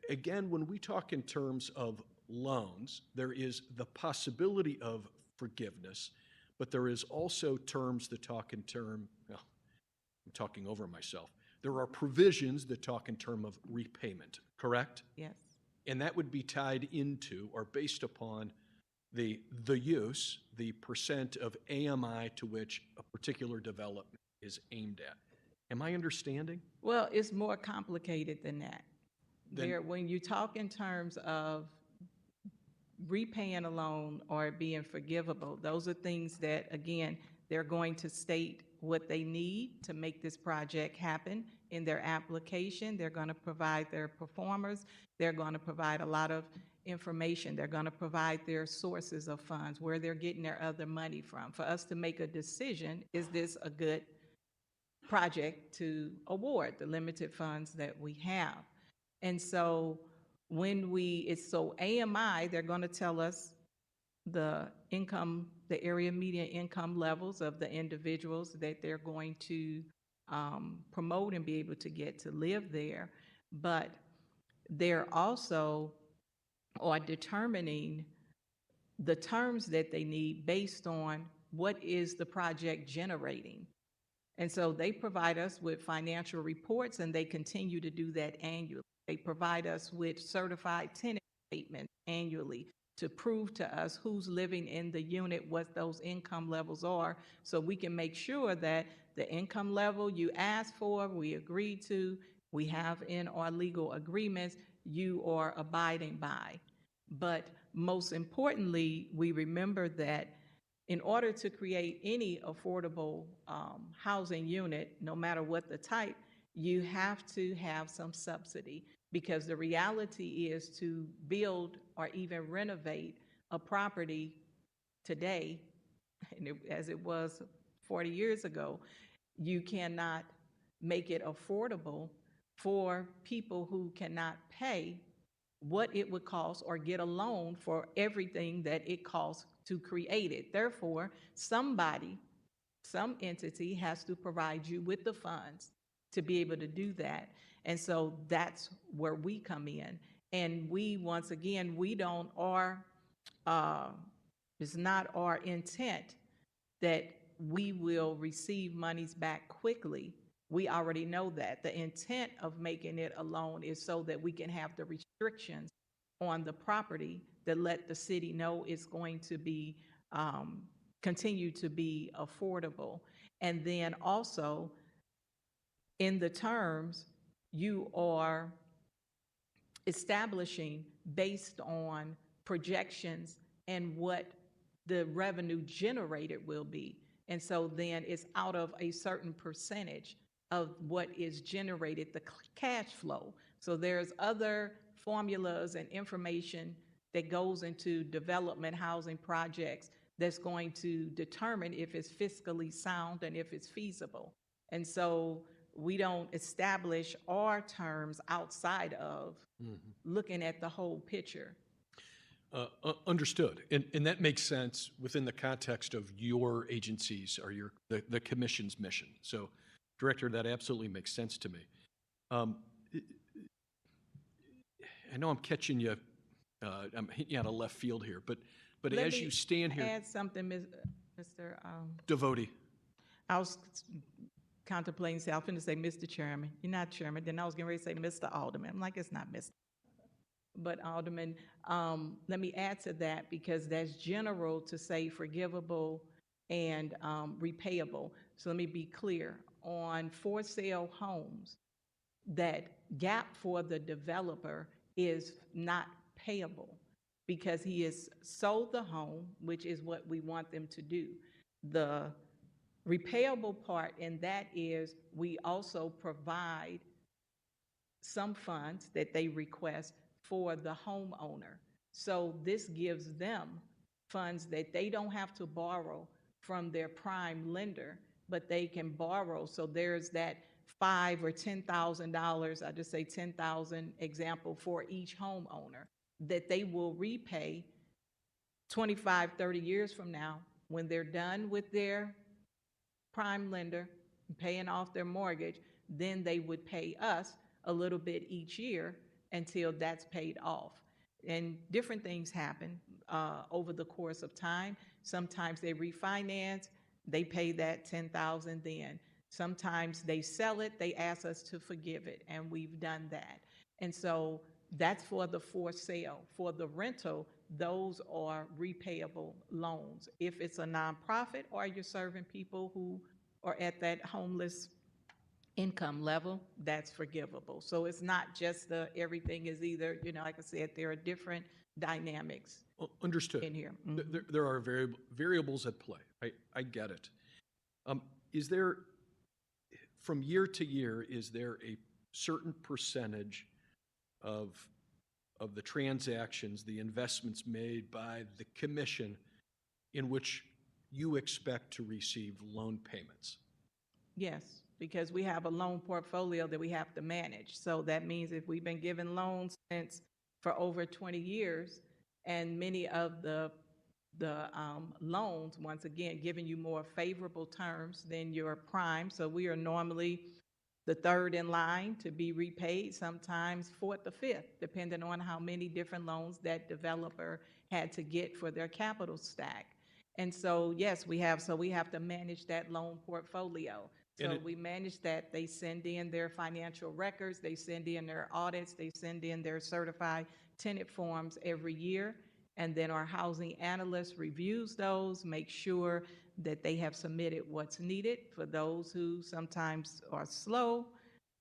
Again, when we talk in terms of loans, there is the possibility of forgiveness, but there is also terms that talk in well, I'm talking over myself. There are provisions that talk in terms of repayment, correct? Yes. And that would be tied into or based upon the use, the percent of AMI to which a particular development is aimed at. Am I understanding? Well, it's more complicated than that. Then- When you talk in terms of repaying a loan or being forgivable, those are things that, again, they're going to state what they need to make this project happen in their application. They're going to provide their performers. They're going to provide a lot of information. They're going to provide their sources of funds, where they're getting their other money from. For us to make a decision, is this a good project to award the limited funds that we have? And so when AMI, they're going to tell us the income, the area median income levels of the individuals that they're going to promote and be able to get to live there. But they're also are determining the terms that they need based on what is the project generating. And so they provide us with financial reports, and they continue to do that annually. They provide us with certified tenant statements annually to prove to us who's living in the unit, what those income levels are, so we can make sure that the income level you asked for, we agreed to, we have in our legal agreements, you are abiding by. But most importantly, we remember that in order to create any affordable housing unit, no matter what the type, you have to have some subsidy, because the reality is to build or even renovate a property today, as it was 40 years ago, you cannot make it affordable for people who cannot pay what it would cost or get a loan for everything that it costs to create it. Therefore, somebody, some entity has to provide you with the funds to be able to do that. And so that's where we come in. And we, once again, it's not our intent that we will receive monies back quickly. We already know that. The intent of making it a loan is so that we can have the restrictions on the property that let the city know it's going to be, continue to be affordable. And then also, in the terms, you are establishing based on projections and what the revenue generated will be. And so then it's out of a certain percentage of what is generated, the cash flow. So there's other formulas and information that goes into development housing projects that's going to determine if it's fiscally sound and if it's feasible. And so we don't establish our terms outside of looking at the whole picture. Understood. And that makes sense within the context of your agencies or the commission's mission. So, Director, that absolutely makes sense to me. I know I'm catching you, I'm hitting you out of left field here, but as you stand here. Add something, Mr. Devotee. I was contemplating, I was going to say Mr. Chairman. You're not Chairman. Then I was getting ready to say Mr. Alderman. I'm like, it's not Mr. But Alderman, let me add to that, because that's general to say forgivable and repayable. So let me be clear. On for sale homes, that gap for the developer is not payable because he has sold the home, which is what we want them to do. The repayable part in that is we also provide some funds that they request for the homeowner. So this gives them funds that they don't have to borrow from their prime lender, but they can borrow. So there's that $5,000 or $10,000, I just say 10,000 example, for each homeowner that they will repay 25, 30 years from now when they're done with their prime lender paying off their mortgage, then they would pay us a little bit each year until that's paid off. And different things happen over the course of time. Sometimes they refinance, they pay that 10,000 then. Sometimes they sell it, they ask us to forgive it, and we've done that. And so that's for the for sale. For the rental, those are repayable loans. If it's a nonprofit or you're serving people who are at that homeless income level, that's forgivable. So it's not just everything is either, like I said, there are different dynamics Understood. in here. There are variables at play. I get it. Is there, from year to year, is there a certain percentage of the transactions, the investments made by the commission in which you expect to receive loan payments? Yes, because we have a loan portfolio that we have to manage. So that means if we've been giving loans for over 20 years, and many of the loans, once again, giving you more favorable terms than your prime. So we are normally the third in line to be repaid, sometimes fourth or fifth, depending on how many different loans that developer had to get for their capital stack. And so, yes, we have to manage that loan portfolio. So we manage that. They send in their financial records, they send in their audits, they send in their certified tenant forms every year. And then our housing analyst reviews those, make sure that they have submitted what's needed. For those who sometimes are slow,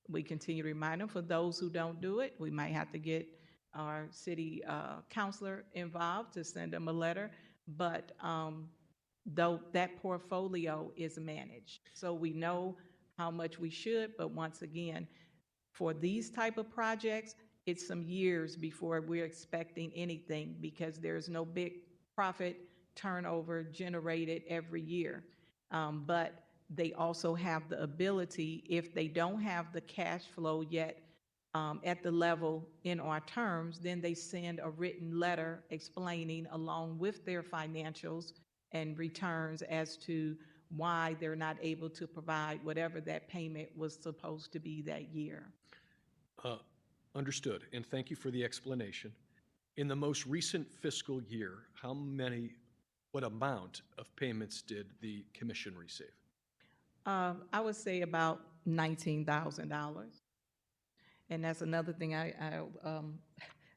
we continue to remind them. For those who don't do it, we might have to get our city councilor involved to send them a letter. But though that portfolio is managed, so we know how much we should. But once again, for these type of projects, it's some years before we're expecting anything, because there's no big profit turnover generated every year. But they also have the ability, if they don't have the cash flow yet at the level in our terms, then they send a written letter explaining along with their financials and returns as to why they're not able to provide whatever that payment was supposed to be that year. Understood, and thank you for the explanation. In the most recent fiscal year, what amount of payments did the commission receive? I would say about $19,000. And that's another thing I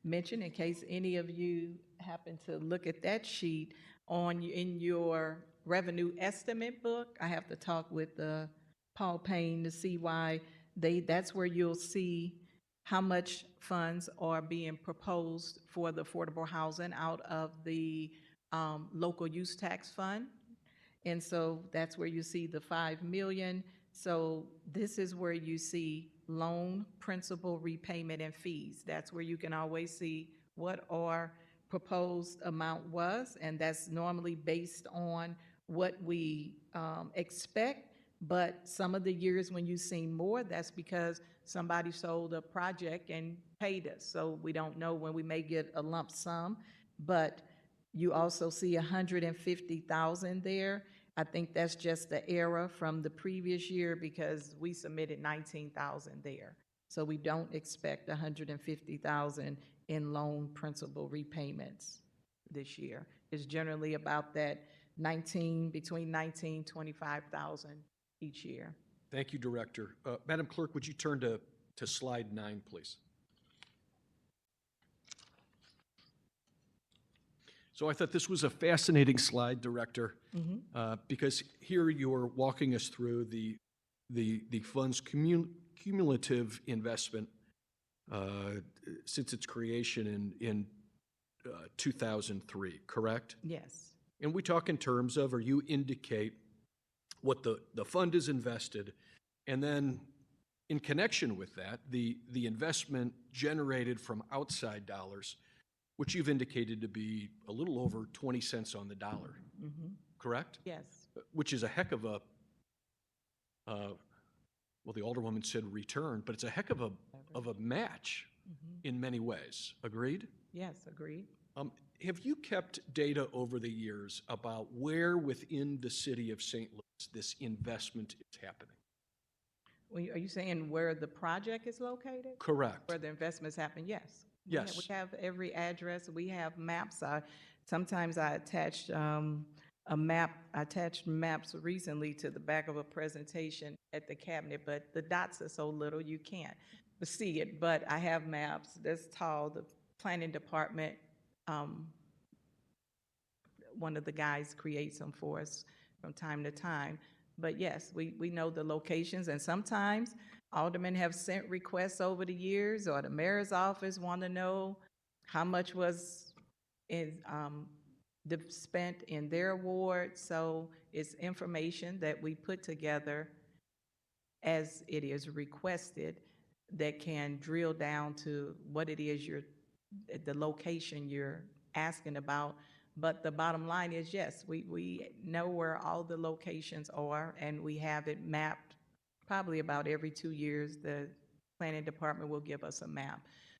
mentioned, in case any of you happen to look at that sheet in your revenue estimate book. I have to talk with Paul Payne to see why that's where you'll see how much funds are being proposed for the affordable housing out of the local use tax fund. And so that's where you see the 5 million. So this is where you see loan, principal, repayment, and fees. That's where you can always see what our proposed amount was, and that's normally based on what we expect. But some of the years when you see more, that's because somebody sold a project and paid us. So we don't know when we may get a lump sum, but you also see 150,000 there. I think that's just the error from the previous year, because we submitted 19,000 there. So we don't expect 150,000 in loan principal repayments this year. It's generally about that between 19, 25,000 each year. Thank you, Director. Madam Clerk, would you turn to slide 9, please? So I thought this was a fascinating slide, Director, because here you're walking us through the fund's cumulative investment since its creation in 2003, correct? Yes. And we talk in terms of, or you indicate what the fund is invested, and then in connection with that, the investment generated from outside dollars, which you've indicated to be a little over 20 cents on the dollar, correct? Yes. Which is a heck of a, well, the Alderwoman said return, but it's a heck of a match in many ways. Agreed? Yes, agreed. Have you kept data over the years about where within the city of St. Louis this investment is happening? Are you saying where the project is located? Correct. Where the investments happen? Yes. Yes. We have every address. We have maps. Sometimes I attached a map. I attached maps recently to the back of a presentation at the cabinet, but the dots are so little you can't see it. But I have maps this tall. The planning department, one of the guys creates them for us from time to time. But yes, we know the locations, and sometimes aldermen have sent requests over the years, or the mayor's office want to know how much was spent in their ward. So it's information that we put together as it is requested that can drill down to what it is the location you're asking about. But the bottom line is, yes, we know where all the locations are, and we have it mapped. Probably about every 2 years, the planning department will give us a map.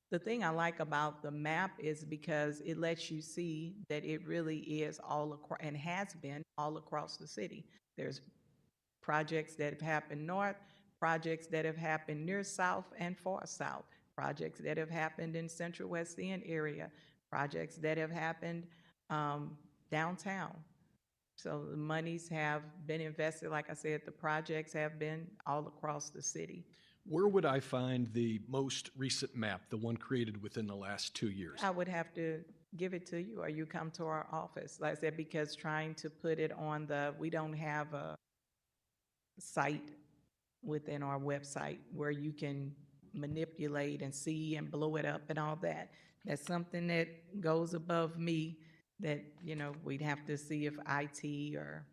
The thing I like about the map is because it lets you see that it really is all across, and has been all across the city. There's projects that have happened north, projects that have happened near south and far south, projects that have happened in Central West End area, projects that have happened downtown. So the monies have been invested. Like I said, the projects have been all across the city. Where would I find the most recent map, the one created within the last 2 years? I would have to give it to you, or you come to our office. Like I said, because trying to put it on we don't have a site within our website where you can manipulate and see and blow it up and all that. That's something that goes above me, that, we'd have to see if IT or,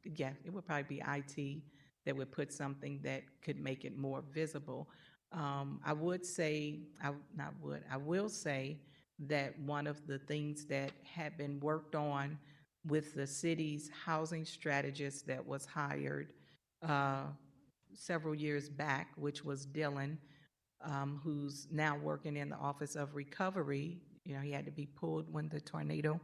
it would probably be IT that would put something that could make it more visible. I will say that one of the things that had been worked on with the city's housing strategist that was hired several years back, which was Dylan, who's now working in the Office of Recovery. He had to be pulled when the tornado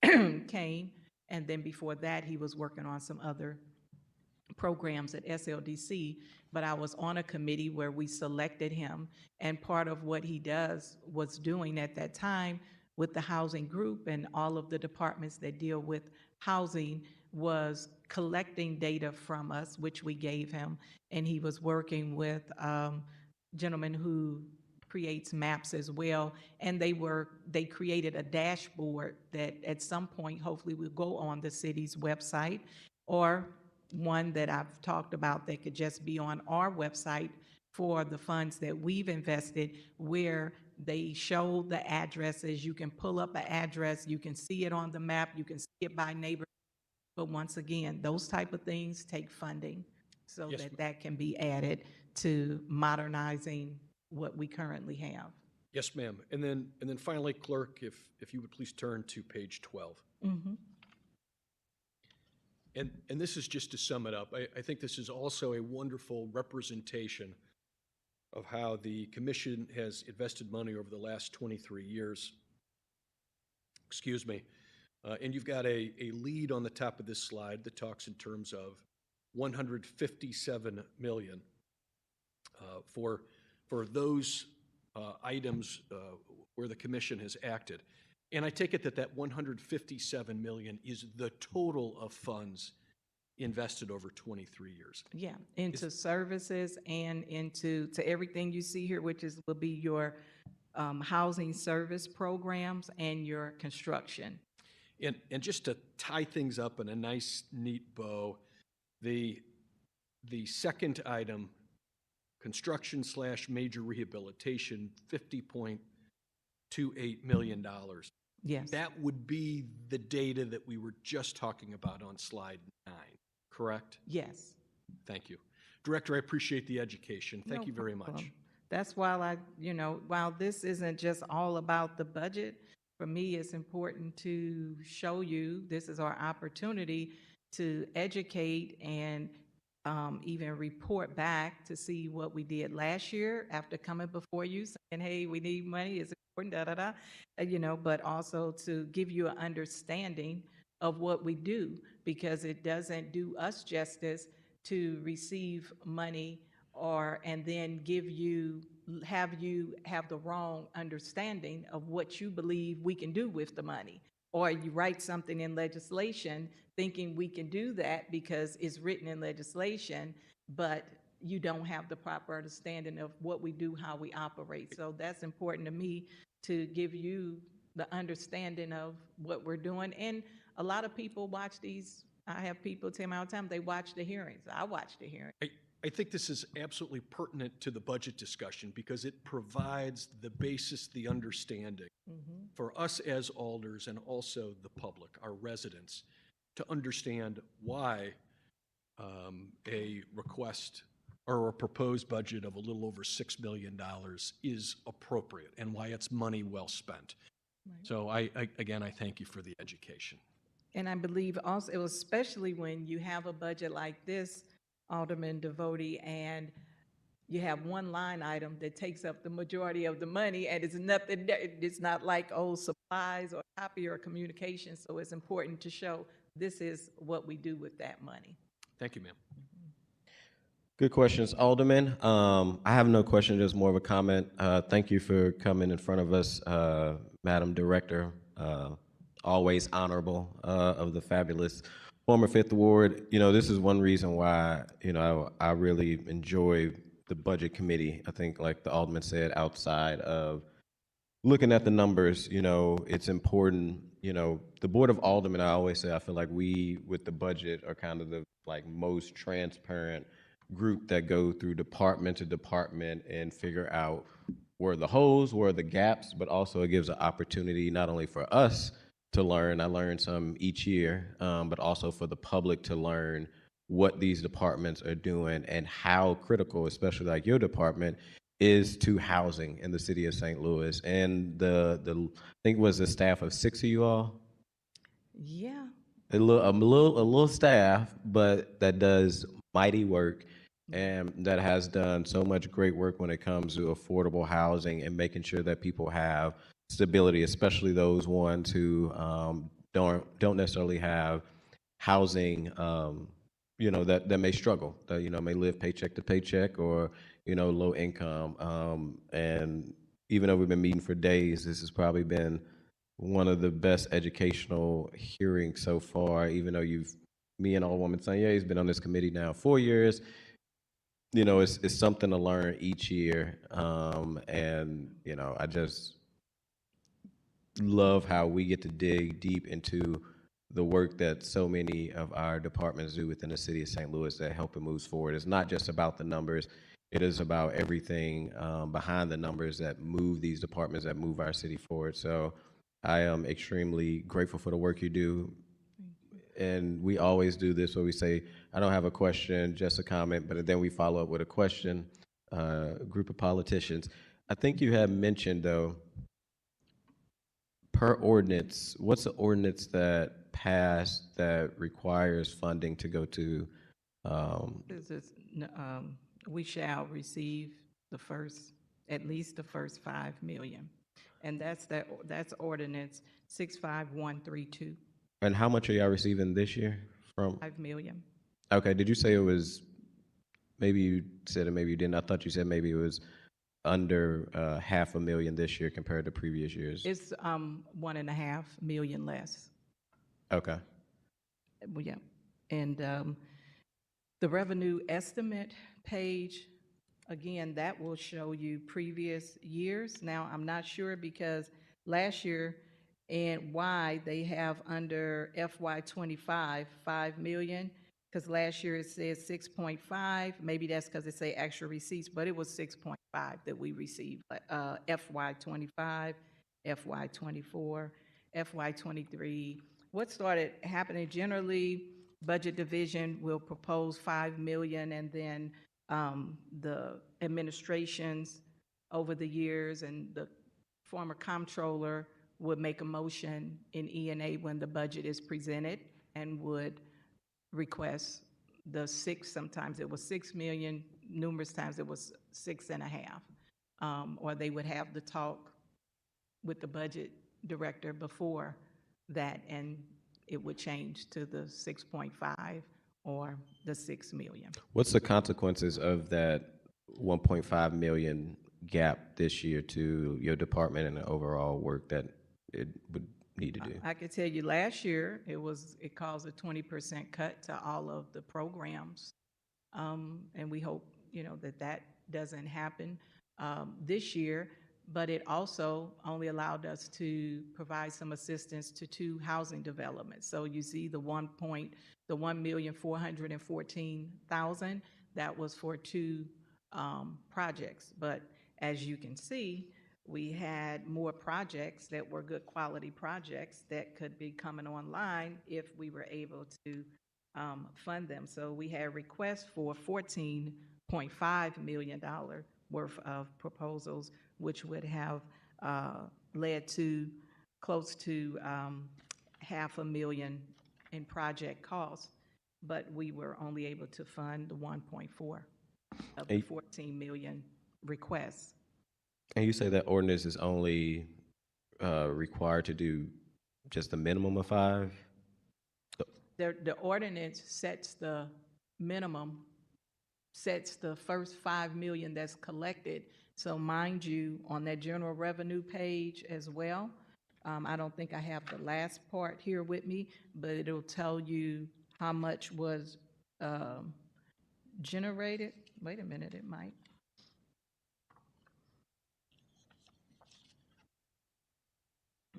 came. And then before that, he was working on some other programs at SLDC. But I was on a committee where we selected him. And part of what he was doing at that time with the housing group and all of the departments that deal with housing was collecting data from us, which we gave him. And he was working with a gentleman who creates maps as well. And they created a dashboard that at some point, hopefully, will go on the city's website, or one that I've talked about that could just be on our website for the funds that we've invested, where they show the addresses. You can pull up an address, you can see it on the map, you can see it by neighborhood. But once again, those type of things take funding, so Yes, that can be added to modernizing what we currently have. Yes, ma'am. And then finally, clerk, if you would please turn to page 12. Mm-hmm. And this is just to sum it up. I think this is also a wonderful representation of how the commission has invested money over the last 23 years. Excuse me. And you've got a lead on the top of this slide that talks in terms of $157 million for those items where the commission has acted. And I take it that $157 million is the total of funds invested over 23 years. Yeah, into services and to everything you see here, which will be your housing service programs and your construction. And just to tie things up in a nice, neat bow, the second item, construction/major rehabilitation, $50.28 million. Yes. That would be the data that we were just talking about on slide 9, correct? Yes. Thank you. Director, I appreciate the education. Thank you very much. problem. That's why while this isn't just all about the budget, for me, it's important to show you, this is our opportunity to educate and even report back to see what we did last year after coming before you saying, hey, we need money, it's important, but also to give you an understanding of what we do, because it doesn't do us justice to receive money and then have you have the wrong understanding of what you believe we can do with the money. Or you write something in legislation thinking we can do that because it's written in legislation, but you don't have the proper understanding of what we do, how we operate. So that's important to me, to give you the understanding of what we're doing. And a lot of people watch these. I have people tell me all the time, they watch the hearings. I watch the hearings. I think this is absolutely pertinent to the budget discussion because it provides the basis, the understanding for us as alders and also the public, our residents, to understand why a request or a proposed budget of a little over $6 million is appropriate and why it's money well spent. Right. So again, I thank you for the education. And I believe also, especially when you have a budget like this, Alderman Devotee, and you have one line item that takes up the majority of the money, and it's nothing, it's not like old supplies or copy or communication, so it's important to show this is what we do with that money. Thank you, ma'am. Good questions, Alderman. I have no question, just more of a comment. Thank you for coming in front of us, Madam Director. Always honorable of the fabulous former Fifth Ward. You know, this is one reason why, you know, I really enjoy the Budget Committee. I think, like the Alderman said, outside of looking at the numbers, you know, it's important. You know, the Board of Aldermen, I always say, I feel like we, with the budget, are kind of the like most transparent group that go through department to department and figure out where the holes, where the gaps, but also it gives an opportunity not only for us to learn, I learn some each year, but also for the public to learn what these departments are doing and how critical, especially like your department, is to housing in the city of St. Louis. And the I think it was a staff of 6 of you all. Yeah. A little staff, but that does mighty work and that has done so much great work when it comes to affordable housing and making sure that people have stability, especially those ones who don't necessarily have housing, you know, that may struggle, that, you know, may live paycheck to paycheck or, you know, low income. And even though we've been meeting for days, this has probably been one of the best educational hearings so far, even though me and Alderwoman Sanya has been on this committee now 4 years. You know, it's something to learn each year. And, you know, I just love how we get to dig deep into the work that so many of our departments do within the city of St. Louis that help it move forward. It's not just about the numbers. It is about everything behind the numbers that move these departments, that move our city forward. So I am extremely grateful for the work you do. And we always do this where we say, I don't have a question, just a comment, but then we follow up with a question, a group of politicians. I think you had mentioned, though, per ordinance, what's the ordinance that passed that requires funding to go to? This is, we shall receive at least the first 5 million. And that's ordinance 65132. And how much are y'all receiving this year from? 5 million. Okay, did you say it was, maybe you said it, maybe you didn't. I thought you said maybe it was under $500,000 this year compared to previous years. It's 1.5 million less. Okay. Well, yeah. And the revenue estimate page, again, that will show you previous years. Now, I'm not sure because last year and why they have under FY25 $5 million, because last year it says 6.5. Maybe that's because it say actual receipts, but it was 6.5 that we received. FY25, FY24, FY23. What started happening generally? Budget division will propose 5 million, and then the administrations over the years and the former comptroller would make a motion in E&A when the budget is presented and would request the 6, sometimes it was 6 million, numerous times it was 6.5. Or they would have the talk with the budget director before that, and it would change to the 6.5 or the 6 million. What's the consequences of that 1.5 million gap this year to your department and the overall work that it would need to do? I could tell you last year, it caused a 20% cut to all of the programs. And we hope, that doesn't happen this year, but it also only allowed us to provide some assistance to 2 housing developments. So you see the 1,414,000, that was for 2 projects. But as you can see, we had more projects that were good quality projects that could be coming online if we were able to fund them. So we had requests for $14.5 million worth of proposals, which would have led to close to $500,000 in project costs, but we were only able to fund the 1.4 of the 14 million requests. And you say that ordinance is only required to do just a minimum of 5? The ordinance sets the minimum, sets the first 5 million that's collected. So mind you, on that general revenue page as well, I don't think I have the last part here with me, but it'll tell you how much was generated. Wait a minute, it might.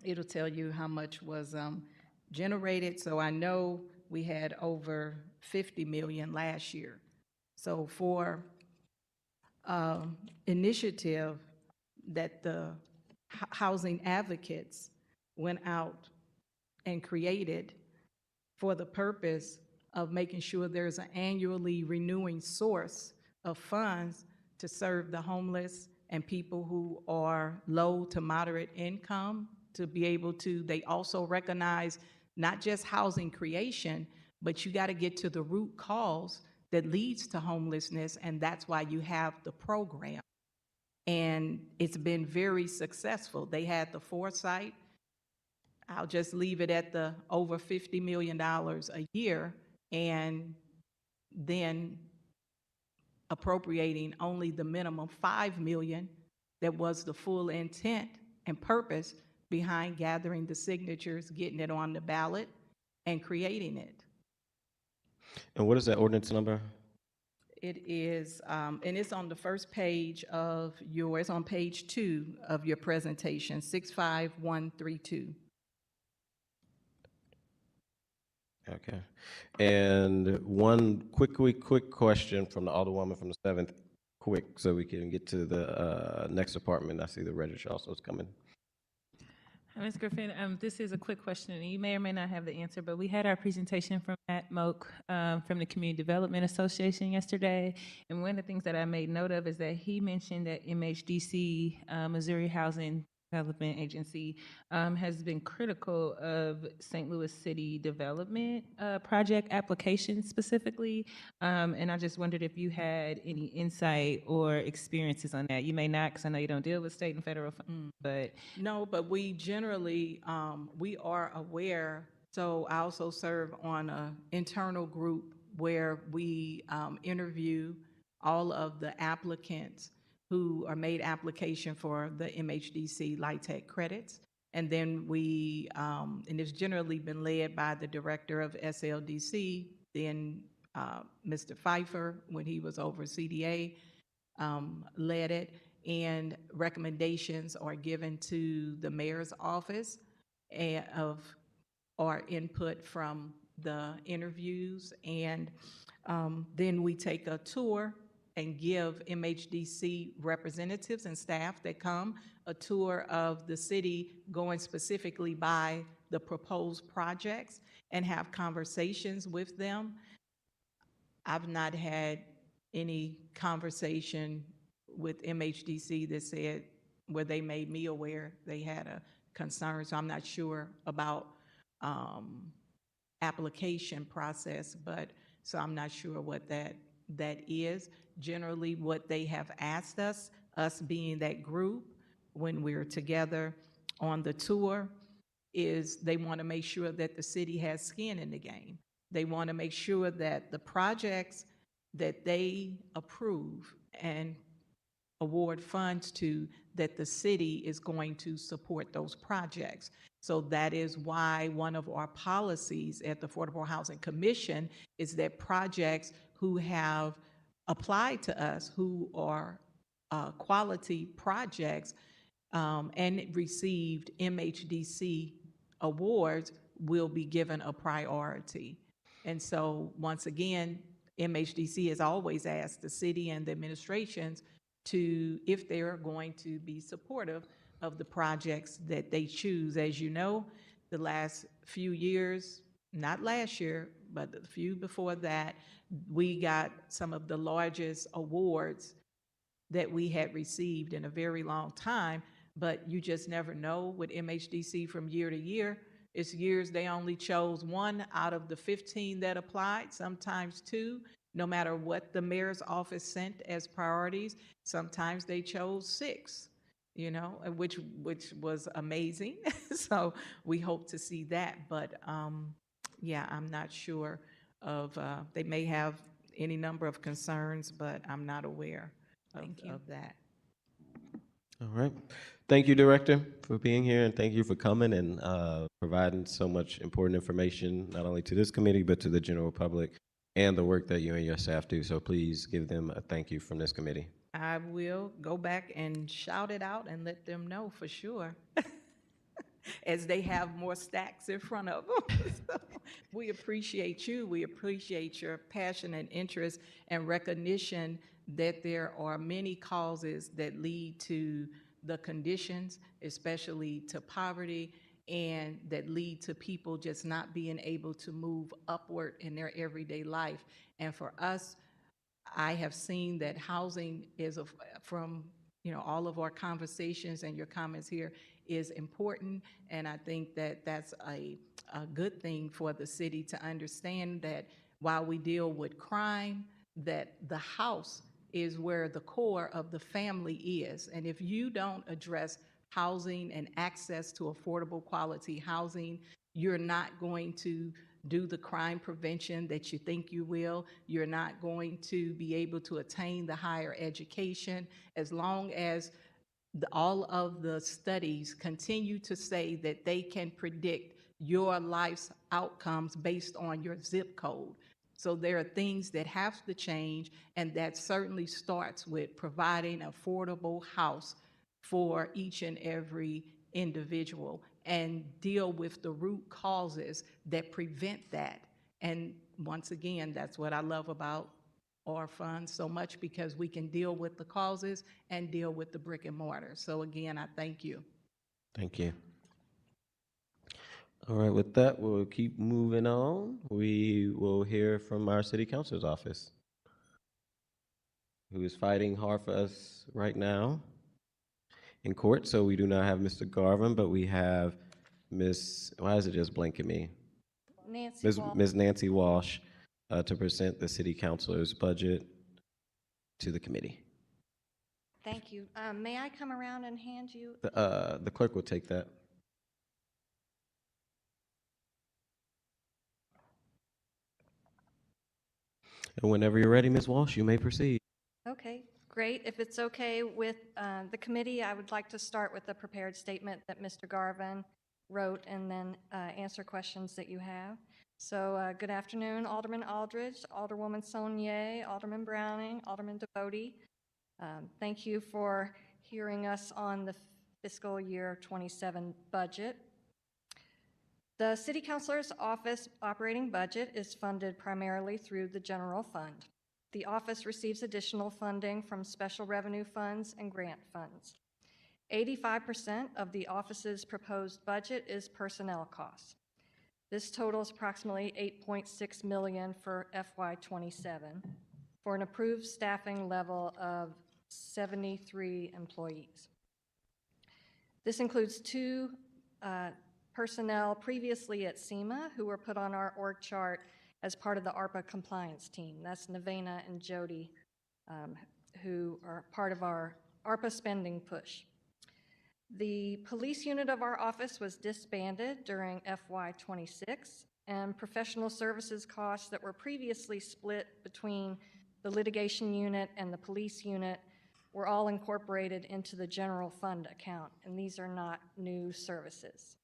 It'll tell you how much was generated. So I know we had over 50 million last year. So for initiative that the housing advocates went out and created for the purpose of making sure there's an annually renewing source of funds to serve the homeless and people who are low to moderate income, to be able to, they also recognize not just housing creation, but you got to get to the root cause that leads to homelessness, and that's why you have the program. And it's been very successful. They had the foresight. I'll just leave it at the over $50 million a year, and then appropriating only the minimum $5 million that was the full intent and purpose behind gathering the signatures, getting it on the ballot, and creating it. And what is that ordinance number? It is, and it's on the first page of it's on page 2 of your presentation, 65132. Okay. And one quick question from the Alderwoman from the 7th, quick, so we can get to the next department. I see the registrar also is coming. Ms. Griffin, this is a quick question, and you may or may not have the answer, but we had our presentation from Matt Moak from the Community Development Association yesterday, and one of the things that I made note of is that he mentioned that MHDC, Missouri Housing Development Agency, has been critical of St. Louis City development project applications specifically, and I just wondered if you had any insight or experiences on that. You may not, because I know you don't deal with state and federal funds, but... No, but we generally, we are aware. So I also serve on an internal group where we interview all of the applicants who are made application for the MHDC LIHTC credits. And then we, and it's generally been led by the director of SLDC, then Mr. Pfeiffer, when he was over CDA, led it, and recommendations are given to the mayor's office or input from the interviews. And then we take a tour and give MHDC representatives and staff that come a tour of the city, going specifically by the proposed projects, and have conversations with them. I've not had any conversation with MHDC that said where they made me aware they had a concern, so I'm not sure about application process, but so I'm not sure what that is. Generally, what they have asked us being that group, when we're together on the tour, is they want to make sure that the city has skin in the game. They want to make sure that the projects that they approve and award funds to, that the city is going to support those projects. So that is why one of our policies at the Affordable Housing Commission is that projects who have applied to us, who are quality projects and received MHDC awards, will be given a priority. And so, once again, MHDC has always asked the city and the administrations to, if they are going to be supportive of the projects that they choose. As you know, the last few years, not last year, but the few before that, we got some of the largest awards that we had received in a very long time, but you just never know with MHDC from year to year. It's years they only chose one out of the 15 that applied, sometimes two, no matter what the mayor's office sent as priorities. Sometimes they chose 6, you know, which was amazing. So we hope to see that, but yeah, I'm not sure of, they may have any number of concerns, but I'm not aware of that. All right. Thank you, Director, for being here, and thank you for coming and providing so much important information, not only to this committee, but to the general public and the work that you and your staff do. So please give them a thank you from this committee. I will go back and shout it out and let them know for sure, as they have more stacks in front of them. So we appreciate you. We appreciate your passion and interest and recognition that there are many causes that lead to the conditions, especially to poverty, and that lead to people just not being able to move upward in their everyday life. And for us, I have seen that housing is, from all of our conversations and your comments here, is important, and I think that that's a good thing for the city to understand, that while we deal with crime, that the house is where the core of the family is. And if you don't address housing and access to affordable quality housing, you're not going to do the crime prevention that you think you will. You're not going to be able to attain the higher education. As long as all of the studies continue to say that they can predict your life's outcomes based on your zip code. So there are things that have to change, and that certainly starts with providing an affordable house for each and every individual, and deal with the root causes that prevent that. And once again, that's what I love about our fund so much, because we can deal with the causes and deal with the brick and mortar. So again, I thank you. Thank you. All right, with that, we'll keep moving on. We will hear from our city councilor's office, who is fighting hard for us right now in court. So we do not have Mr. Garvin, but we have Ms., why is it just blanking me? Ms. Nancy Walsh to present the city councilor's budget to the committee. Thank you. May I come around and hand you? The clerk will take that. And whenever you're ready, Ms. Walsh, you may proceed. Okay, great. If it's okay with the committee, I would like to start with a prepared statement that Mr. Garvin wrote, and then answer questions that you have. So good afternoon, Alderman Aldridge, Alderwoman Saulnier, Alderman Browning, Alderman Devotie. Thank you for hearing us on the fiscal year 27 budget. The City Councilor's Office operating budget is funded primarily through the general fund. The office receives additional funding from special revenue funds and grant funds. 85% of the office's proposed budget is personnel costs. This totals approximately $8.6 million for FY27, for an approved staffing level of 73 employees. This includes 2 personnel previously at SEMA who were put on our org chart as part of the ARPA compliance team. That's Nevena and Jody, who are part of our ARPA spending push. The police unit of our office was disbanded during FY26 and professional services costs that were previously split between the litigation unit and the police unit were all incorporated into the general fund account, and these are not new services.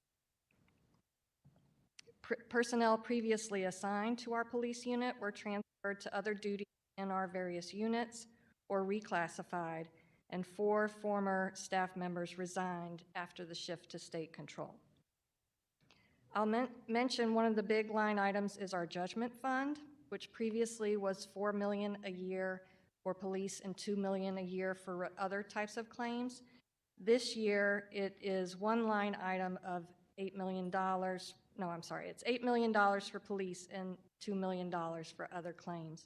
Personnel previously assigned to our police unit were transferred to other duties in our various units or reclassified, and 4 former staff members resigned after the shift to state control. I'll mention one of the big line items is our judgment fund, which previously was $4 million a year for police and $2 million a year for other types of claims. This year, it is one line item of $8 million. No, I'm sorry, it's $8 million for police and $2 million for other claims.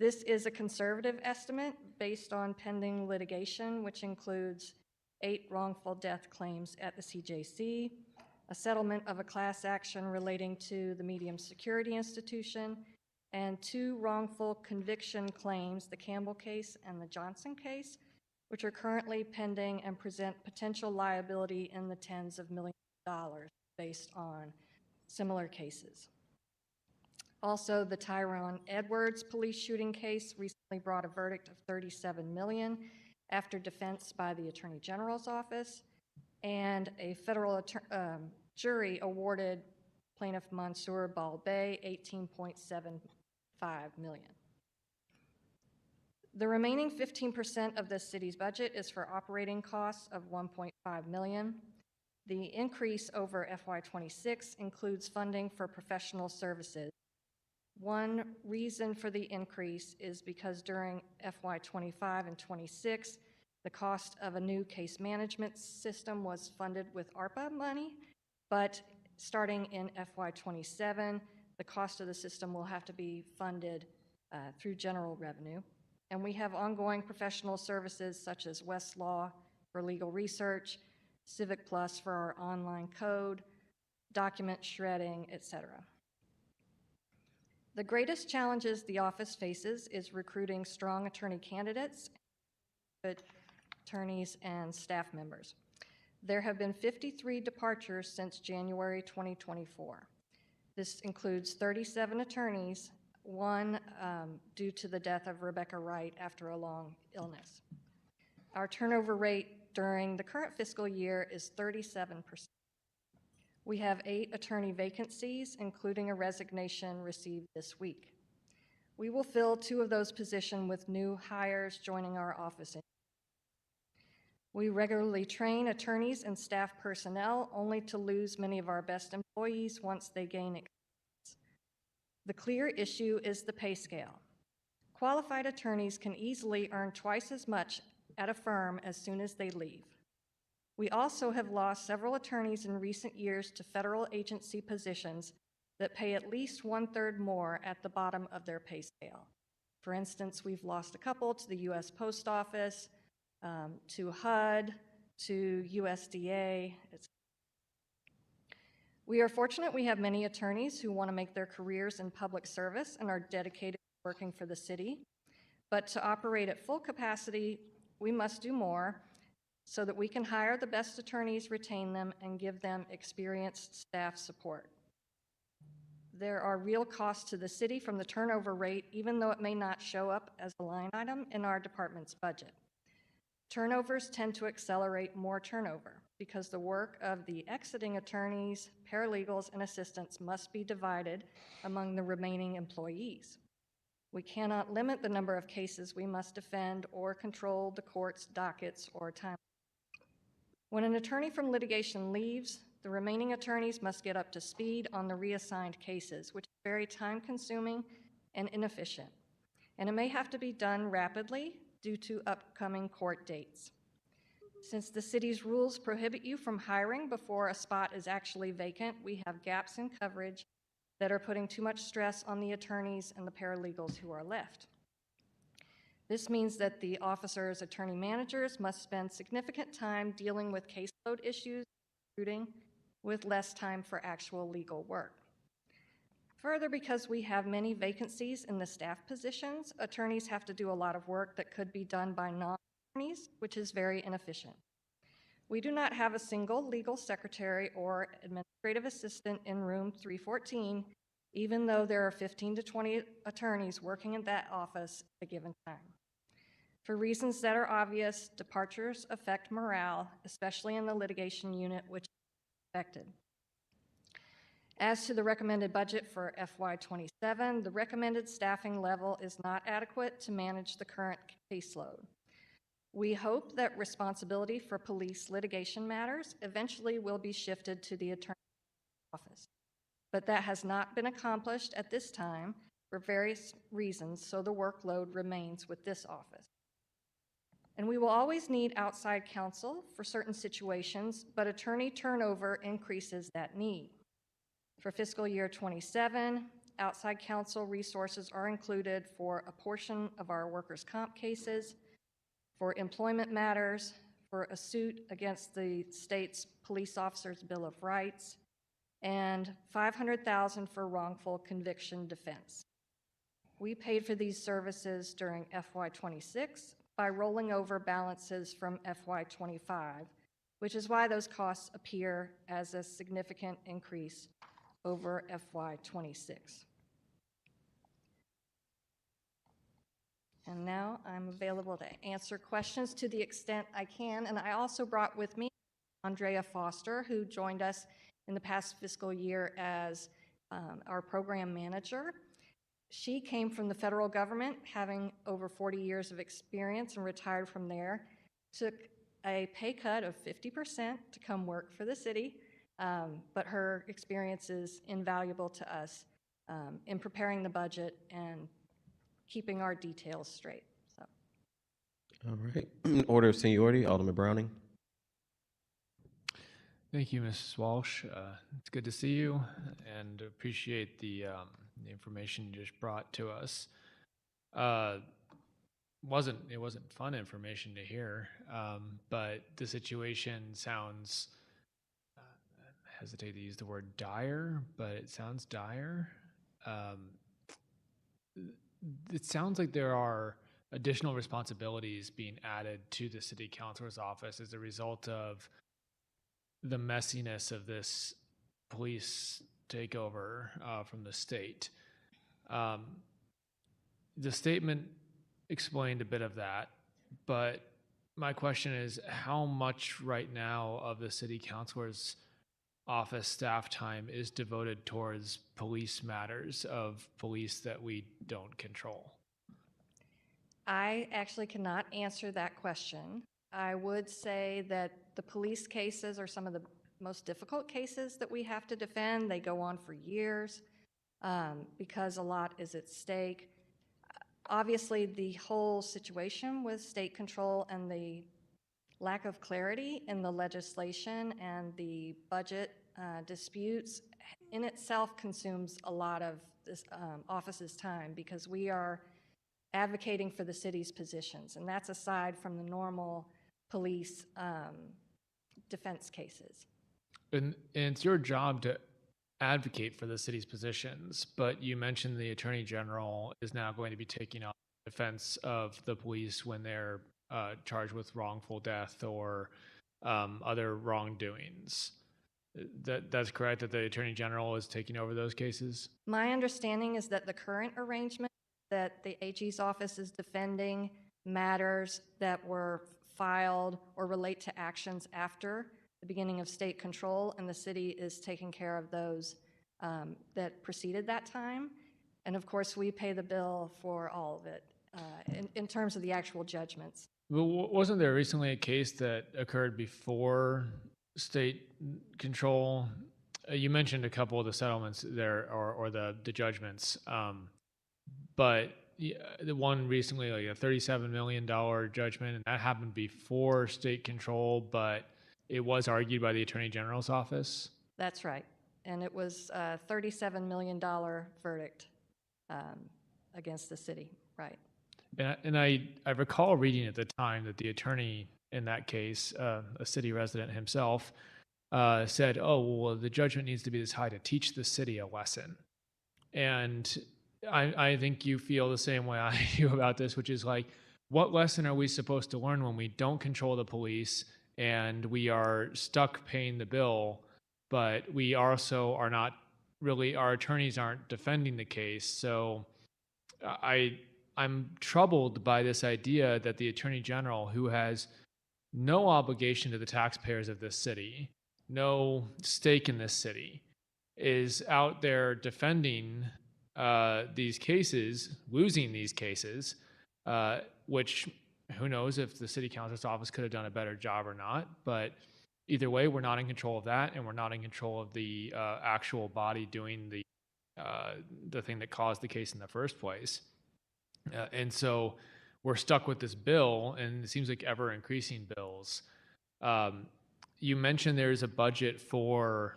This is a conservative estimate based on pending litigation, which includes 8 wrongful death claims at the CJC, a settlement of a class action relating to the Medium Security Institution, and 2 wrongful conviction claims, the Campbell case and the Johnson case, which are currently pending and present potential liability in the tens of millions of dollars based on similar cases. Also, the Tyrone Edwards police shooting case recently brought a verdict of $37 million after defense by the Attorney General's office, and a federal jury awarded plaintiff Mansour Balbay $18.75 million. The remaining 15% of the city's budget is for operating costs of $1.5 million. The increase over FY26 includes funding for professional services. One reason for the increase is because during FY25 and 26, the cost of a new case management system was funded with ARPA money, but starting in FY27, the cost of the system will have to be funded through general revenue. And we have ongoing professional services such as Westlaw for legal research, Civic Plus for our online code, document shredding, etc. The greatest challenges the office faces is recruiting strong attorney candidates, attorneys, and staff members. There have been 53 departures since January 2024. This includes 37 attorneys, 1 due to the death of Rebecca Wright after a long illness. Our turnover rate during the current fiscal year is 37%. We have 8 attorney vacancies, including a resignation received this week. We will fill 2 of those positions with new hires joining our office. We regularly train attorneys and staff personnel, only to lose many of our best employees once they gain experience. The clear issue is the pay scale. Qualified attorneys can easily earn twice as much at a firm as soon as they leave. We also have lost several attorneys in recent years to federal agency positions that pay at least 1/3 more at the bottom of their pay scale. For instance, we've lost a couple to the U.S. Post Office, to HUD, to USDA, etc. We are fortunate we have many attorneys who want to make their careers in public service and are dedicated to working for the city. But to operate at full capacity, we must do more so that we can hire the best attorneys, retain them, and give them experienced staff support. There are real costs to the city from the turnover rate, even though it may not show up as a line item in our department's budget. Turnovers tend to accelerate more turnover because the work of the exiting attorneys, paralegals, and assistants must be divided among the remaining employees. We cannot limit the number of cases we must defend or control the court's dockets or time. When an attorney from litigation leaves, the remaining attorneys must get up to speed on the reassigned cases, which is very time-consuming and inefficient. And it may have to be done rapidly due to upcoming court dates. Since the city's rules prohibit you from hiring before a spot is actually vacant, we have gaps in coverage that are putting too much stress on the attorneys and the paralegals who are left. This means that the officers, attorney managers must spend significant time dealing with caseload issues, recruiting, with less time for actual legal work. Further, because we have many vacancies in the staff positions, attorneys have to do a lot of work that could be done by non-attorneys, which is very inefficient. We do not have a single legal secretary or administrative assistant in room 314, even though there are 15 to 20 attorneys working in that office at a given time. For reasons that are obvious, departures affect morale, especially in the litigation unit, which is affected. As to the recommended budget for FY27, the recommended staffing level is not adequate to manage the current caseload. We hope that responsibility for police litigation matters eventually will be shifted to the attorney's office, but that has not been accomplished at this time for various reasons, so the workload remains with this office. And we will always need outside counsel for certain situations, but attorney turnover increases that need. For fiscal year 27, outside counsel resources are included for a portion of our workers' comp cases, for employment matters, for a suit against the state's police officers' Bill of Rights, and $500,000 for wrongful conviction defense. We paid for these services during FY26 by rolling over balances from FY25, which is why those costs appear as a significant increase over FY26. And now I'm available to answer questions to the extent I can. And I also brought with me Andrea Foster, who joined us in the past fiscal year as our program manager. She came from the federal government, having over 40 years of experience and retired from there, took a pay cut of 50% to come work for the city, but her experience is invaluable to us in preparing the budget and keeping our details straight. So. All right. Order of seniority, Alderman Browning. Thank you, Mrs. Walsh. It's good to see you and appreciate the information you just brought to us. It wasn't fun information to hear, but the situation sounds, I hesitate to use the word dire, but it sounds dire. It sounds like there are additional responsibilities being added to the city councilor's office as a result of the messiness of this police takeover from the state. The statement explained a bit of that, but my question is how much right now of the city councilor's office staff time is devoted towards police matters of police that we don't control? I actually cannot answer that question. I would say that the police cases are some of the most difficult cases that we have to defend. They go on for years because a lot is at stake. Obviously, the whole situation with state control and the lack of clarity in the legislation and the budget disputes in itself consumes a lot of this office's time because we are advocating for the city's positions, and that's aside from the normal police defense cases. And it's your job to advocate for the city's positions, but you mentioned the Attorney General is now going to be taking on defense of the police when they're charged with wrongful death or other wrongdoings. That's correct, that the Attorney General is taking over those cases? My understanding is that the current arrangement that the AG's office is defending matters that were filed or relate to actions after the beginning of state control, and the city is taking care of those that preceded that time. And of course, we pay the bill for all of it in terms of the actual judgments. Well, wasn't there recently a case that occurred before state control? You mentioned a couple of the settlements there or the judgments, but the one recently, like a $37 million judgment, and that happened before state control, but it was argued by the Attorney General's office. That's right. And it was a $37 million verdict against the city, right? And I recall reading at the time that the attorney in that case, a city resident himself, said, oh, well, the judgment needs to be this high to teach the city a lesson. And I think you feel the same way I do about this, which is like, what lesson are we supposed to learn when we don't control the police and we are stuck paying the bill, but we also are not really, our attorneys aren't defending the case. So I'm troubled by this idea that the Attorney General, who has no obligation to the taxpayers of this city, no stake in this city, is out there defending these cases, losing these cases, which who knows if the city council's office could have done a better job or not. But either way, we're not in control of that, and we're not in control of the actual body doing the thing that caused the case in the first place. And so we're stuck with this bill, and it seems like ever increasing bills. You mentioned there's a budget for,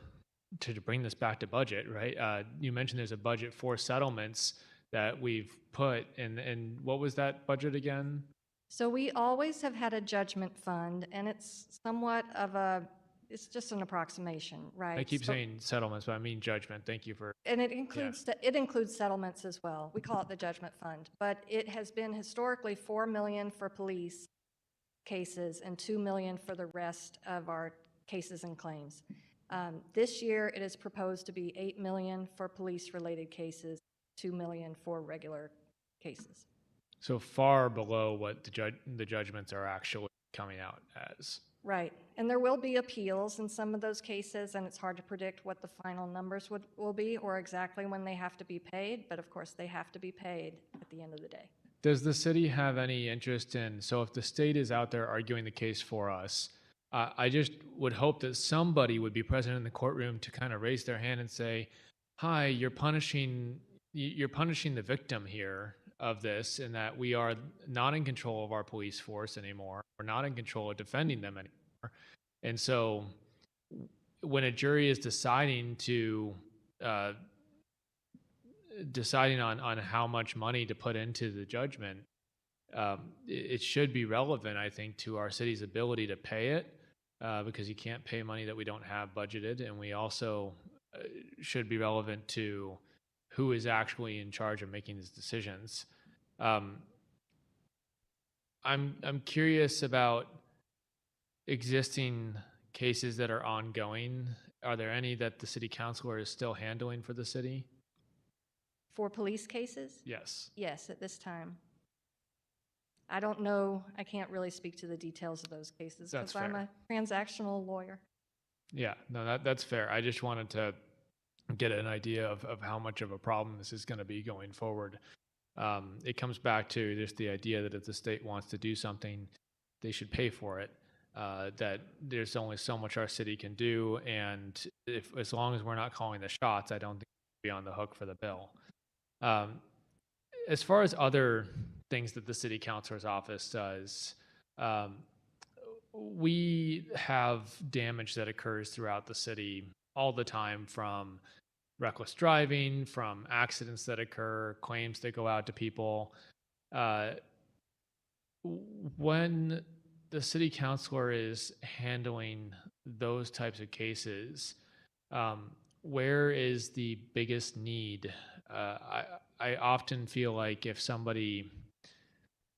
to bring this back to budget, right? You mentioned there's a budget for settlements that we've put in, and what was that budget again? So we always have had a judgment fund, and it's somewhat of it's just an approximation, right? I keep So- saying settlements, but I mean judgment. Thank you for, And it includes settlements as well. We call it the judgment fund, but it has been historically 4 million for police cases and 2 million for the rest of our cases and claims. This year, it is proposed to be 8 million for police-related cases, 2 million for regular cases. so far below what the judgments are actually coming out as. Right, and there will be appeals in some of those cases, and it's hard to predict what the final numbers will be or exactly when they have to be paid, but of course, they have to be paid at the end of the day. Does the city have any interest in, so if the state is out there arguing the case for us, I just would hope that somebody would be present in the courtroom to kind of raise their hand and say, hi, you're punishing the victim here of this, in that we are not in control of our police force anymore. We're not in control of defending them anymore. And so when a jury is deciding on how much money to put into the judgment, it should be relevant, I think, to our city's ability to pay it, because you can't pay money that we don't have budgeted. And we also should be relevant to who is actually in charge of making these decisions. I'm curious about existing cases that are ongoing. Are there any that the city councilor is still handling for the city? For police cases? Yes. Yes, at this time. I don't know, I can't really speak to the details of those cases That's because I'm a transactional lawyer. Yeah, no, that's fair. I just wanted to get an idea of how much of a problem this is going to be going forward. It comes back to just the idea that if the state wants to do something, they should pay for it. That there's only so much our city can do, and as long as we're not calling the shots, I don't think we'll be on the hook for the bill. As far as other things that the city councilor's office does, we have damage that occurs throughout the city all the time, from reckless driving, from accidents that occur, claims that go out to people. When the city councilor is handling those types of cases, where is the biggest need? I often feel like if somebody,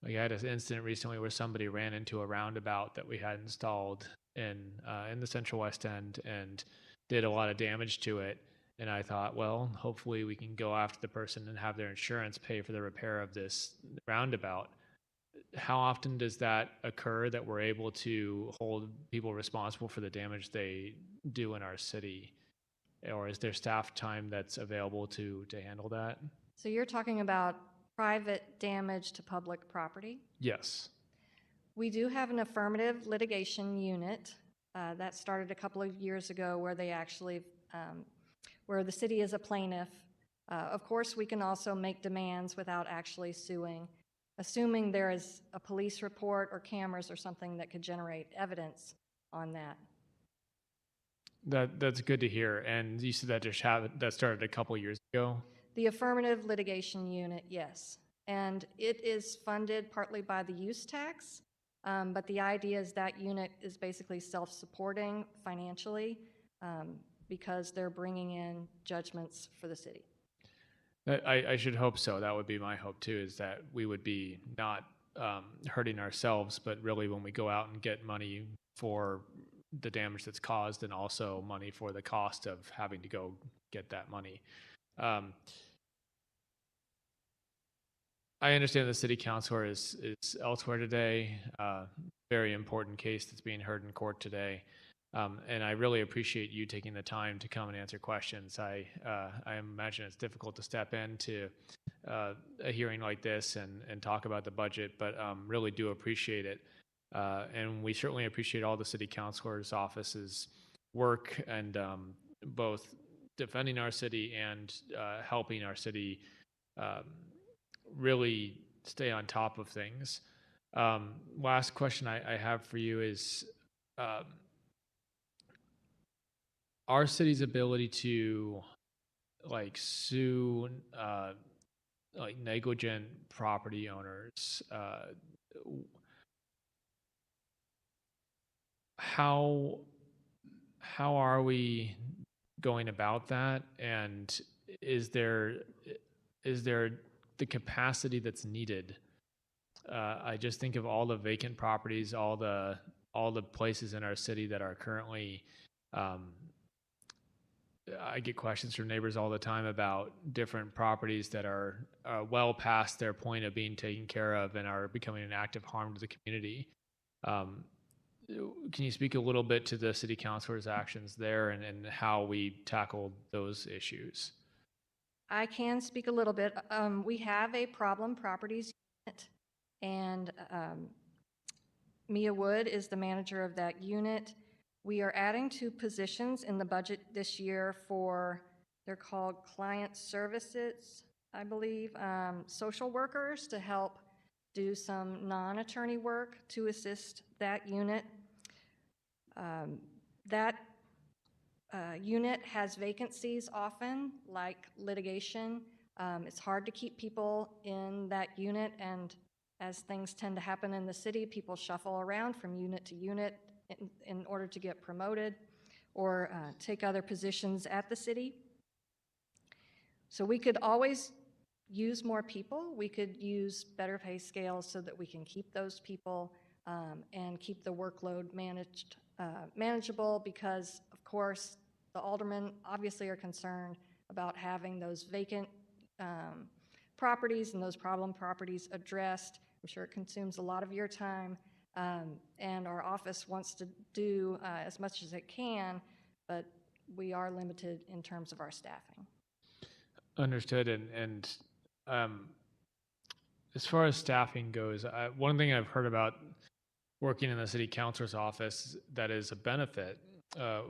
like I had an incident recently where somebody ran into a roundabout that we had installed in the Central West End and did a lot of damage to it. And I thought, well, hopefully we can go after the person and have their insurance pay for the repair of this roundabout. How often does that occur, that we're able to hold people responsible for the damage they do in our city? Or is there staff time that's available to handle that? So you're talking about private damage to public property? Yes. We do have an affirmative litigation unit that started a couple of years ago, where they actually, where the city is a plaintiff. Of course, we can also make demands without actually suing, assuming there is a police report or cameras or something that could generate evidence on that. That's good to hear. And you said that started a couple years ago? The affirmative litigation unit, yes. And it is funded partly by the use tax, but the idea is that unit is basically self-supporting financially because they're bringing in judgments for the city. I should hope so. That would be my hope too, is that we would be not hurting ourselves, but really when we go out and get money for the damage that's caused and also money for the cost of having to go get that money. I understand the city councilor is elsewhere today. Very important case that's being heard in court today. And I really appreciate you taking the time to come and answer questions. I imagine it's difficult to step into a hearing like this and talk about the budget, but really do appreciate it. And we certainly appreciate all the city councilor's office's work and both defending our city and helping our city really stay on top of things. Last question I have for you is our city's ability to like sue like negligent property owners. How are we going about that, and is there the capacity that's needed? I just think of all the vacant properties, all the places in our city that are currently. I get questions from neighbors all the time about different properties that are well past their point of being taken care of and are becoming an active harm to the community. Can you speak a little bit to the city councilor's actions there and how we tackle those issues? I can speak a little bit. We have a problem properties unit, and Mia Wood is the manager of that unit. We are adding 2 positions in the budget this year for, they're called client services, I believe, social workers to help do some non-attorney work to assist that unit. That unit has vacancies often, like litigation. It's hard to keep people in that unit, and as things tend to happen in the city, people shuffle around from unit to unit in order to get promoted or take other positions at the city. So we could always use more people. We could use better pay scales so that we can keep those people and keep the workload manageable, because of course the aldermen obviously are concerned about having those vacant properties and those problem properties addressed. I'm sure it consumes a lot of your time, and our office wants to do as much as it can, but we are limited in terms of our staffing. Understood. And as far as staffing goes, one thing I've heard about working in the city councilor's office that is a benefit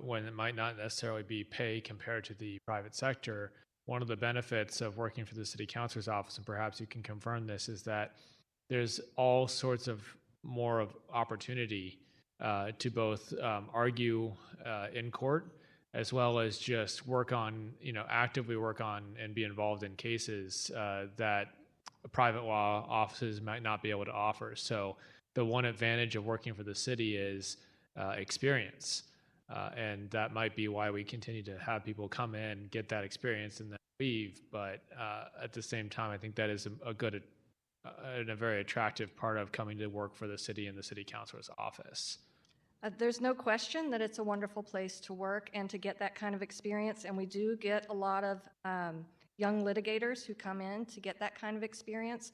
when it might not necessarily be pay compared to the private sector. One of the benefits of working for the city councilor's office, and perhaps you can confirm this, is that there's all sorts of more of opportunity to both argue in court, as well as just work on, actively work on and be involved in cases that private law offices might not be able to offer. So the one advantage of working for the city is experience. And that might be why we continue to have people come in, get that experience, and then leave. But at the same time, I think that is a good and a very attractive part of coming to work for the city and the city councilor's office. There's no question that it's a wonderful place to work and to get that kind of experience, and we do get a lot of young litigators who come in to get that kind of experience.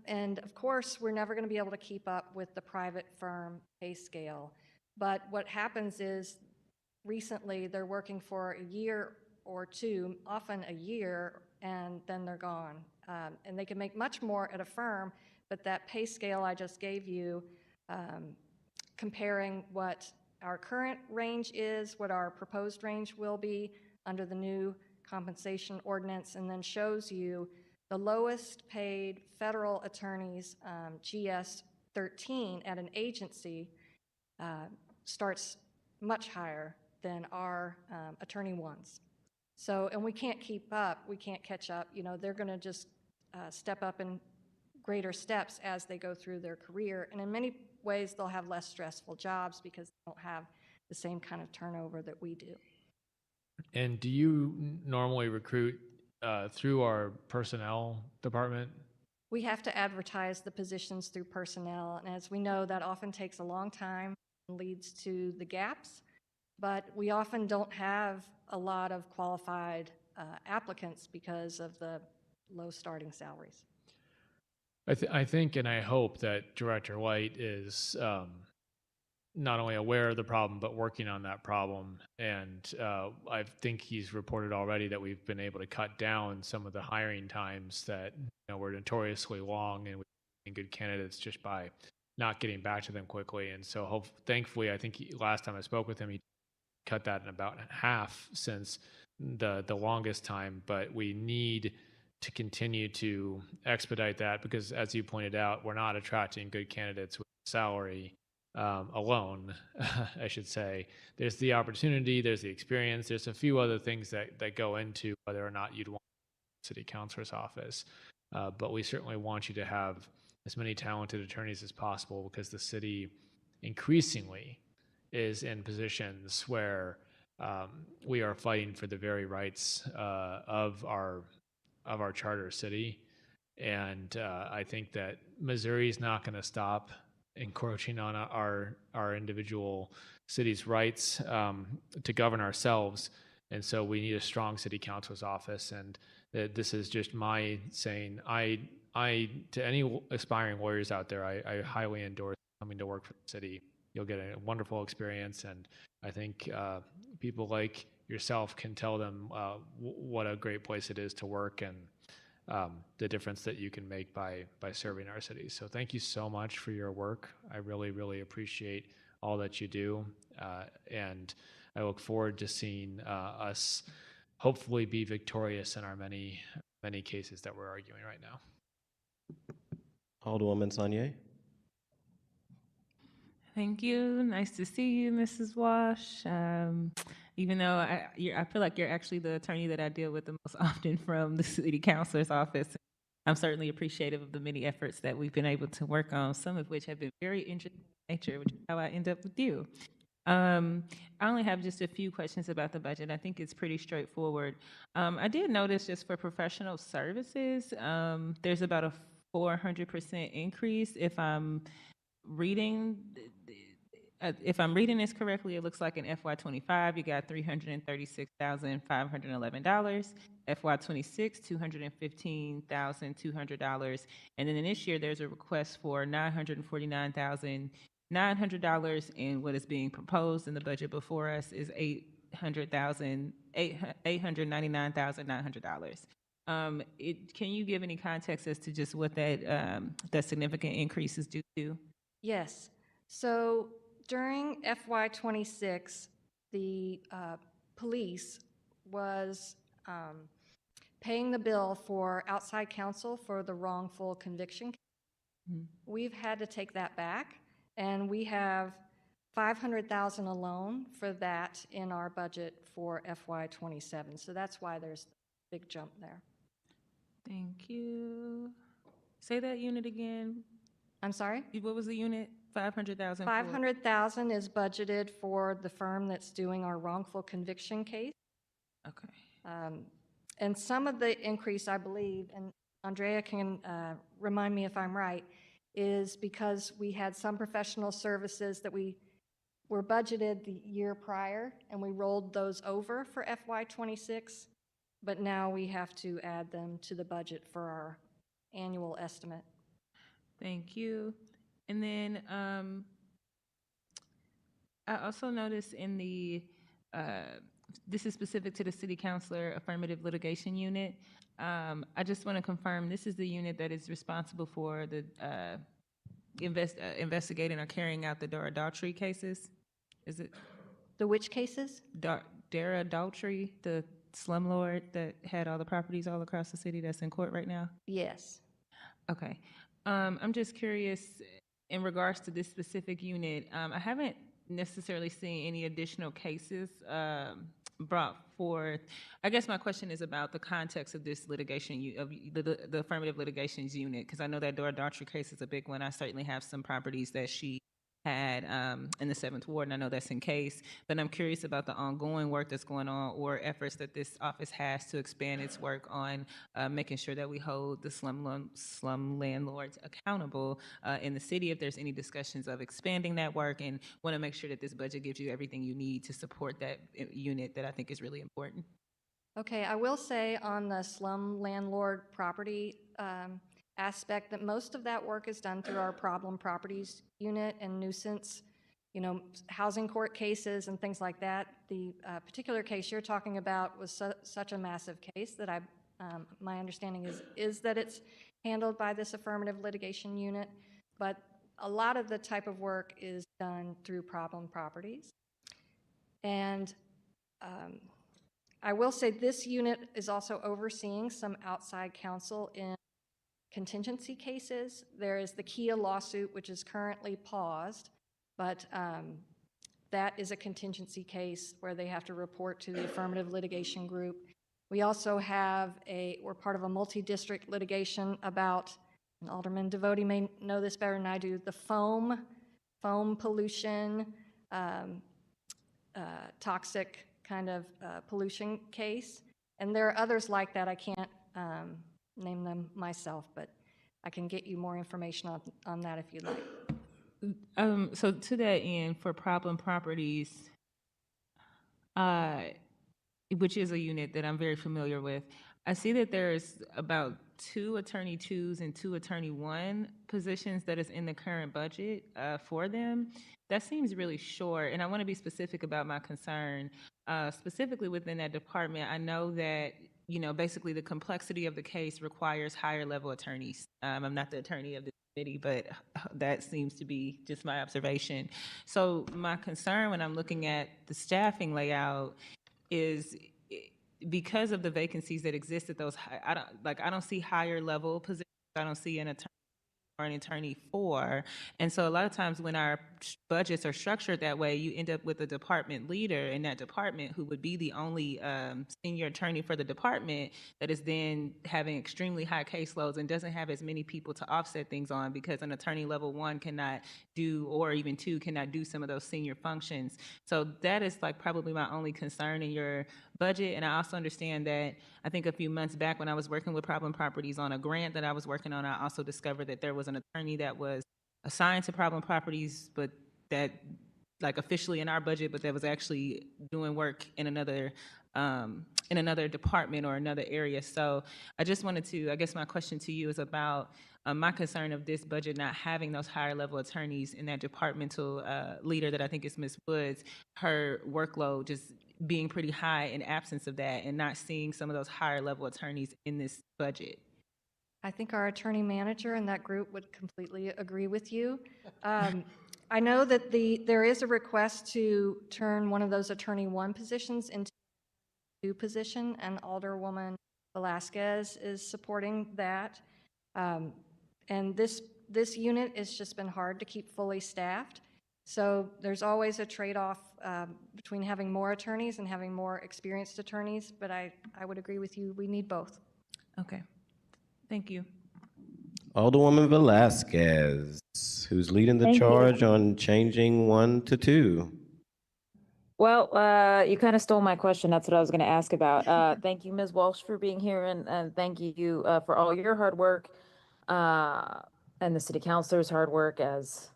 And of course, we're never going to be able to keep up with the private firm pay scale. But what happens is recently they're working for a year or 2, often a year, and then they're gone. And they can make much more at a firm, but that pay scale I just gave you, comparing what our current range is, what our proposed range will be under the new compensation ordinance, and then shows you the lowest paid federal attorneys, GS 13 at an agency, starts much higher than our attorney ones. So, and we can't keep up, we can't catch up. They're going to just step up in greater steps as they go through their career. And in many ways, they'll have less stressful jobs because they don't have the same kind of turnover that we do. And do you normally recruit through our personnel department? we have to advertise the positions through personnel. And as we know, that often takes a long time and leads to the gaps. But we often don't have a lot of qualified applicants because of the low starting salaries. I think and I hope that Director White is not only aware of the problem, but working on that problem. And I think he's reported already that we've been able to cut down some of the hiring times that were notoriously long, and we get good candidates just by not getting back to them quickly. And so thankfully, I think last time I spoke with him, he cut that in about half since the longest time. But we need to continue to expedite that because, as you pointed out, we're not attracting good candidates with salary alone, I should say. There's the opportunity, there's the experience, there's a few other things that go into whether or not you'd want a city councilor's office. But we certainly want you to have as many talented attorneys as possible because the city increasingly is in positions where we are fighting for the very rights of our charter city. And I think that Missouri is not going to stop encroaching on our individual cities' rights to govern ourselves. And so we need a strong city council's office. And this is just my saying, to any aspiring lawyers out there, I highly endorse coming to work for the city. You'll get a wonderful experience. And I think people like yourself can tell them what a great place it is to work and the difference that you can make by serving our city. So thank you so much for your work. I really, really appreciate all that you do. And I look forward to seeing us hopefully be victorious in our many, many cases that we're arguing right now. Alderwoman Saunier. Thank you. Nice to see you, Mrs. Wash. Even though I feel like you're actually the attorney that I deal with the most often from the city councilor's office. I'm certainly appreciative of the many efforts that we've been able to work on, some of which have been very interesting in nature, which is how I end up with you. I only have just a few questions about the budget. I think it's pretty straightforward. I did notice just for professional services, there's about a 400% increase. If I'm reading this correctly, it looks like in FY25 you got $336,511. FY26 $215,200, and then in this year there's a request for $949,900, and what is being proposed in the budget before us is $899,900. Can you give any context as to just what that significant increase is due to? Yes. So during FY26, the police was paying the bill for outside counsel for the wrongful conviction. Mhm. We've had to take that back, and we have $500,000 alone for that in our budget for FY27. So that's why there's a big jump there. Thank you. Say that unit again. I'm sorry? What was the unit? 500,000? 500,000 is budgeted for the firm that's doing our wrongful conviction case. Okay. And some of the increase, I believe, and Andrea can remind me if I'm right, is because we had some professional services that we were budgeted the year prior, and we rolled those over for FY26, but now we have to add them to the budget for our annual estimate. Thank you. And then I also noticed in the, this is specific to the City Councilor Affirmative Litigation Unit. I just want to confirm this is the unit that is responsible for the investigating or carrying out the Dara Daughtry cases. Is it? The which cases? Dara Daughtry, the slumlord that had all the properties all across the city that's in court right now? Yes. Okay. I'm just curious, in regards to this specific unit, I haven't necessarily seen any additional cases brought forth. I guess my question is about the context of this litigation, of the affirmative litigations unit, because I know that Dora Daughtry case is a big one. I certainly have some properties that she had in the 7th Ward, and I know that's in case, but I'm curious about the ongoing work that's going on or efforts that this office has to expand its work on making sure that we hold the slum landlords accountable in the city, if there's any discussions of expanding that work, and want to make sure that this budget gives you everything you need to support that unit that I think is really important. Okay, I will say on the slum landlord property aspect that most of that work is done through our problem properties unit and nuisance, housing court cases and things like that. The particular case you're talking about was such a massive case that my understanding is that it's handled by this affirmative litigation unit, but a lot of the type of work is done through problem properties. And I will say this unit is also overseeing some outside counsel in contingency cases. There is the Kia lawsuit, which is currently paused, but that is a contingency case where they have to report to the affirmative litigation group. We also have we're part of a multi-district litigation about, and Alderman Devotie may know this better than I do, the foam pollution, toxic kind of pollution case. And there are others like that. I can't name them myself, but I can get you more information on that if you'd like. So to that end, for problem properties, which is a unit that I'm very familiar with, I see that there's about 2 Attorney 2s and 2 Attorney 1 positions that is in the current budget for them. That seems really short, and I want to be specific about my concern. Specifically within that department, I know that basically the complexity of the case requires higher level attorneys. I'm not the attorney of the committee, but that seems to be just my observation. So my concern when I'm looking at the staffing layout is because of the vacancies that exist at those, I don't see higher level positions. I don't see an attorney or an attorney 4. And so a lot of times when our budgets are structured that way, you end up with a department leader in that department who would be the only senior attorney for the department that is then having extremely high caseloads and doesn't have as many people to offset things on because an attorney level 1 cannot do, or even 2 cannot do some of those senior functions. So that is probably my only concern in your budget. And I also understand that I think a few months back when I was working with problem properties on a grant that I was working on, I also discovered that there was an attorney that was assigned to problem properties, but that officially in our budget, but that was actually doing work in another department or another area. So I just wanted to, I guess my question to you is about my concern of this budget not having those higher level attorneys in that departmental leader that I think is Ms. Woods, her workload just being pretty high in absence of that and not seeing some of those higher level attorneys in this budget. I think our attorney manager and that group would completely agree with you. I know that there is a request to turn one of those attorney 1 positions into a 2 position, and Alderwoman Velasquez is supporting that. And this unit has just been hard to keep fully staffed. So there's always a trade-off between having more attorneys and having more experienced attorneys, but I would agree with you, we need both. Okay, thank you. Alderwoman Velasquez, who's leading the Thank you. charge on changing 1 to 2. Well, you kind of stole my question. That's what I was going to ask about. Thank you, Ms. Walsh, for being here, and thank you for all your hard work and the city councilor's hard work. As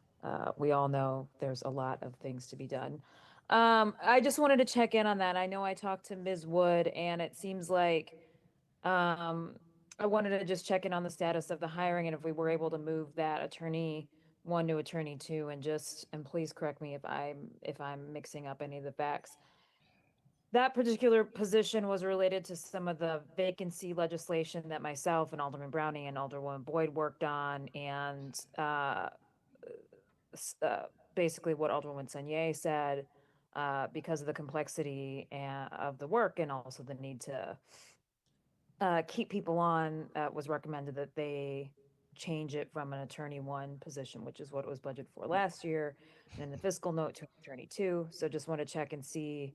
we all know, there's a lot of things to be done. I just wanted to check in on that. I know I talked to Ms. Wood, and it seems like I wanted to just check in on the status of the hiring and if we were able to move that attorney 1 to attorney 2, and please correct me if I'm mixing up any of the facts. That particular position was related to some of the vacancy legislation that myself and Alderman Browning and Alderwoman Boyd worked on, and basically what Alderwoman Sonier said, because of the complexity of the work and also the need to keep people on, was recommended that they change it from an attorney 1 position, which is what it was budgeted for last year, and in the fiscal note to an attorney 2. So just want to check and see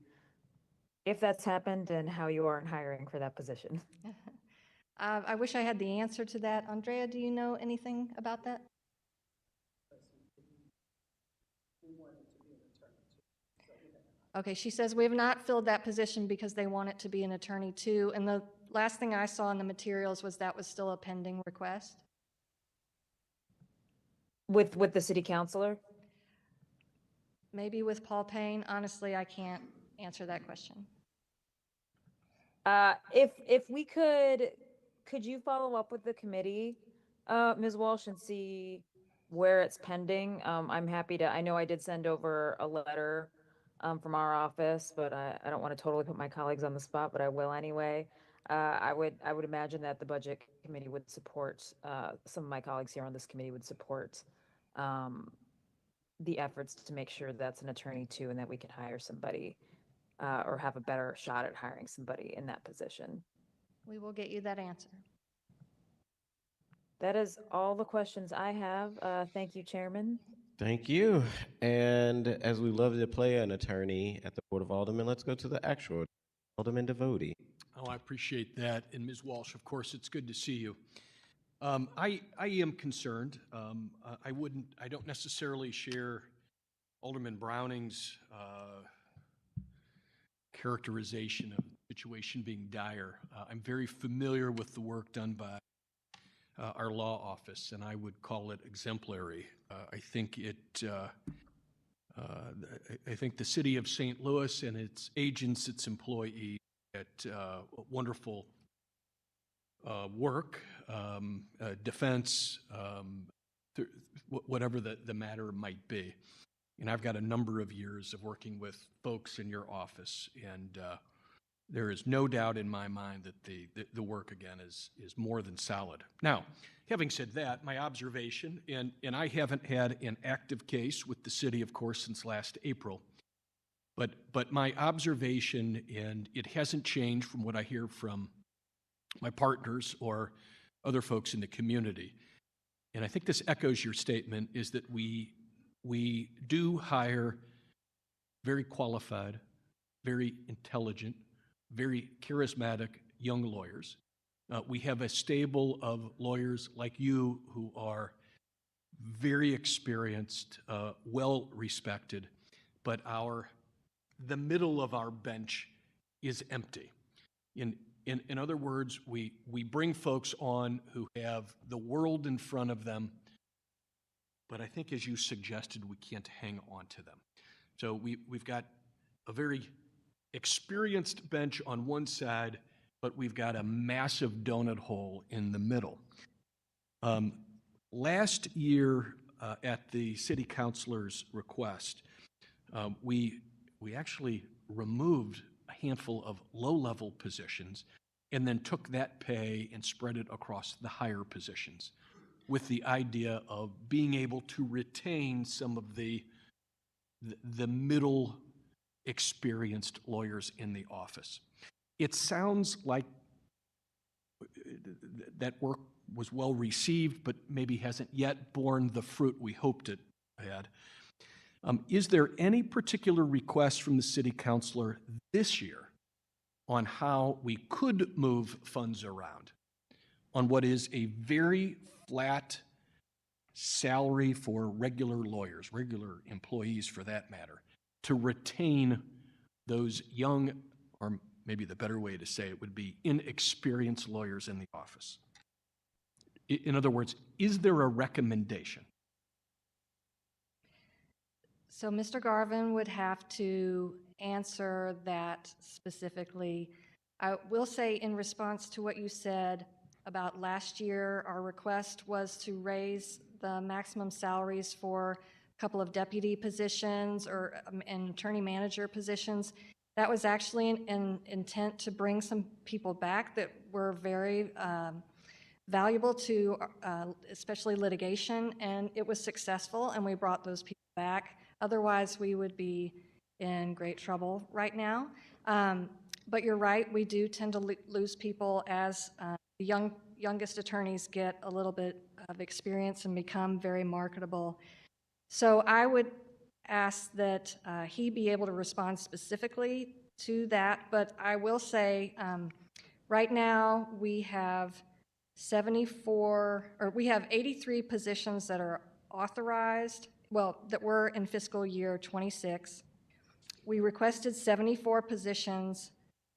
if that's happened and how you are in hiring for that position. I wish I had the answer to that. Andrea, do you know anything about that? Okay, she says we have not filled that position because they want it to be an attorney too. And the last thing I saw in the materials was that was still a pending request. With the city councilor? Maybe with Paul Payne. Honestly, I can't answer that question. If we could you follow up with the committee, Ms. Walsh, and see where it's pending? I'm happy to, I know I did send over a letter from our office, but I don't want to totally put my colleagues on the spot, but I will anyway. I would imagine that the budget committee would support, some of my colleagues here on this committee would support the efforts to make sure that's an attorney too, and that we can hire somebody or have a better shot at hiring somebody in that position. We will get you that answer. That is all the questions I have. Thank you, Chairman. Thank you. And as we love to play an attorney at the Board of Aldermen, let's go to the actual Alderman Devotee. Oh, I appreciate that. And Ms. Walsh, of course, it's good to see you. I am concerned. I don't necessarily share Alderman Browning's characterization of the situation being dire. I'm very familiar with the work done by our law office, and I would call it exemplary. I think I think the city of St. Louis and its agents, its employees, at wonderful work, defense, whatever the matter might be. And I've got a number of years of working with folks in your office, and there is no doubt in my mind that the work, again, is more than solid. Now, having said that, my observation, and I haven't had an active case with the city, of course, since last April, but my observation, and it hasn't changed from what I hear from my partners or other folks in the community, and I think this echoes your statement, is that we do hire very qualified, very intelligent, very charismatic young lawyers. We have a stable of lawyers like you who are very experienced, well respected, but the middle of our bench is empty. In other words, we bring folks on who have the world in front of them, but I think, as you suggested, we can't hang on to them. So we've got a very experienced bench on one side, but we've got a massive donut hole in the middle. Last year, at the city councilor's request, we actually removed a handful of low-level positions and then took that pay and spread it across the higher positions, with the idea of being able to retain some of the middle experienced lawyers in the office. It sounds like that work was well received, but maybe hasn't yet borne the fruit we hoped it had. Is there any particular request from the city councilor this year on how we could move funds around on what is a very flat salary for regular lawyers, regular employees for that matter, to retain those young, or maybe the better way to say it would be inexperienced lawyers in the office? In other words, is there a recommendation? So Mr. Garvin would have to answer that specifically. I will say, in response to what you said about last year, our request was to raise the maximum salaries for a couple of deputy positions or and attorney manager positions. That was actually an intent to bring some people back that were very valuable to especially litigation, and it was successful, and we brought those people back. Otherwise, we would be in great trouble right now. But you're right, we do tend to lose people as the youngest attorneys get a little bit of experience and become very marketable. So I would ask that he be able to respond specifically to that, but I will say right now we have 83 positions that are authorized, well, that were in fiscal year 26. we requested 74 positions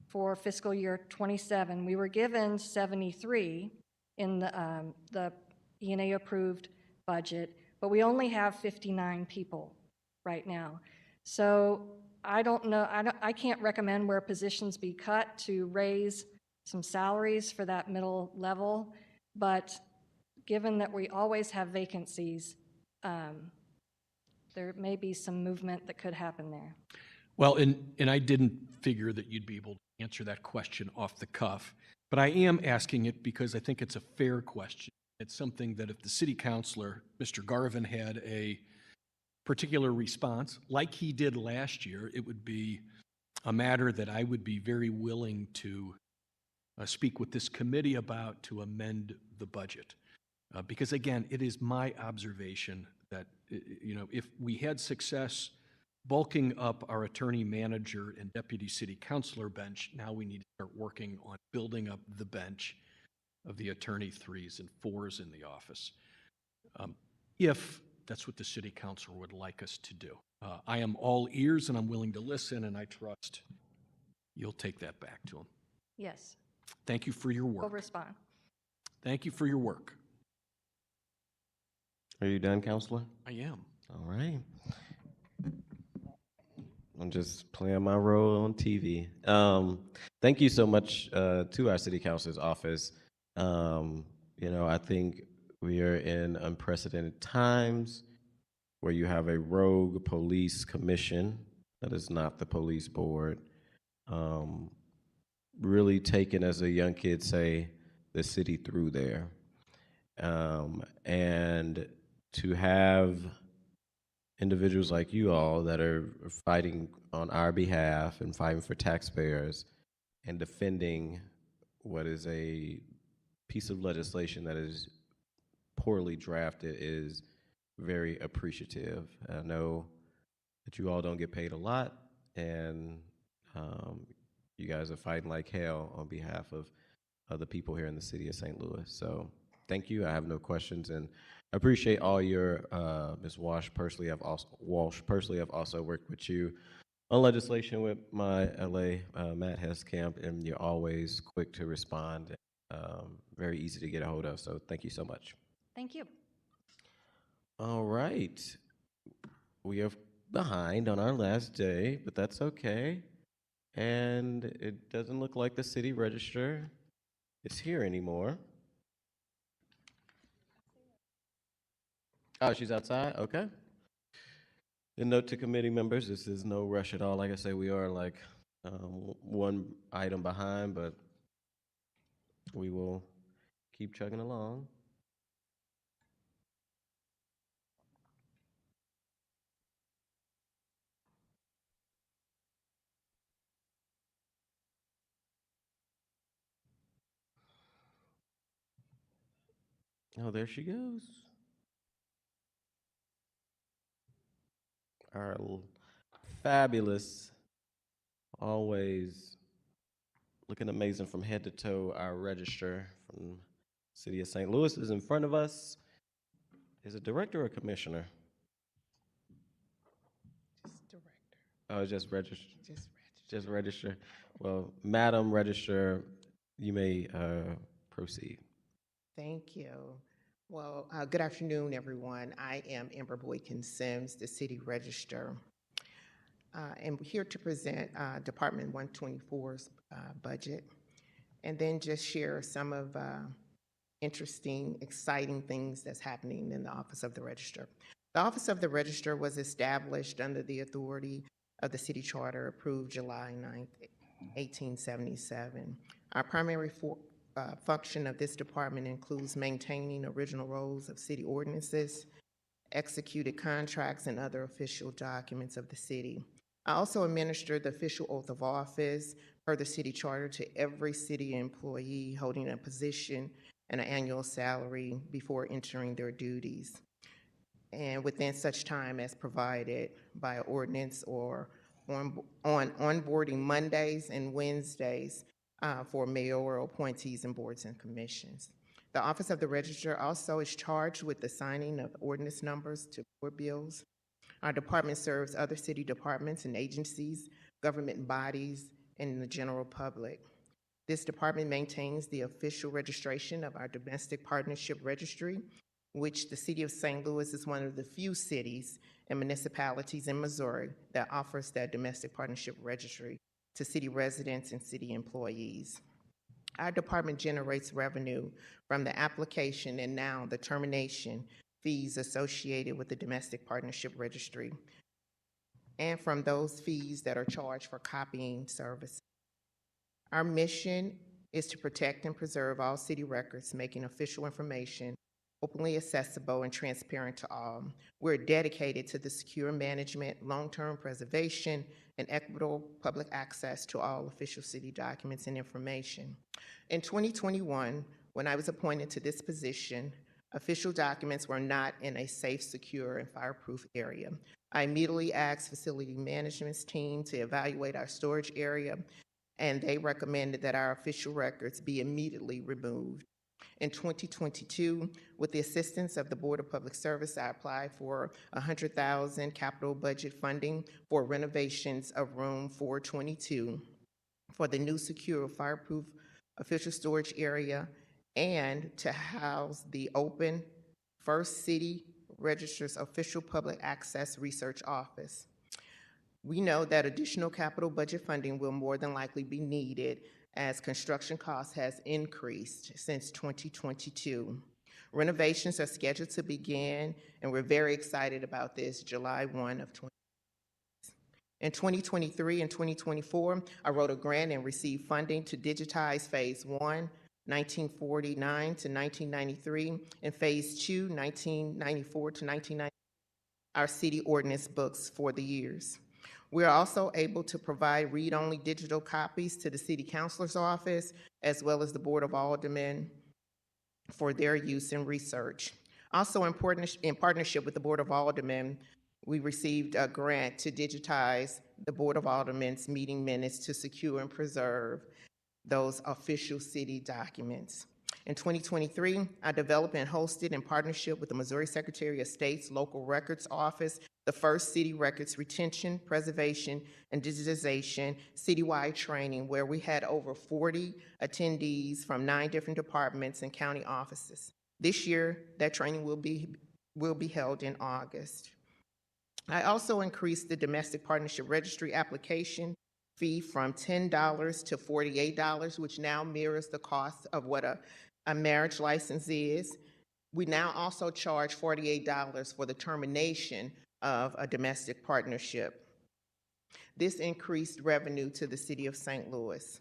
for fiscal year '27. We were given 73 in the ENA approved budget, but we only have 59 people right now. So I don't know, I can't recommend where positions be cut to raise some salaries for that middle level, but given that we always have vacancies, there may be some movement that could happen there. Well, and I didn't figure that you'd be able to answer that question off the cuff, but I am asking it because I think it's a fair question. It's something that if the city councilor, Mr. Garvin, had a particular response, like he did last year, it would be a matter that I would be very willing to speak with this committee about to amend the budget. Because again, it is my observation that, if we had success bulking up our attorney manager and deputy city councilor bench, now we need to start working on building up the bench of the attorney 3s and 4s in the office. If that's what the city council would like us to do. I am all ears and I'm willing to listen, and I trust you'll take that back to him. Yes, Thank you for your we'll work. respond. Thank you for your work. Are you done, Counselor? I am. All right. I'm just playing my role on TV. Thank you so much to our city council's office. I think we are in unprecedented times where you have a rogue police commission that is not the police board, really taking, as a young kid say, the city through there. And to have individuals like you all that are fighting on our behalf and fighting for taxpayers and defending what is a piece of legislation that is poorly drafted is very appreciative. I know that you all don't get paid a lot, and you guys are fighting like hell on behalf of the people here in the city of St. Louis. So thank you. I have no questions, and I appreciate all your, Ms. Walsh. Personally, I've also worked with you on legislation with my LA Matt Heskamp, and you're always quick to respond, very easy to get a hold of. So thank you so much. Thank you. All right. We are behind on our last day, but that's okay. And it doesn't look like the city register is here anymore. Oh, she's outside? Okay. And note to committee members, this is no rush at all. Like I say, we are like one item behind, but we will keep chugging along. Oh, there she goes. Our fabulous, always looking amazing from head to toe, our register from City of St. Louis is in front of us. Is it director or commissioner? Just director. Oh, just register. Just register. Just register. Well, Madam Registrar, you may proceed. Thank you. Well, good afternoon, everyone. I am Amber Boykin Sims, the City Register. I'm here to present Department 124's budget, and then just share some of interesting, exciting things that's happening in the Office of the Register. The Office of the Register was established under the authority of the City Charter, approved July 9th, 1877. Our primary function of this department includes maintaining original rolls of city ordinances, executed contracts, and other official documents of the city. I also administer the official oath of office per the city charter to every city employee holding a position and an annual salary before entering their duties, and within such time as provided by ordinance or on onboarding Mondays and Wednesdays for mayoral appointees and boards and commissions. The Office of the Register also is charged with the signing of ordinance numbers to board bills, Our department serves other city departments and agencies, government bodies, and the general public. This department maintains the official registration of our Domestic Partnership Registry, which the City of St. Louis is one of the few cities and municipalities in Missouri that offers that Domestic Partnership Registry to city residents and city employees. Our department generates revenue from the application and now the termination fees associated with the Domestic Partnership Registry and from those fees that are charged for copying services. Our mission is to protect and preserve all city records, making official information openly accessible and transparent to all. We're dedicated to the secure management, long-term preservation, and equitable public access to all official city documents and information. In 2021, when I was appointed to this position, official documents were not in a safe, secure, and fireproof area. I immediately asked facility management's team to evaluate our storage area, and they recommended that our official records be immediately removed. In 2022, with the assistance of the Board of Public Service, I applied for $100,000 capital budget funding for renovations of room 422 for the new secure fireproof official storage area and to house the open First City Register's official public access research office. We know that additional capital budget funding will more than likely be needed as construction costs has increased since 2022. Renovations are scheduled to begin, and we're very excited about this, July 1 of 2020. In 2023 and 2024, I wrote a grant and received funding to digitize Phase 1, 1949 to 1993, and Phase 2, 1994 to 1990, our city ordinance books for the years. We are also able to provide read-only digital copies to the City Councilor's office, as well as the Board of Aldermen for their use in research. Also in partnership with the Board of Aldermen, we received a grant to digitize the Board of Aldermen's meeting minutes to secure and preserve those official city documents. In 2023, I developed and hosted in partnership with the Missouri Secretary of State's Local Records Office the first city records retention, preservation, and digitization citywide training where we had over 40 attendees from 9 different departments and county offices. This year, that training will be held in August. I also increased the Domestic Partnership Registry application fee from $10 to $48, which now mirrors the cost of what a marriage license is. We now also charge $48 for the termination of a domestic partnership. This increased revenue to the City of St. Louis.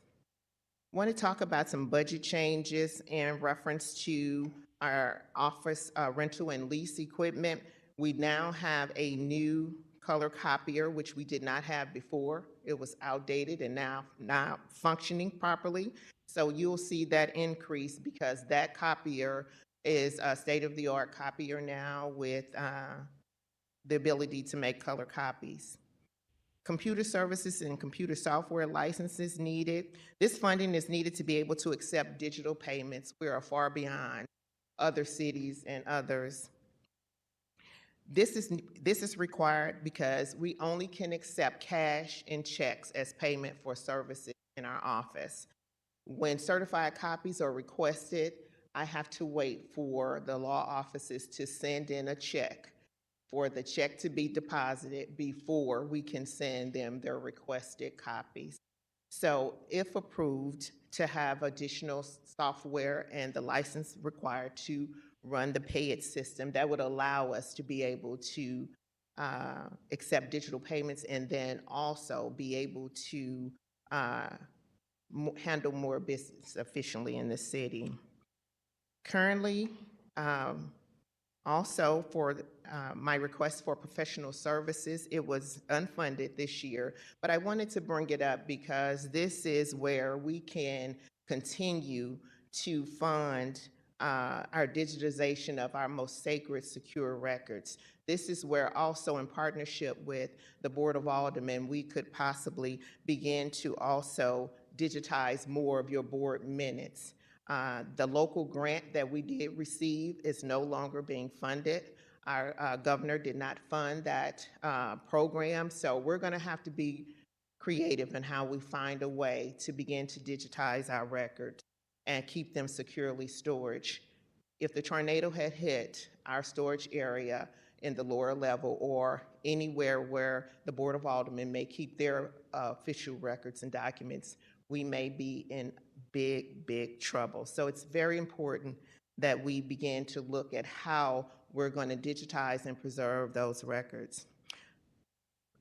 I want to talk about some budget changes in reference to our office rental and lease equipment. We now have a new color copier, which we did not have before. It was outdated and now functioning properly. So you'll see that increase because that copier is a state-of-the-art copier now with the ability to make color copies. Computer services and computer software licenses needed. This funding is needed to be able to accept digital payments. We are far beyond other cities and others. This is required because we only can accept cash and checks as payment for services in our office. When certified copies are requested, I have to wait for the law offices to send in a check for the check to be deposited before we can send them their requested copies. So if approved, to have additional software and the license required to run the Pay-It system, that would allow us to be able to accept digital payments and then also be able to handle more business efficiently in the city. Currently, also for my request for professional services, it was unfunded this year, but I wanted to bring it up because this is where we can continue to fund our digitization of our most sacred, secure records. This is where also in partnership with the Board of Aldermen, we could possibly begin to also digitize more of your board minutes. The local grant that we did receive is no longer being funded. Our governor did not fund that program, so we're going to have to be creative in how we find a way to begin to digitize our records and keep them securely stored. If the tornado had hit our storage area in the lower level or anywhere where the Board of Aldermen may keep their official records and documents, we may be in big, big trouble. So it's very important that we begin to look at how we're going to digitize and preserve those records.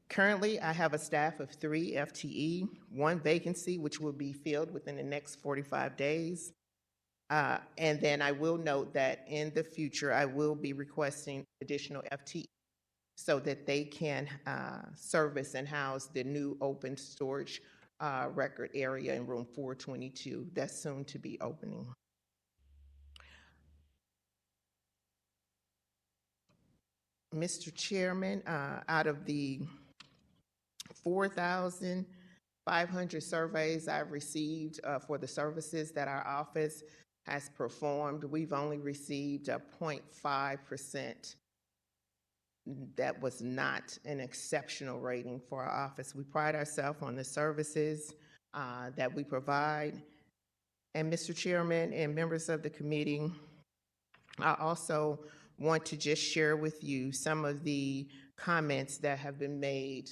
Currently, I have a staff of 3 FTE, 1 vacancy, which will be filled within the next 45 days. And then I will note that in the future, I will be requesting additional FTE so that they can service and house the new open storage record area in room 422 that's soon to be opening. Mr. Chairman, out of the 4,500 surveys I've received for the services that our office has performed, we've only received a 0.5%. That was not an exceptional rating for our office. We pride ourselves on the services that we provide. And Mr. Chairman and members of the committee, I also want to just share with you some of the comments that have been made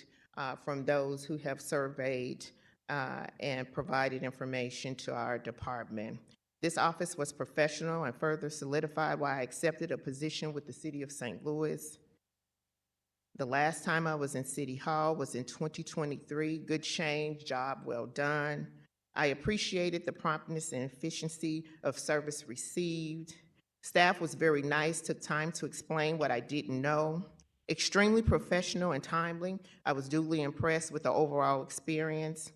from those who have surveyed and provided information to our department. This office was professional and further solidified why I accepted a position with the City of St. Louis. The last time I was in City Hall was in 2023. Good change, job well done. I appreciated the promptness and efficiency of service received. Staff was very nice, took time to explain what I didn't know. Extremely professional and timely. I was duly impressed with the overall experience.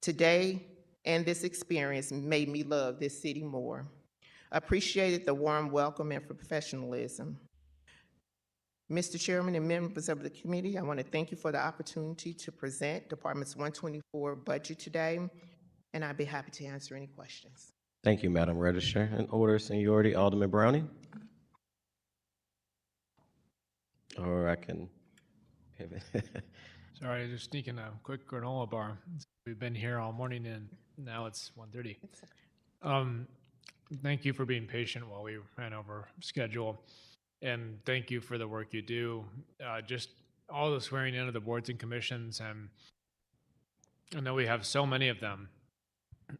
Today, and this experience made me love this city more. Appreciated the warm welcome and for professionalism. Mr. Chairman and members of the committee, I want to thank you for the opportunity to present Department's 124 budget today, and I'd be happy to answer any questions. Thank you, Madam Registrar. In order of seniority, Alderman Browning. Or I can pivot. Sorry, just sneaking a quick granola bar. We've been here all morning and now it's 1:30. Thank you for being patient while we ran over schedule. And thank you for the work you do. Just all the swearing in of the boards and commissions. And I know we have so many of them.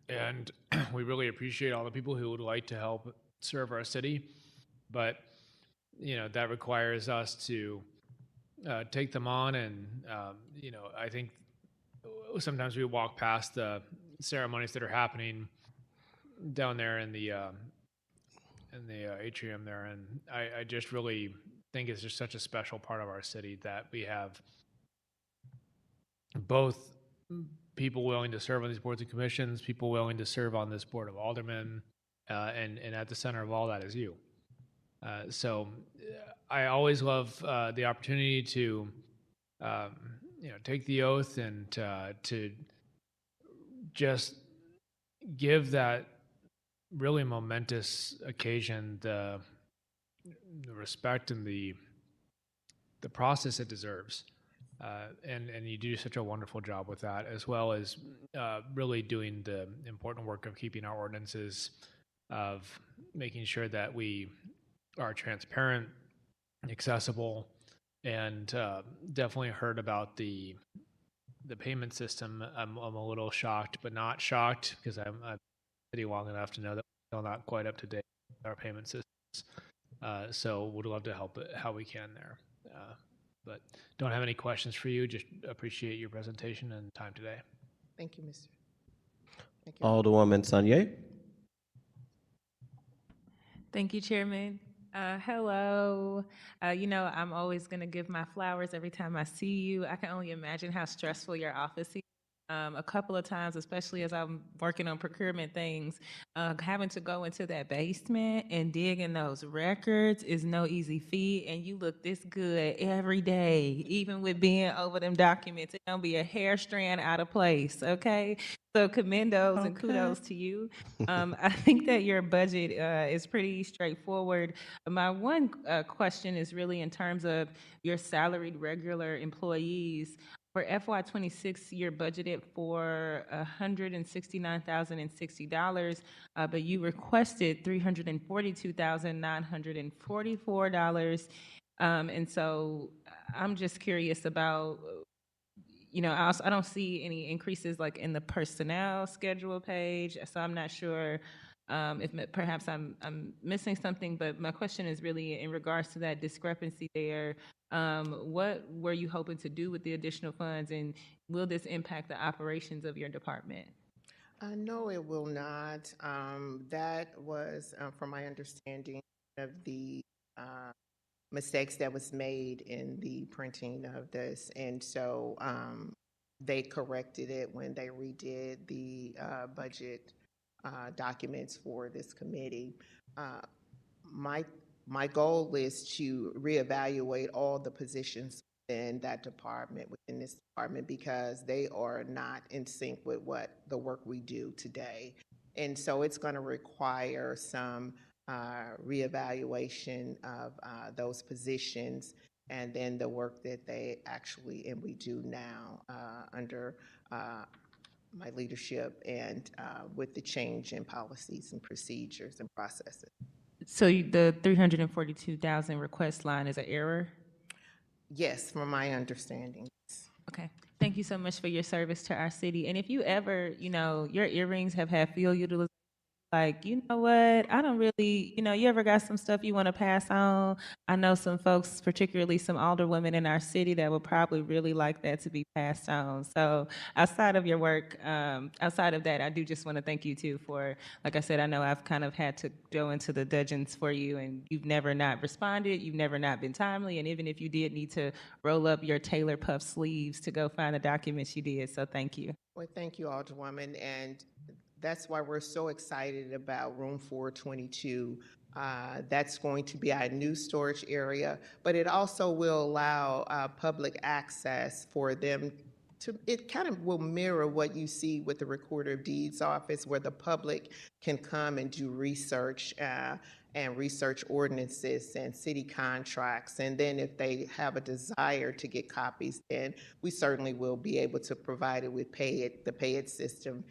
And we really appreciate all the people who would like to help serve our city. But, you know, that requires us to take them on. And, you know, I think sometimes we walk past the ceremonies that are happening down there in the atrium there. And I just really think it's just such a special part of our city that we have both people willing to serve on these boards and commissions, people willing to serve on this board of aldermen, and at the center of all that is you. So I always love the opportunity to, you know, take the oath and to just give that really momentous occasion the respect and the process it deserves. And you do such a wonderful job with that, as well as really doing the important work of keeping our ordinances, of making sure that we are transparent, accessible, and definitely heard about the payment system. I'm a little shocked, but not shocked, because I'm city long enough to know that we're still not quite up to date with our payment systems. So would love to help how we can there. But don't have any questions for you. Just appreciate your presentation and time today. Thank you, Mr. Thank you. Alderwoman Sanye. Thank you, Chairman. Hello. You know, I'm always going to give my flowers every time I see you. I can only imagine how stressful your office is. a couple of times, especially as I'm working on procurement things, having to go into that basement and dig in those records is no easy feat. And you look this good every day, even with being over them documents. It don't be a hair strand out of place, okay? So commendos and kudos to you. I think that your budget is pretty straightforward. My one question is really in terms of your salaried regular employees. For FY26, you're budgeted for $169,060, but you requested $342,944. And so I'm just curious about, I don't see any increases like in the personnel schedule page, so I'm not sure perhaps I'm missing something, but my question is really in regards to that discrepancy there. What were you hoping to do with the additional funds, and will this impact the operations of your department? No, it will not. That was, from my understanding, of the mistakes that was made in the printing of this. And so they corrected it when they redid the budget documents for this committee. My my goal is to reevaluate all the positions in that department, within this department, because they are not in sync with what the work we do today. And so it's going to require some reevaluation of those positions, and then the work that they actually and we do now under my leadership, and with the change in policies and procedures and processes. So the 342,000 request line is an error? Yes, from my understanding. Okay. Thank you so much for your service to our city. And if you ever, your earrings have had field utilization, like, you know what, I don't really, you ever got some stuff you want to pass on? I know some folks, particularly some older women in our city, that would probably really like that to be passed on. So outside of your work, outside of that, I do just want to thank you too for, like I said, I know I've kind of had to go into the dungeons for you, and you've never not responded, you've never not been timely, and even if you did need to roll up your tailor puff sleeves to go find the documents, you did. So thank you. Well, thank you, Alderwoman, and that's why we're so excited about Room 422. That's going to be our new storage area, but it also will allow public access for them to, it kind of will mirror what you see with the Recorder of Deeds office, where the public can come and do research and research ordinances and city contracts. And then if they have a desire to get copies, then we certainly will be able to provide it with the Pay It system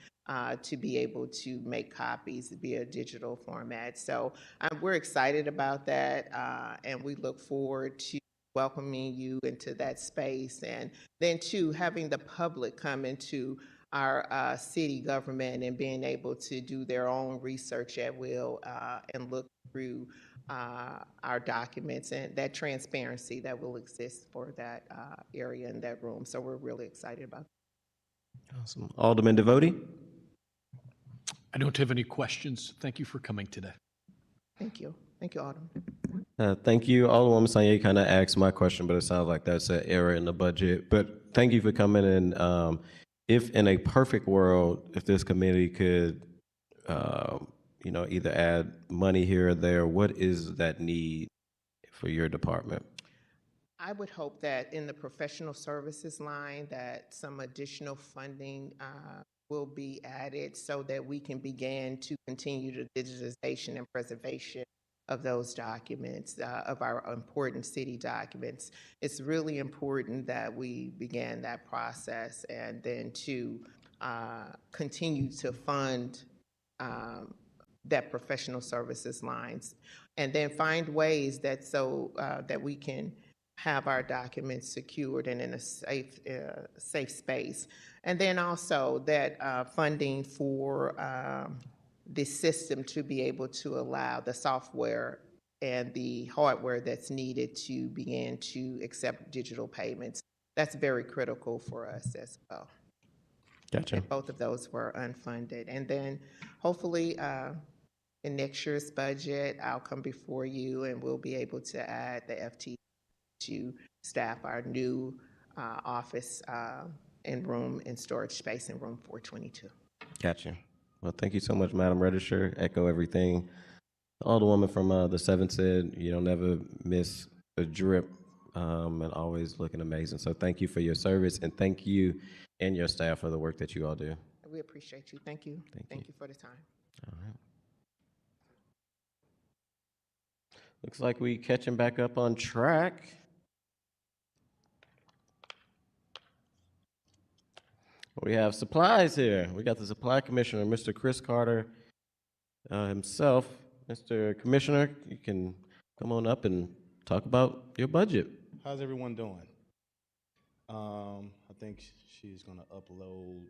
to be able to make copies via digital format. So we're excited about that, and we look forward to welcoming you into that space, and then too having the public come into our city government and being able to do their own research at will and look through our documents, and that transparency that will exist for that area in that room. So we're really excited about that. Awesome. Alderman Devoti? I don't have any questions. Thank you for coming today. Thank you. Thank you, Alderman. Thank you. Alderwoman Sanye kind of asked my question, but it sounds like that's an error in the budget. But thank you for coming in. If in a perfect world, if this committee could, either add money here or there, what is that need for your department? I would hope that in the professional services line that some additional funding will be added so that we can begin to continue the digitization and preservation of those documents, of our important city documents. It's really important that we began that process, and then to continue to fund that professional services lines, and then find ways that that we can have our documents secured and in a safe space. And then also that funding for the system to be able to allow the software and the hardware that's needed to begin to accept digital payments. That's very critical for us as well. Gotcha. And both of those were unfunded. And then hopefully in next year's budget, I'll come before you and we'll be able to add the FT to staff our new office and room and storage space in room 422. Gotcha. Well, thank you so much, Madam Registrar. Echo everything Alderwoman from the 7th said. You don't ever miss a drip, and always looking amazing. So thank you for your service, and thank you and your staff for the work that you all do. We appreciate you. Thank you. Thank you. For the time. All right. Looks like we catching back up on track. We have supplies here. We got the Supply Commissioner, Mr. Chris Carter himself. Mr. Commissioner, you can come on up and talk about your budget. How's everyone doing? I think she's going to upload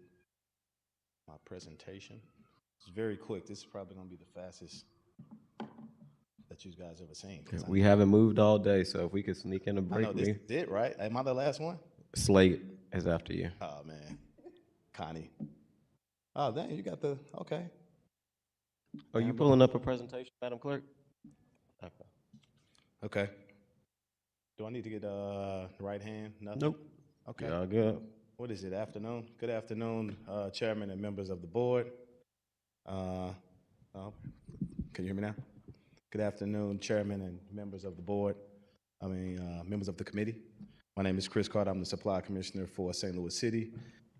my presentation. It's very quick. This is probably going to be the fastest that you guys ever seen. We haven't moved all day, so if we could sneak in a I break. know this is it, right? Am I the last one? Slate is after you. Oh, man. Connie. Oh, dang, you got the, okay. Are you pulling up a presentation, Madam Clerk? Okay. Okay. Do I need to get the right hand? Nothing? Nope. Okay. Y'all good. What is it, afternoon? Good afternoon, Chairman and members of the board. Oh, can you hear me now? Good afternoon, Chairman and members of the board. Members of the committee. My name is Chris Carter. I'm the Supply Commissioner for St. Louis City.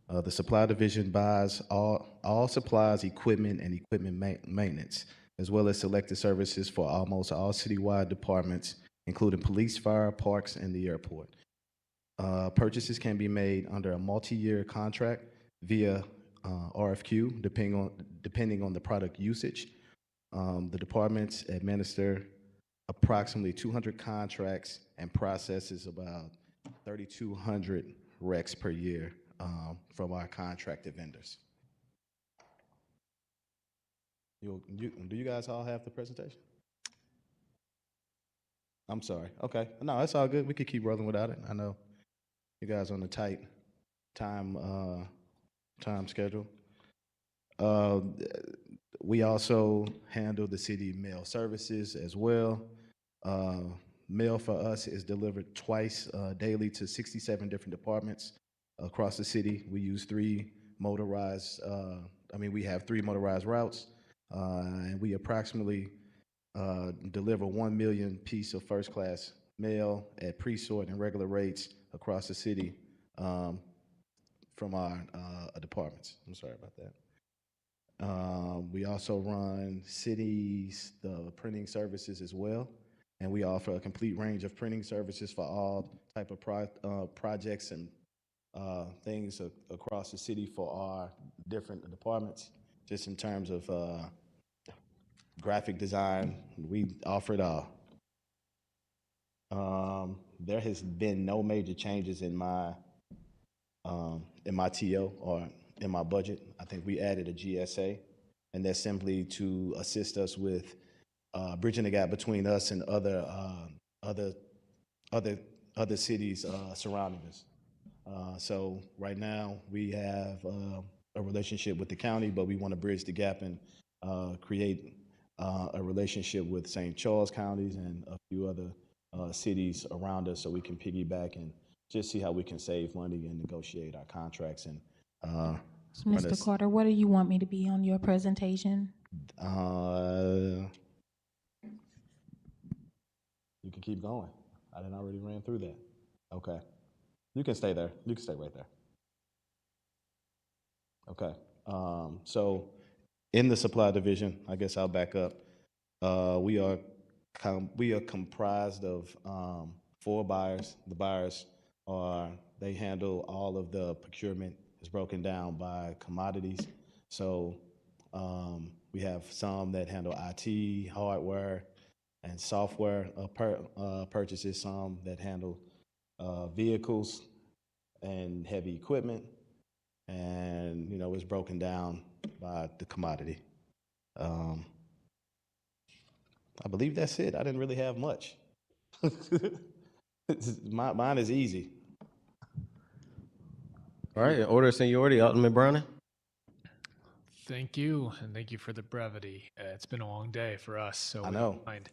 The Supply Division buys all supplies, equipment, and equipment maintenance, as well as selected services for almost all citywide departments, including police, fire, parks, and the airport. Purchases can be made under a multi-year contract via RFQ, depending on the product usage. The departments administer approximately 200 contracts and processes about 3,200 recs per year from our contracted vendors. Do you guys all have the presentation? I'm sorry. Okay. No, that's all good. We could keep rolling without it. I know you guys on a tight time schedule. We also handle the city mail services as well. Mail for us is delivered twice daily to 67 different departments across the city. We use we have 3 motorized routes, and we approximately deliver 1 million piece of first-class mail at pre-sort and regular rates across the city from our departments. I'm sorry about that. We also run the printing services as well, and we offer a complete range of printing services for all type of projects and things across the city for our different departments. Just in terms of graphic design, we offer it all. There has been no major changes in my TO or in my budget. I think we added a GSA, and that's simply to assist us with bridging the gap between us and other cities surrounding us. So right now we have a relationship with the county, but we want to bridge the gap and create a relationship with St. Charles counties and a few other cities around us, so we can piggyback and just see how we can save money and negotiate our contracts. And So, Mr. Carter, what do you want me to be on your presentation? You can keep going. I didn't already ran through that. Okay. You can stay there. You can stay right there. Okay. So in the supply division, I guess I'll back up. We are comprised of 4 buyers. The buyers they handle all of the procurement. It's broken down by commodities. So we have some that handle IT, hardware, and software purchases, some that handle vehicles and heavy equipment, and it's broken down by the commodity. I believe that's it. I didn't really have much. Mine is easy. All right, in order of seniority, Alderman Browning. Thank you, and thank you for the brevity. It's been a long day for us, so I know. Mind.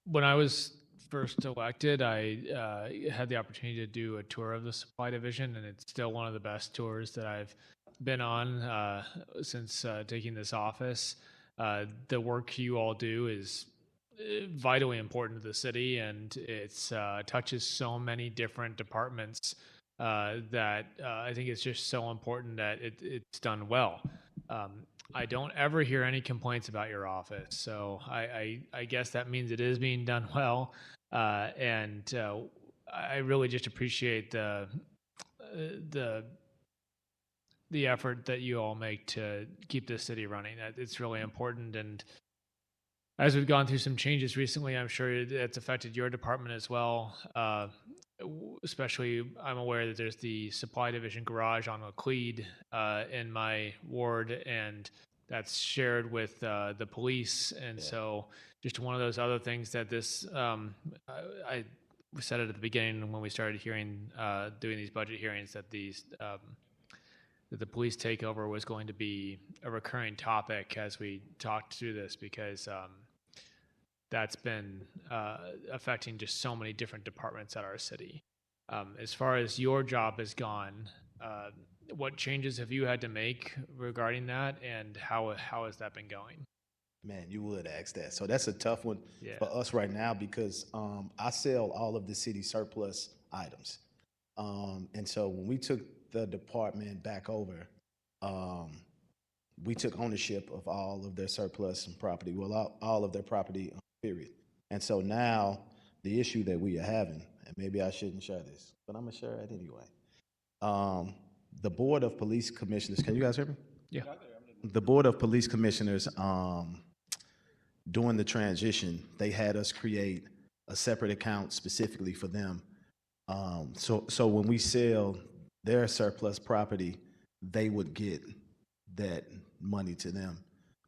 When I was first elected, I had the opportunity to do a tour of the supply division, and it's still one of the best tours that I've been on since taking this office. The work you all do is vitally important to the city, and it's touches so many different departments that I think it's just so important that it's done well. I don't ever hear any complaints about your office, so I guess that means it is being done well, and I really just appreciate the effort that you all make to keep this city running. It's really important, and as we've gone through some changes recently, I'm sure it's affected your department as well. Especially, I'm aware that there's the supply division garage on Laclede in my ward, and that's shared with the police. And so, just one of those other things that this, I said it at the beginning when we started hearing, doing these budget hearings, that these that the police takeover was going to be a recurring topic as we talked through this, because that's been affecting just so many different departments at our city. As far as your job has gone, what changes have you had to make regarding that, and how has that been going? Man, you would ask that. So that's a tough one Yeah. for us right now because I sell all of the city surplus items. And so when we took the department back over, we took ownership of all of their surplus and property, well, all of their property, period. And so now the issue that we are having, and maybe I shouldn't share this, but I'm gonna share it anyway. The Board of Police Commissioners, can you guys hear me? Yeah. The Board of Police Commissioners, during the transition, they had us create a separate account specifically for them. So when we sell their surplus property, they would get that money to them.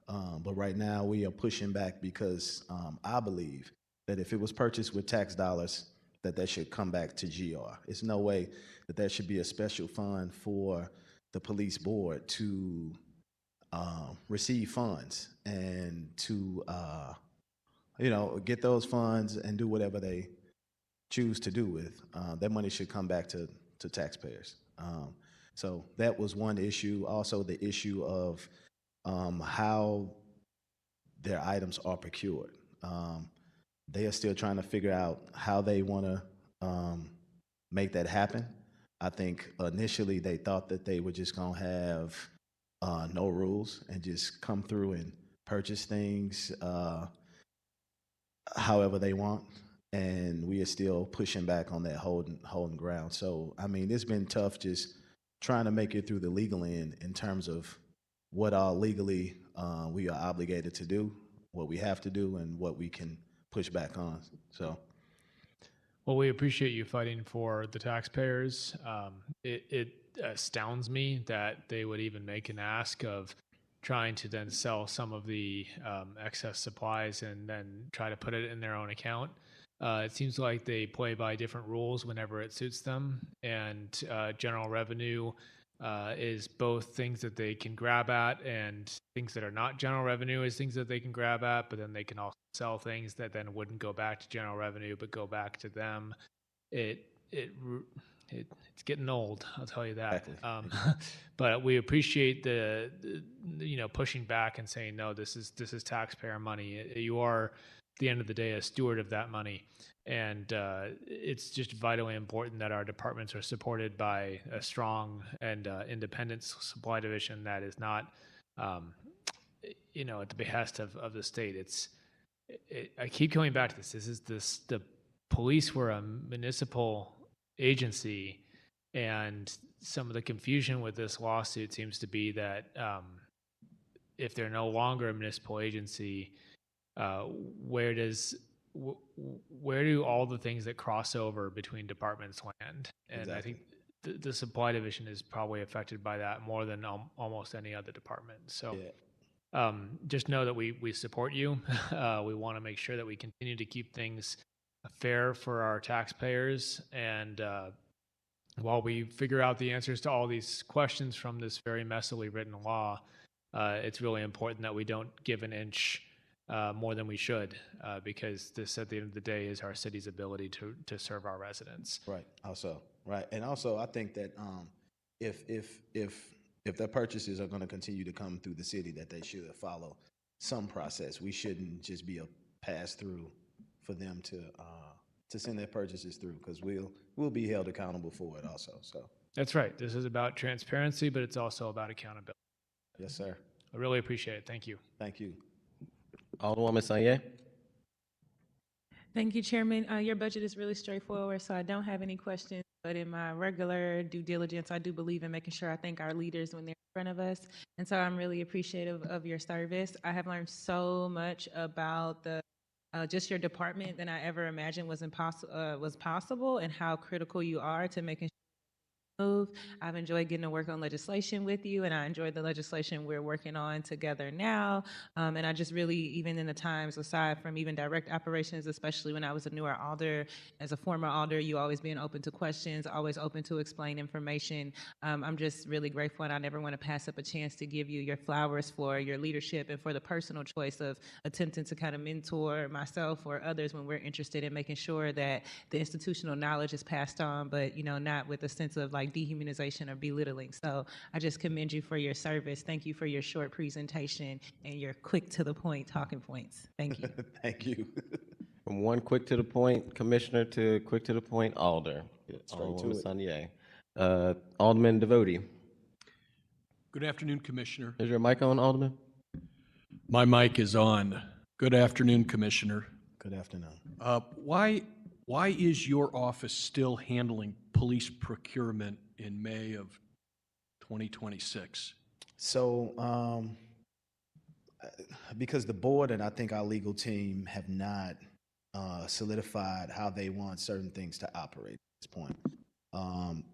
But right now we are pushing back because I believe that if it was purchased with tax dollars, that should come back to GR. It's no way that there should be a special fund for the police board to receive funds and to get those funds and do whatever they choose to do with. That money should come back to taxpayers. So that was one issue. Also, the issue of how their items are procured. They are still trying to figure out how they want to make that happen. I think initially they thought that they were just going to have no rules and just come through and purchase things however they want. And we are still pushing back on that holding ground. So, I mean, it's been tough just trying to make it through the legal end in terms of what all legally we are obligated to do, what we have to do, and what we can push back on. So, well, we appreciate you fighting for the taxpayers. It astounds me that they would even make an ask of trying to then sell some of the excess supplies and then try to put it in their own account. It seems like they play by different rules whenever it suits them, and general revenue is both things that they can grab at, and things that are not general revenue is things that they can grab at, but then they can also sell things that then wouldn't go back to general revenue but go back to them. It's getting old, I'll tell you that. Exactly. But we appreciate the pushing back and saying, no, this is taxpayer money. You are, at the end of the day, a steward of that money, and it's just vitally important that our departments are supported by a strong and independent supply division that is not at the behest of the state. I keep coming back to this. The police were a municipal agency, and some of the confusion with this lawsuit seems to be that if they're no longer a municipal agency, where do all the things that cross over between departments land? And Exactly. I think the supply division is probably affected by that more than almost any other department. So just know that we support you. We want to make sure that we continue to keep things fair for our taxpayers. And while we figure out the answers to all these questions from this very messily written law, it's really important that we don't give an inch more than we should, because this, at the end of the day, is our city's ability to serve our residents. Right. Also, right, and also I think that if their purchases are going to continue to come through the city, that they should follow some process. We shouldn't just be a pass through for them to send their purchases through, because we'll be held accountable for it also. So That's right. This is about transparency, but it's also about accountability. yes, sir. I really appreciate it. Thank you. Thank you. Alderwoman Sanye. Thank you, Chairman. Your budget is really straightforward, so I don't have any questions. But in my regular due diligence, I do believe in making sure I thank our leaders when they're in front of us. And so I'm really appreciative of your service. I have learned so much about just your department than I ever imagined was possible, and how critical you are to making move. I've enjoyed getting to work on legislation with you, and I enjoyed the legislation we're working on together now. And I just really, even in the times aside from even direct operations, especially when I was a newer alder, as a former alder, you always being open to questions, always open to explain information. I'm just really grateful, and I never want to pass up a chance to give you your flowers for your leadership and for the personal choice of attempting to kind of mentor myself or others when we're interested in making sure that the institutional knowledge is passed on, but not with a sense of like dehumanization or belittling. So I just commend you for your service. Thank you for your short presentation and your quick to the point talking points. Thank you. Thank you. From one quick to the point commissioner to quick to the point alder. Straight to Alderwoman Sanye. Alderman Devoti. Good afternoon, Commissioner. Is your mic on, Alderman? My mic is on. Good afternoon, Commissioner. Good afternoon. Why is your office still handling police procurement in May of 2026? So, because the board and I think our legal team have not solidified how they want certain things to operate at this point.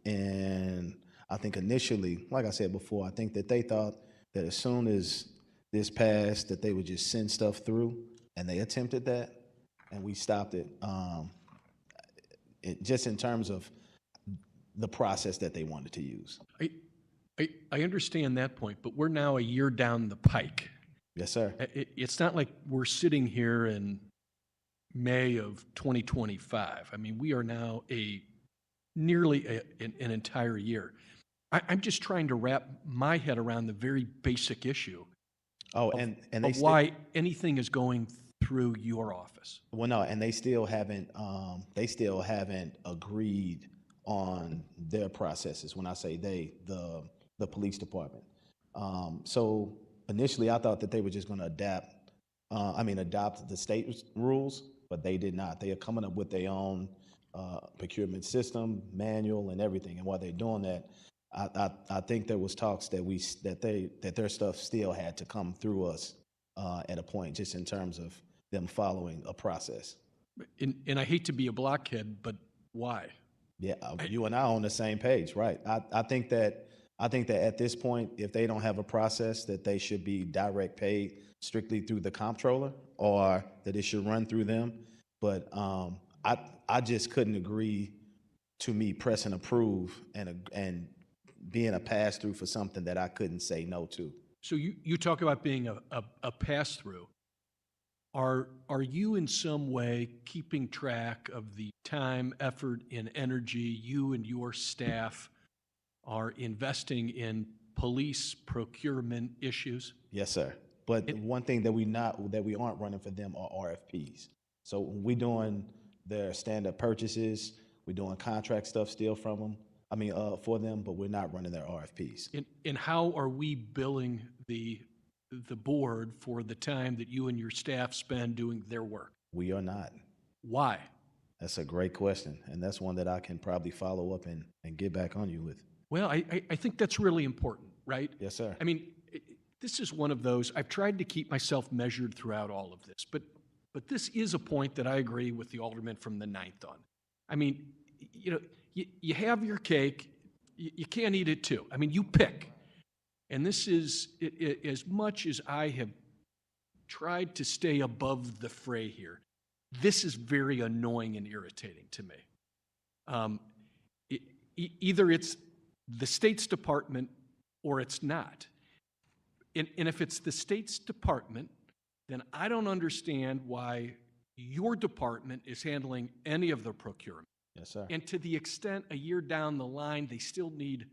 And I think initially, like I said before, I think that they thought that as soon as this passed, that they would just send stuff through, and they attempted that, and we stopped it. Just in terms of the process that they wanted to use. I understand that point, but we're now a year down the pike. Yes, sir. It's not like we're sitting here in May of 2025. I mean, we are now nearly an entire year. I'm just trying to wrap my head around the very basic issue. Of why anything is going through your office. Well, no, and they still haven't agreed on their processes. When I say they, the police department. So initially, I thought that they were just going to adopt the state rules, but they did not. They are coming up with their own procurement system, manual, and everything. And while they're doing that, I think there was talks that their stuff still had to come through us at a point, just in terms of them following a process. And I hate to be a blockhead, but why? Yeah, you and I are on the same page, right? I think that at this point, if they don't have a process, that they should be direct paid strictly through the comptroller, or that it should run through them. But I just couldn't agree to me pressing approve and being a pass through for something that I couldn't say no to. So you talk about being a pass through. Are you in some way keeping track of the time, effort, and energy you and your staff are investing in police procurement issues? Yes, sir. But one thing that we aren't running for them are RFPs. So we're doing their stand-up purchases, we're doing contract stuff still from them. For them, but we're not running their RFPs. And how are we billing the board for the time that you and your staff spend doing their work? We are not. Why? That's a great question, and that's one that I can probably follow up and get back on you with. Well, I think that's really important, right? Yes, sir. I mean, this is one of those, I've tried to keep myself measured throughout all of this, but this is a point that I agree with the alderman from the 9th on. I mean, you have your cake, you can't eat it too. I mean, you pick. And this is, as much as I have tried to stay above the fray here, this is very annoying and irritating to me. Either it's the State's Department or it's not. And if it's the State's Department, then I don't understand why your department is handling any of the procurement. Yes, sir. And to the extent a year down the line, they still need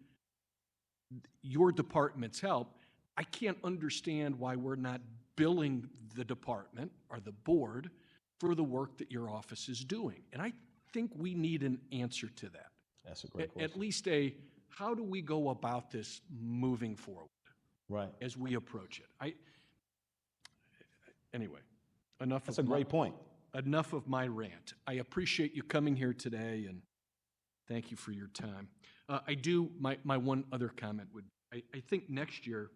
your department's help, I can't understand why we're not billing the department or the board for the work that your office is doing. And I think we need an answer to that. That's a great At question. least how do we go about this moving forward Right. as we approach it? Anyway, enough That's of a great point. enough of my rant. I appreciate you coming here today, and thank you for your time. My one other comment would, I think next year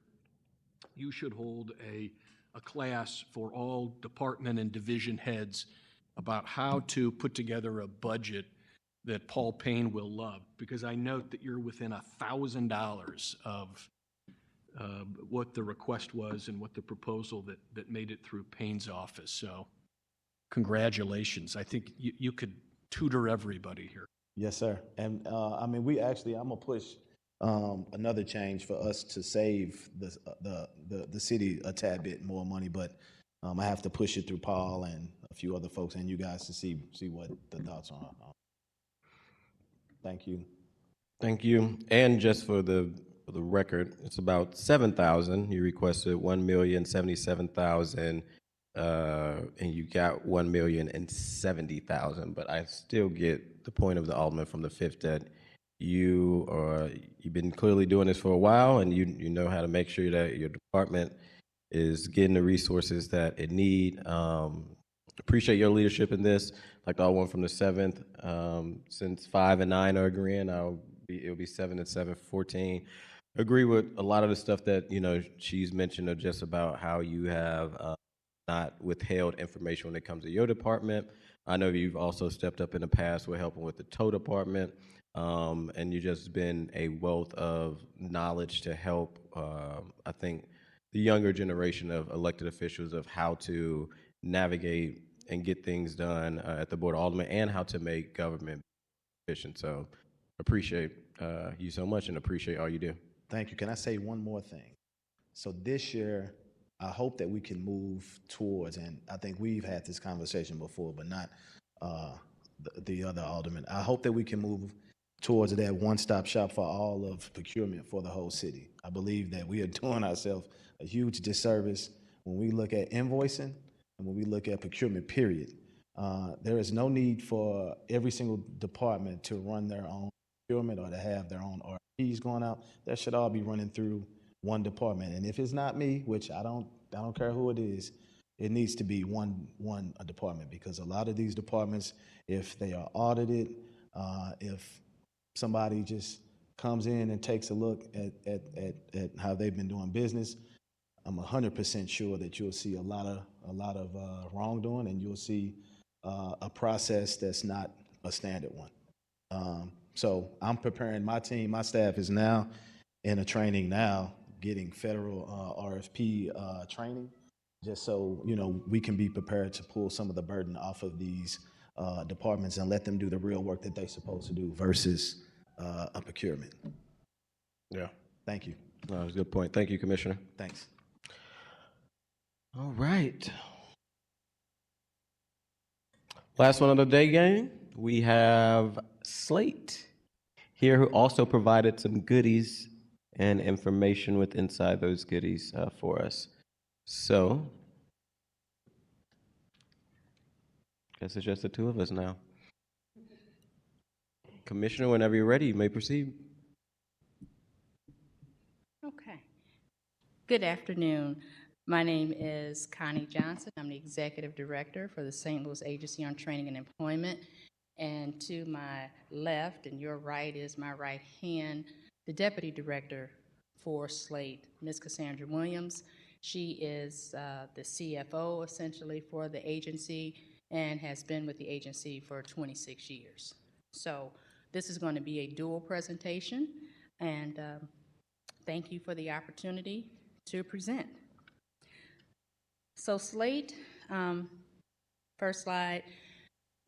you should hold a class for all department and division heads about how to put together a budget that Paul Payne will love, because I note that you're within $1,000 of what the request was and what the proposal that made it through Payne's office. So congratulations. I think you could tutor everybody here. Yes, sir. And I mean, I'm gonna push another change for us to save the city a tad bit more money, but I have to push it through Paul and a few other folks and you guys to see what the thoughts are. Thank you. Thank you. And just for the record, it's about 7,000. You requested 1,077,000, and you got 1,070,000. But I still get the point of the alderman from the 5th that you've been clearly doing this for a while, and you know how to make sure that your department is getting the resources that it need. Appreciate your leadership in this. Like the one from the 7th, since 5 and 9 are agreeing, it'll be 7 and 7, 14. Agree with a lot of the stuff that she's mentioned, of just about how you have not withheld information when it comes to your department. I know you've also stepped up in the past with helping with the tow department, and you've just been a wealth of knowledge to help, I think, the younger generation of elected officials of how to navigate and get things done at the Board of Aldermen, and how to make government efficient. So appreciate you so much, and appreciate all you do. Thank you. Can I say one more thing? So this year, I hope that we can move towards, and I think we've had this conversation before, but not the other aldermen. I hope that we can move towards that one-stop shop for all of procurement for the whole city. I believe that we are doing ourselves a huge disservice when we look at invoicing and when we look at procurement, period. There is no need for every single department to run their own procurement or to have their own RFPs going out. That should all be running through one department. And if it's not me, which I don't care who it is, it needs to be one department, because a lot of these departments, if they are audited, if somebody just comes in and takes a look at how they've been doing business, I'm 100% sure that you'll see a lot of wrongdoing, and you'll see a process that's not a standard one. So I'm preparing my team. My staff is now in a training now, getting federal RFP training, just so we can be prepared to pull some of the burden off of these departments and let them do the real work that they're supposed to do versus a procurement. Yeah. Thank you. That was a good point. Thank you, Commissioner. Thanks. All right. Last one of the day, gang. We have Slate here, who also provided some goodies and information with inside those goodies for us. So, guess it's just the two of us now. Commissioner, whenever you're ready, you may proceed. Okay. Good afternoon. My name is Connie Johnson. I'm the Executive Director for the St. Louis Agency on Training and Employment. And to my left and your right is my right hand, the Deputy Director for Slate, Ms. Cassandra Williams. She is the CFO, essentially, for the agency and has been with the agency for 26 years. So this is going to be a dual presentation, and thank you for the opportunity to present. So Slate, first slide,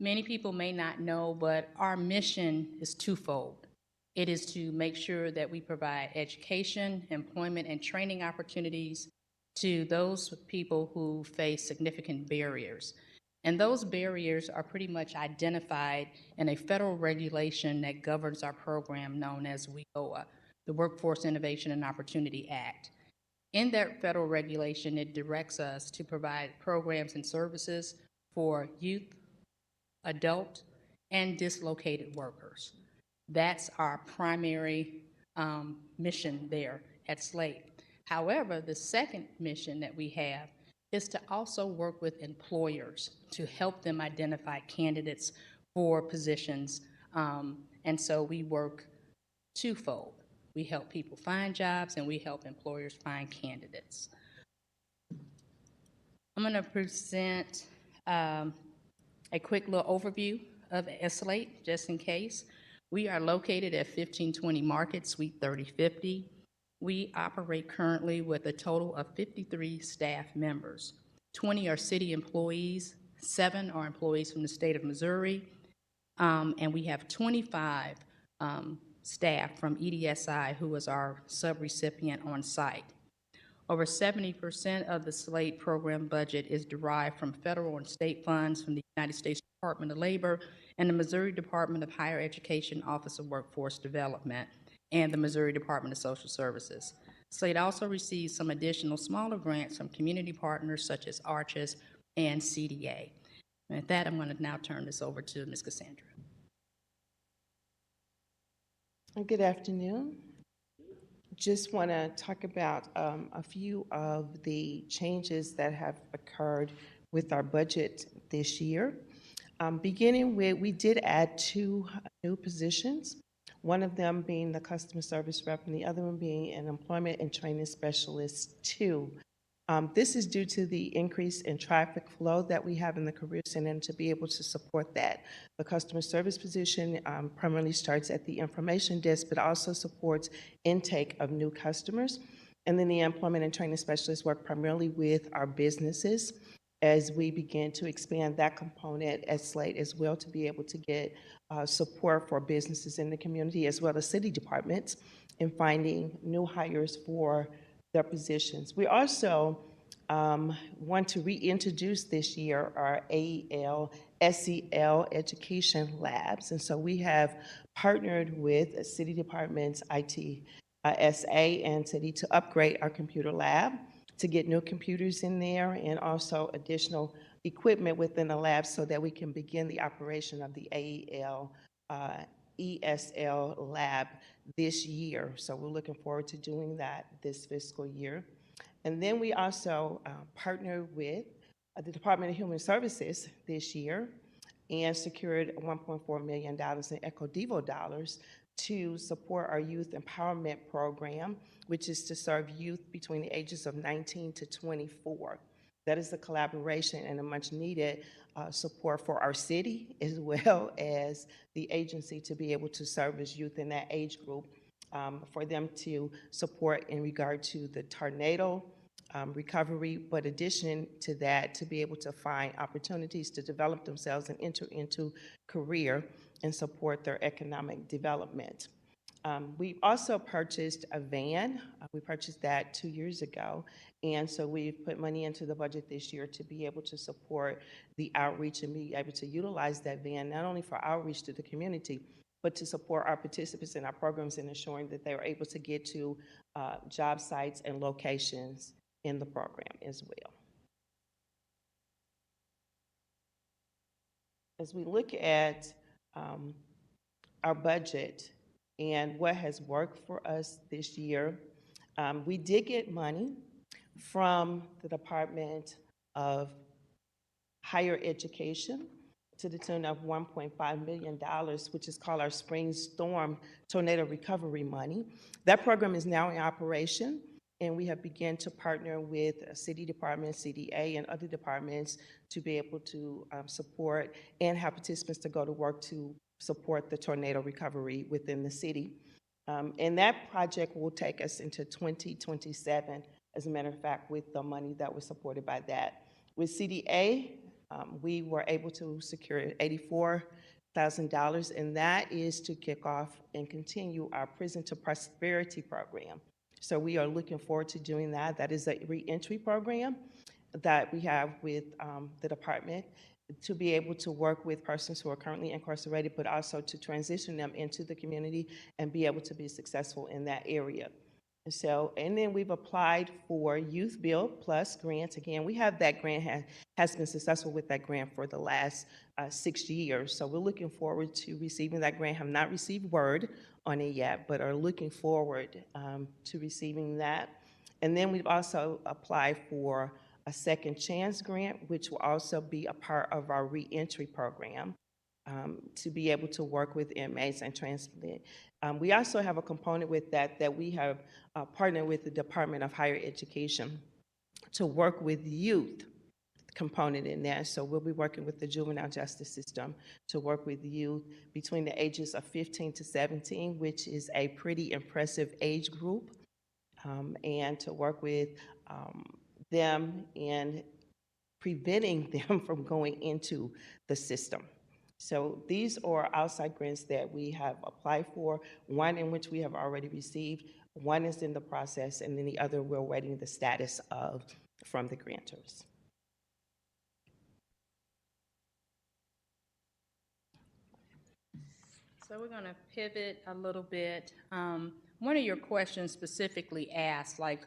many people may not know, but our mission is twofold. It is to make sure that we provide education, employment, and training opportunities to those people who face significant barriers. And those barriers are pretty much identified in a federal regulation that governs our program known as WIOA, the Workforce Innovation and Opportunity Act. In that federal regulation, it directs us to provide programs and services for youth, adult, and dislocated workers. That's our primary mission there at Slate. However, the second mission that we have is to also work with employers to help them identify candidates for positions. And so we work twofold. We help people find jobs and we help employers find candidates. I'm going to present a quick little overview of Slate, just in case. We are located at 1520 Market, Suite 3050. We operate currently with a total of 53 staff members. 20 are city employees, 7 are employees from the state of Missouri, and we have 25 staff from EDSI, who is our subrecipient on site. Over 70% of the Slate program budget is derived from federal and state funds from the United States Department of Labor and the Missouri Department of Higher Education Office of Workforce Development and the Missouri Department of Social Services. Slate also receives some additional smaller grants from community partners such as ARCHES and CDA. And with that, I'm going to now turn this over to Ms. Cassandra. Good afternoon. Just want to talk about a few of the changes that have occurred with our budget this year. Beginning with, we did add 2 new positions, one of them being the customer service rep and the other one being an employment and training specialist 2. This is due to the increase in traffic flow that we have in the Career Center and to be able to support that. The customer service position primarily starts at the information desk, but also supports intake of new customers. And then the employment and training specialists work primarily with our businesses as we begin to expand that component at Slate as well, to be able to get support for businesses in the community as well as city departments in finding new hires for their positions. We also want to reintroduce this year our AEL, SEL education labs. And so we have partnered with city departments, IT, SA, and city to upgrade our computer lab, to get new computers in there and also additional equipment within the lab so that we can begin the operation of the AEL ESL lab this year. So we're looking forward to doing that this fiscal year. And then we also partnered with the Department of Human Services this year and secured $1.4 million in EcoDevo dollars to support our youth empowerment program, which is to serve youth between the ages of 19 to 24. That is a collaboration and a much needed support for our city as well as the agency to be able to service youth in that age group, for them to support in regard to the tornado recovery, but addition to that, to be able to find opportunities to develop themselves and enter into career and support their economic development. We also purchased a van. We purchased that 2 years ago. And so we've put money into the budget this year to be able to support the outreach and be able to utilize that van, not only for outreach to the community, but to support our participants in our programs and ensuring that they are able to get to job sites and locations in the program as well. As we look at our budget and what has worked for us this year, we did get money from the Department of Higher Education to the tune of $1.5 million, which is called our Spring Storm Tornado Recovery Money. That program is now in operation, and we have begun to partner with city departments, CDA, and other departments to be able to support and have participants to go to work to support the tornado recovery within the city. And that project will take us into 2027, as a matter of fact, with the money that was supported by that. With CDA, we were able to secure $84,000, and that is to kick off and continue our Prison to Prosperity program. So we are looking forward to doing that. That is a reentry program that we have with the department to be able to work with persons who are currently incarcerated, but also to transition them into the community and be able to be successful in that area. So, and then we've applied for Youth Build Plus grants. Again, we have that grant, has been successful with that grant for the last 6 years. So we're looking forward to receiving that grant. Have not received word on it yet, but are looking forward to receiving that. And then we've also applied for a Second Chance grant, which will also be a part of our reentry program to be able to work with inmates and transplant. We also have a component with that we have partnered with the Department of Higher Education to work with youth component in that. So we'll be working with the juvenile justice system to work with youth between the ages of 15 to 17, which is a pretty impressive age group, and to work with them in preventing them from going into the system. So these are outside grants that we have applied for, one in which we have already received, one is in the process, and then the other we're waiting the status of from the grantors. So we're going to pivot a little bit. One of your questions specifically asked, like,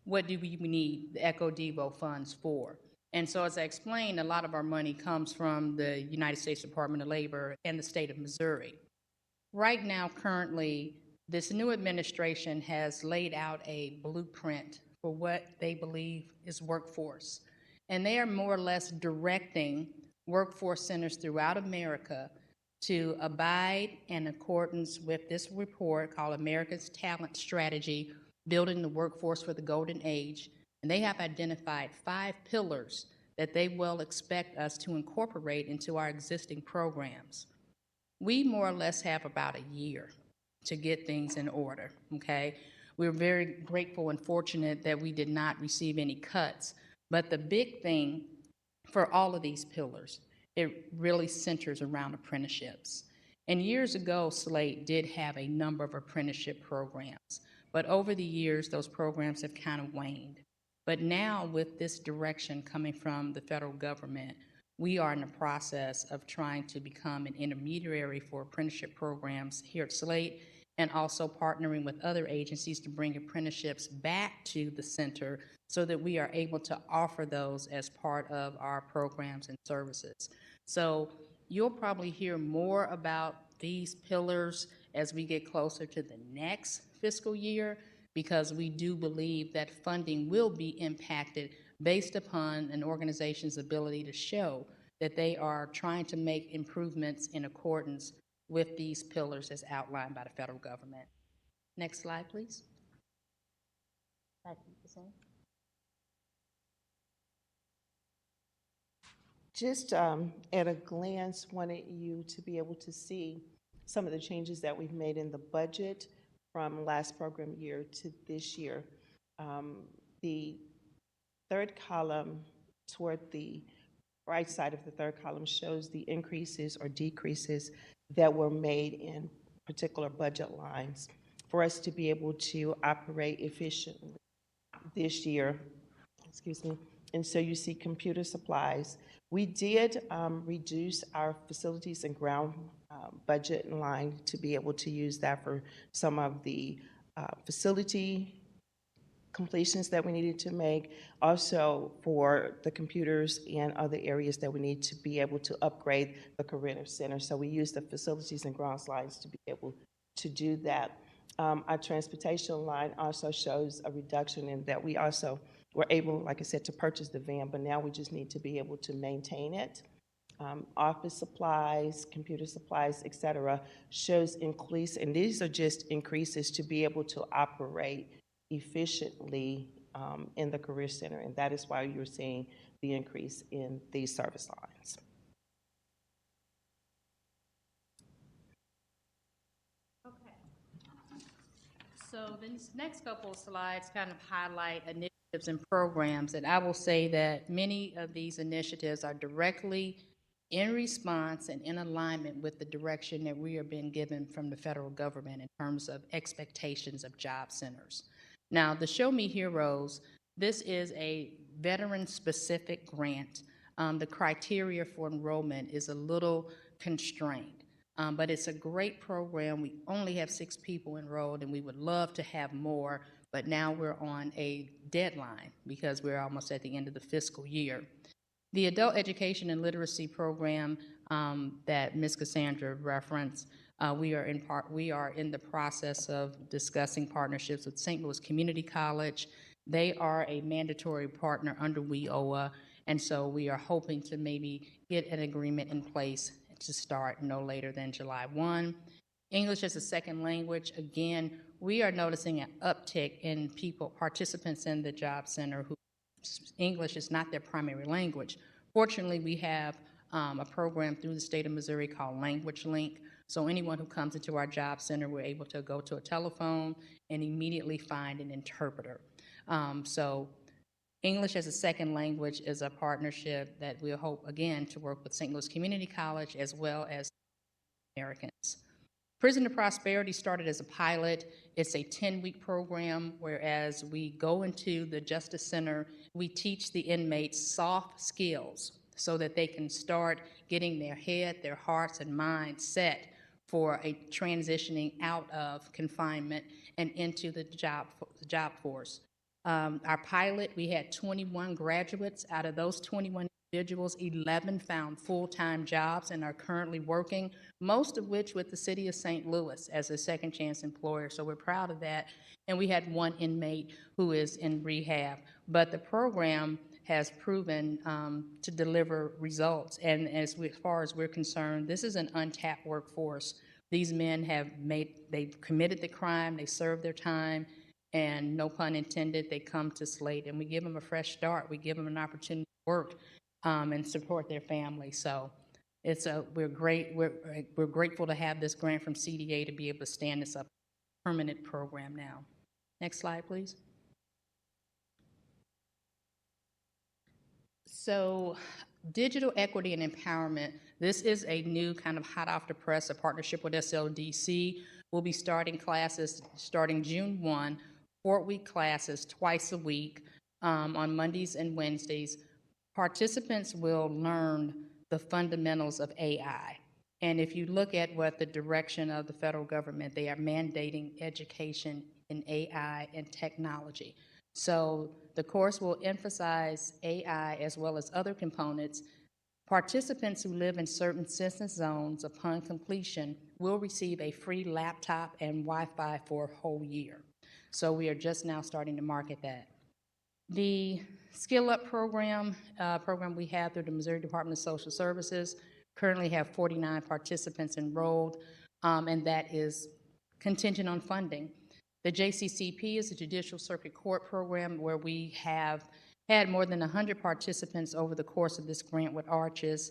what do we need the Echo Devo funds for? And so as I explained, a lot of our money comes from the United States Department of Labor and the state of Missouri. Right now, currently, this new administration has laid out a blueprint for what they believe is workforce. And they are more or less directing workforce centers throughout America to abide in accordance with this report called America's Talent Strategy, Building the Workforce for the Golden Age. And they have identified 5 pillars that they will expect us to incorporate into our existing programs. We more or less have about a year to get things in order, okay? We're very grateful and fortunate that we did not receive any cuts. But the big thing for all of these pillars, it really centers around apprenticeships. And years ago, Slate did have a number of apprenticeship programs. But over the years, those programs have kind of waned. But now with this direction coming from the federal government, we are in the process of trying to become an intermediary for apprenticeship programs here at Slate, and also partnering with other agencies to bring apprenticeships back to the center so that we are able to offer those as part of our programs and services. So you'll probably hear more about these pillars as we get closer to the next fiscal year, because we do believe that funding will be impacted based upon an organization's ability to show that they are trying to make improvements in accordance with these pillars as outlined by the federal government. Next slide, please. Just at a glance, wanted you to be able to see some of the changes that we've made in the budget from last program year to this year. The third column toward the right side of the third column shows the increases or decreases that were made in particular budget lines for us to be able to operate efficiently this year. Excuse me. And so you see computer supplies. We did reduce our facilities and ground budget line to be able to use that for some of the facility completions that we needed to make, also for the computers and other areas that we need to be able to upgrade the Career Center. So we use the facilities and grounds lines to be able to do that. Our transportation line also shows a reduction in that we also were able, like I said, to purchase the van, but now we just need to be able to maintain it. Office supplies, computer supplies, et cetera, shows increase, and these are just increases to be able to operate efficiently in the Career Center, and that is why you're seeing the increase in these service lines. Okay. So these next couple of slides kind of highlight initiatives and programs, and I will say that many of these initiatives are directly in response and in alignment with the direction that we are being given from the federal government in terms of expectations of job centers. Now, the Show Me Heroes, this is a veteran-specific grant. The criteria for enrollment is a little constrained, but it's a great program. We only have 6 people enrolled, and we would love to have more, but now we're on a deadline because we're almost at the end of the fiscal year. The Adult Education and Literacy Program that Ms. Cassandra referenced, we are in the process of discussing partnerships with St. Louis Community College. They are a mandatory partner under WIOA, and so we are hoping to maybe get an agreement in place to start no later than July 1. English as a second language, again, we are noticing an uptick in participants in the Job Center who English is not their primary language. Fortunately, we have a program through the state of Missouri called Language Link. So anyone who comes into our Job Center, we're able to go to a telephone and immediately find an interpreter. So English as a second language is a partnership that we'll hope, again, to work with St. Louis Community College as well as Americans. Prison to Prosperity started as a pilot. It's a 10-week program, whereas we go into the Justice Center, we teach the inmates soft skills so that they can start getting their head, their hearts, and minds set for a transitioning out of confinement and into the job force. Our pilot, we had 21 graduates. Out of those 21 individuals, 11 found full-time jobs and are currently working, most of which with the city of St. Louis as a second chance employer. So we're proud of that. And we had 1 inmate who is in rehab. But the program has proven to deliver results. And as far as we're concerned, this is an untapped workforce. These men they've committed the crime, they served their time, and no pun intended, they come to Slate, and we give them a fresh start. We give them an opportunity to work and support their family. So we're grateful to have this grant from CDA to be able to stand this up permanent program now. Next slide, please. So digital equity and empowerment, this is a new kind of hot off the press, a partnership with SLDC. We'll be starting classes starting June 1, 4-week classes twice a week on Mondays and Wednesdays. Participants will learn the fundamentals of AI. And if you look at what the direction of the federal government, they are mandating education in AI and technology. So the course will emphasize AI as well as other components. Participants who live in certain census zones upon completion will receive a free laptop and Wi-Fi for a whole year. So we are just now starting to market that. The Skill Up program we have through the Missouri Department of Social Services currently have 49 participants enrolled, and that is contingent on funding. The JCCP is a Judicial Circuit Court program where we have had more than 100 participants over the course of this grant with ARCHES.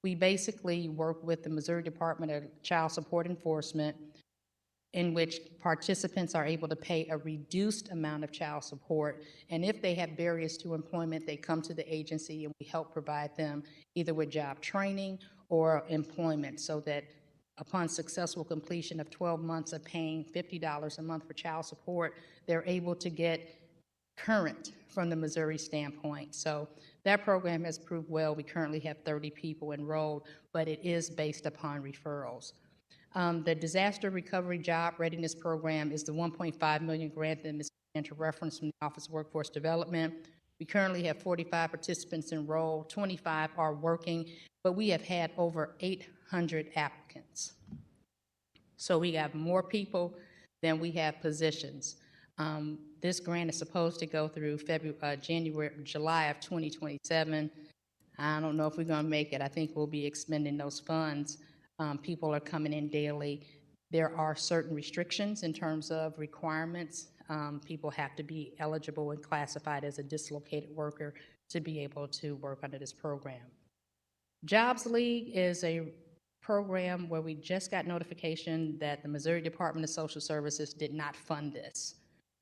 We basically work with the Missouri Department of Child Support Enforcement, in which participants are able to pay a reduced amount of child support. And if they have barriers to employment, they come to the agency and we help provide them either with job training or employment so that upon successful completion of 12 months of paying $50 a month for child support, they're able to get current from the Missouri standpoint. So that program has proved well. We currently have 30 people enrolled, but it is based upon referrals. The Disaster Recovery Job Readiness Program is the $1.5 million grant that Ms. Cassandra referenced from the Office of Workforce Development. We currently have 45 participants enrolled, 25 are working, but we have had over 800 applicants. So we have more people than we have positions. This grant is supposed to go through July of 2027. I don't know if we're going to make it. I think we'll be expending those funds. People are coming in daily. There are certain restrictions in terms of requirements. People have to be eligible and classified as a dislocated worker to be able to work under this program. Jobs League is a program where we just got notification that the Missouri Department of Social Services did not fund this.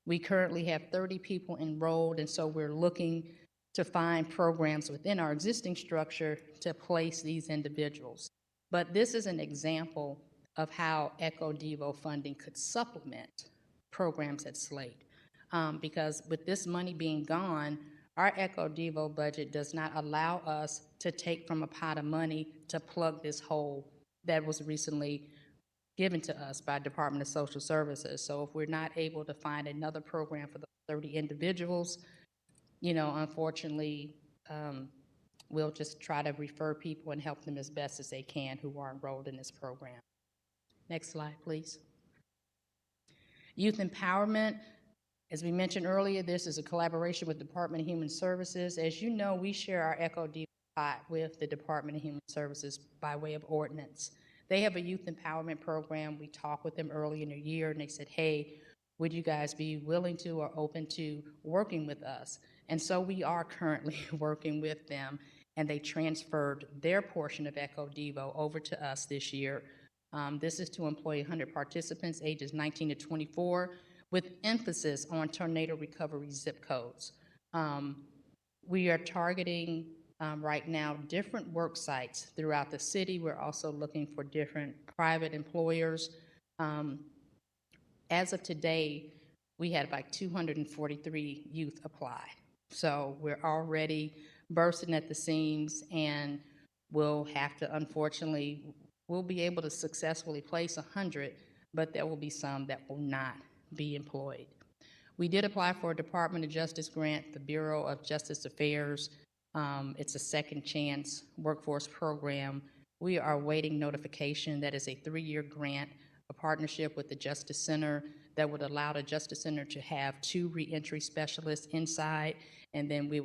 We currently have 30 people enrolled, and so we're looking to find programs within our existing structure to place these individuals. But this is an example of how ECHO DEVO funding could supplement programs at Slate. because with this money being gone, our Echo Devo budget does not allow us to take from a pot of money to plug this hole that was recently given to us by Department of Social Services. So if we're not able to find another program for the 30 individuals, you know, unfortunately, we'll just try to refer people and help them as best as they can who are enrolled in this program. Next slide, please. Youth empowerment. As we mentioned earlier, this is a collaboration with Department of Human Services. As you know, we share our Echo Devo pot with the Department of Human Services by way of ordinance. They have a youth empowerment program. We talked with them early in the year, and they said, hey, would you guys be willing to or open to working with us? And so we are currently working with them, and they transferred their portion of Echo Devo over to us this year. This is to employ 100 participants ages 19 to 24 with emphasis on tornado recovery zip codes. We are targeting right now different work sites throughout the city. We're also looking for different private employers. As of today, we had like 243 youth apply. So we're already bursting at the seams, and we'll have to, unfortunately, we'll be able to successfully place 100, but there will be some that will not be employed. We did apply for a Department of Justice grant, the Bureau of Justice Affairs. It's a second chance workforce program. We are awaiting notification. That is a 3-year grant, a partnership with the Justice Center that would allow the Justice Center to have 2 reentry specialists inside, and then we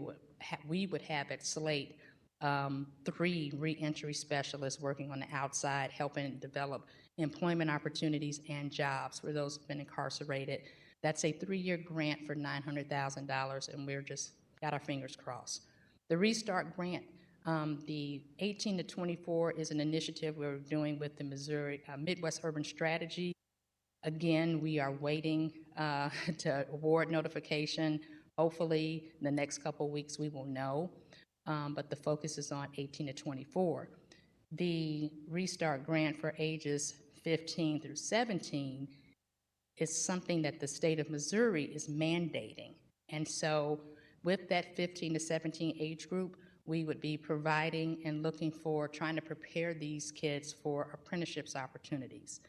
would have at Slate 3 reentry specialists working on the outside, helping develop employment opportunities and jobs for those who've been incarcerated. That's a 3-year grant for $900,000, and we're just got our fingers crossed. The Restart Grant, the 18 to 24 is an initiative we're doing with the Missouri Midwest Urban Strategy. Again, we are waiting to award notification. Hopefully, in the next couple of weeks, we will know, but the focus is on 18 to 24. The Restart Grant for ages 15 through 17 is something that the state of Missouri is mandating. And so with that 15 to 17 age group, we would be providing and looking for, trying to prepare these kids for apprenticeships opportunities.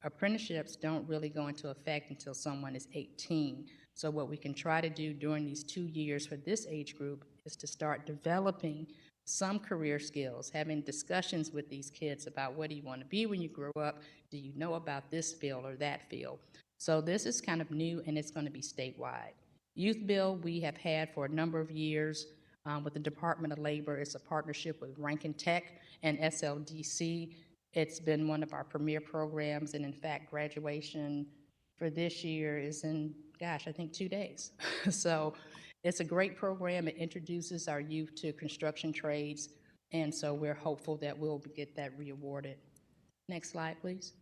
Apprenticeships don't really go into effect until someone is 18. So what we can try to do during these 2 years for this age group is to start developing some career skills, having discussions with these kids about what do you want to be when you grow up? Do you know about this field or that field? So this is kind of new, and it's going to be statewide. Youth Bill we have had for a number of years with the Department of Labor. It's a partnership with Rankin Tech and SLDC. It's been one of our premier programs, and in fact, graduation for this year is in, gosh, I think 2 days. So it's a great program. It introduces our youth to construction trades, and so we're hopeful that we'll get that reawarded. Next slide, please.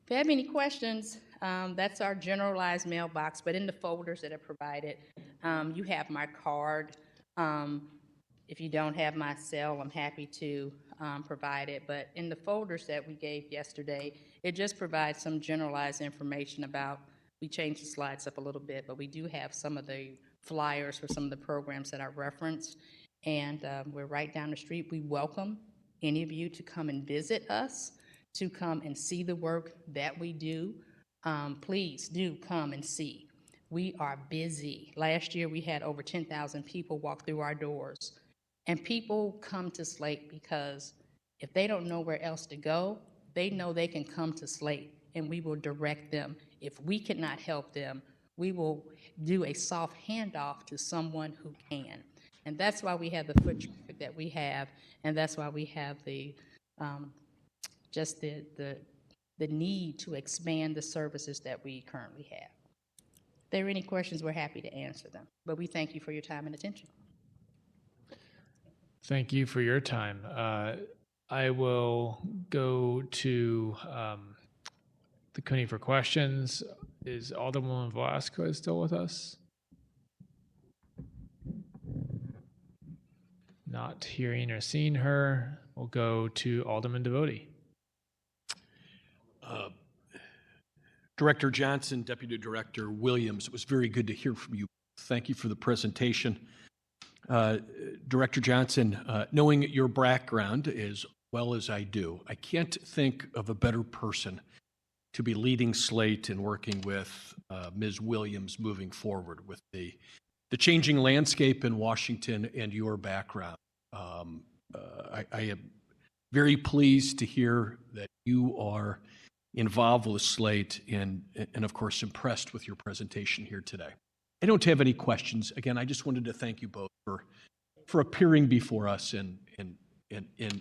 If you have any questions, that's our generalized mailbox, but in the folders that are provided, you have my card. If you don't have my cell, I'm happy to provide it, but in the folders that we gave yesterday, it just provides some generalized information about, we changed the slides up a little bit, but we do have some of the flyers for some of the programs that I referenced, and we're right down the street. We welcome any of you to come and visit us, to come and see the work that we do. Please do come and see. We are busy. Last year, we had over 10,000 people walk through our doors. And people come to Slate because if they don't know where else to go, they know they can come to Slate, and we will direct them. If we cannot help them, we will do a soft handoff to someone who can. And that's why we have the foot traffic that we have, and that's why we have the just the need to expand the services that we currently have. If there are any questions, we're happy to answer them. But we thank you for your time and attention. Thank you for your time. I will go to the committee for questions. Is Alderwoman Velasquez still with us? Not hearing or seeing her. We'll go to Alderman Devotie. Director Johnson, Deputy Director Williams, it was very good to hear from you. Thank you for the presentation. Director Johnson, knowing your background as well as I do, I can't think of a better person to be leading Slate and working with Ms. Williams moving forward with the changing landscape in Washington and your background. I am very pleased to hear that you are involved with Slate and of course impressed with your presentation here today. I don't have any questions. Again, I just wanted to thank you both for appearing before us and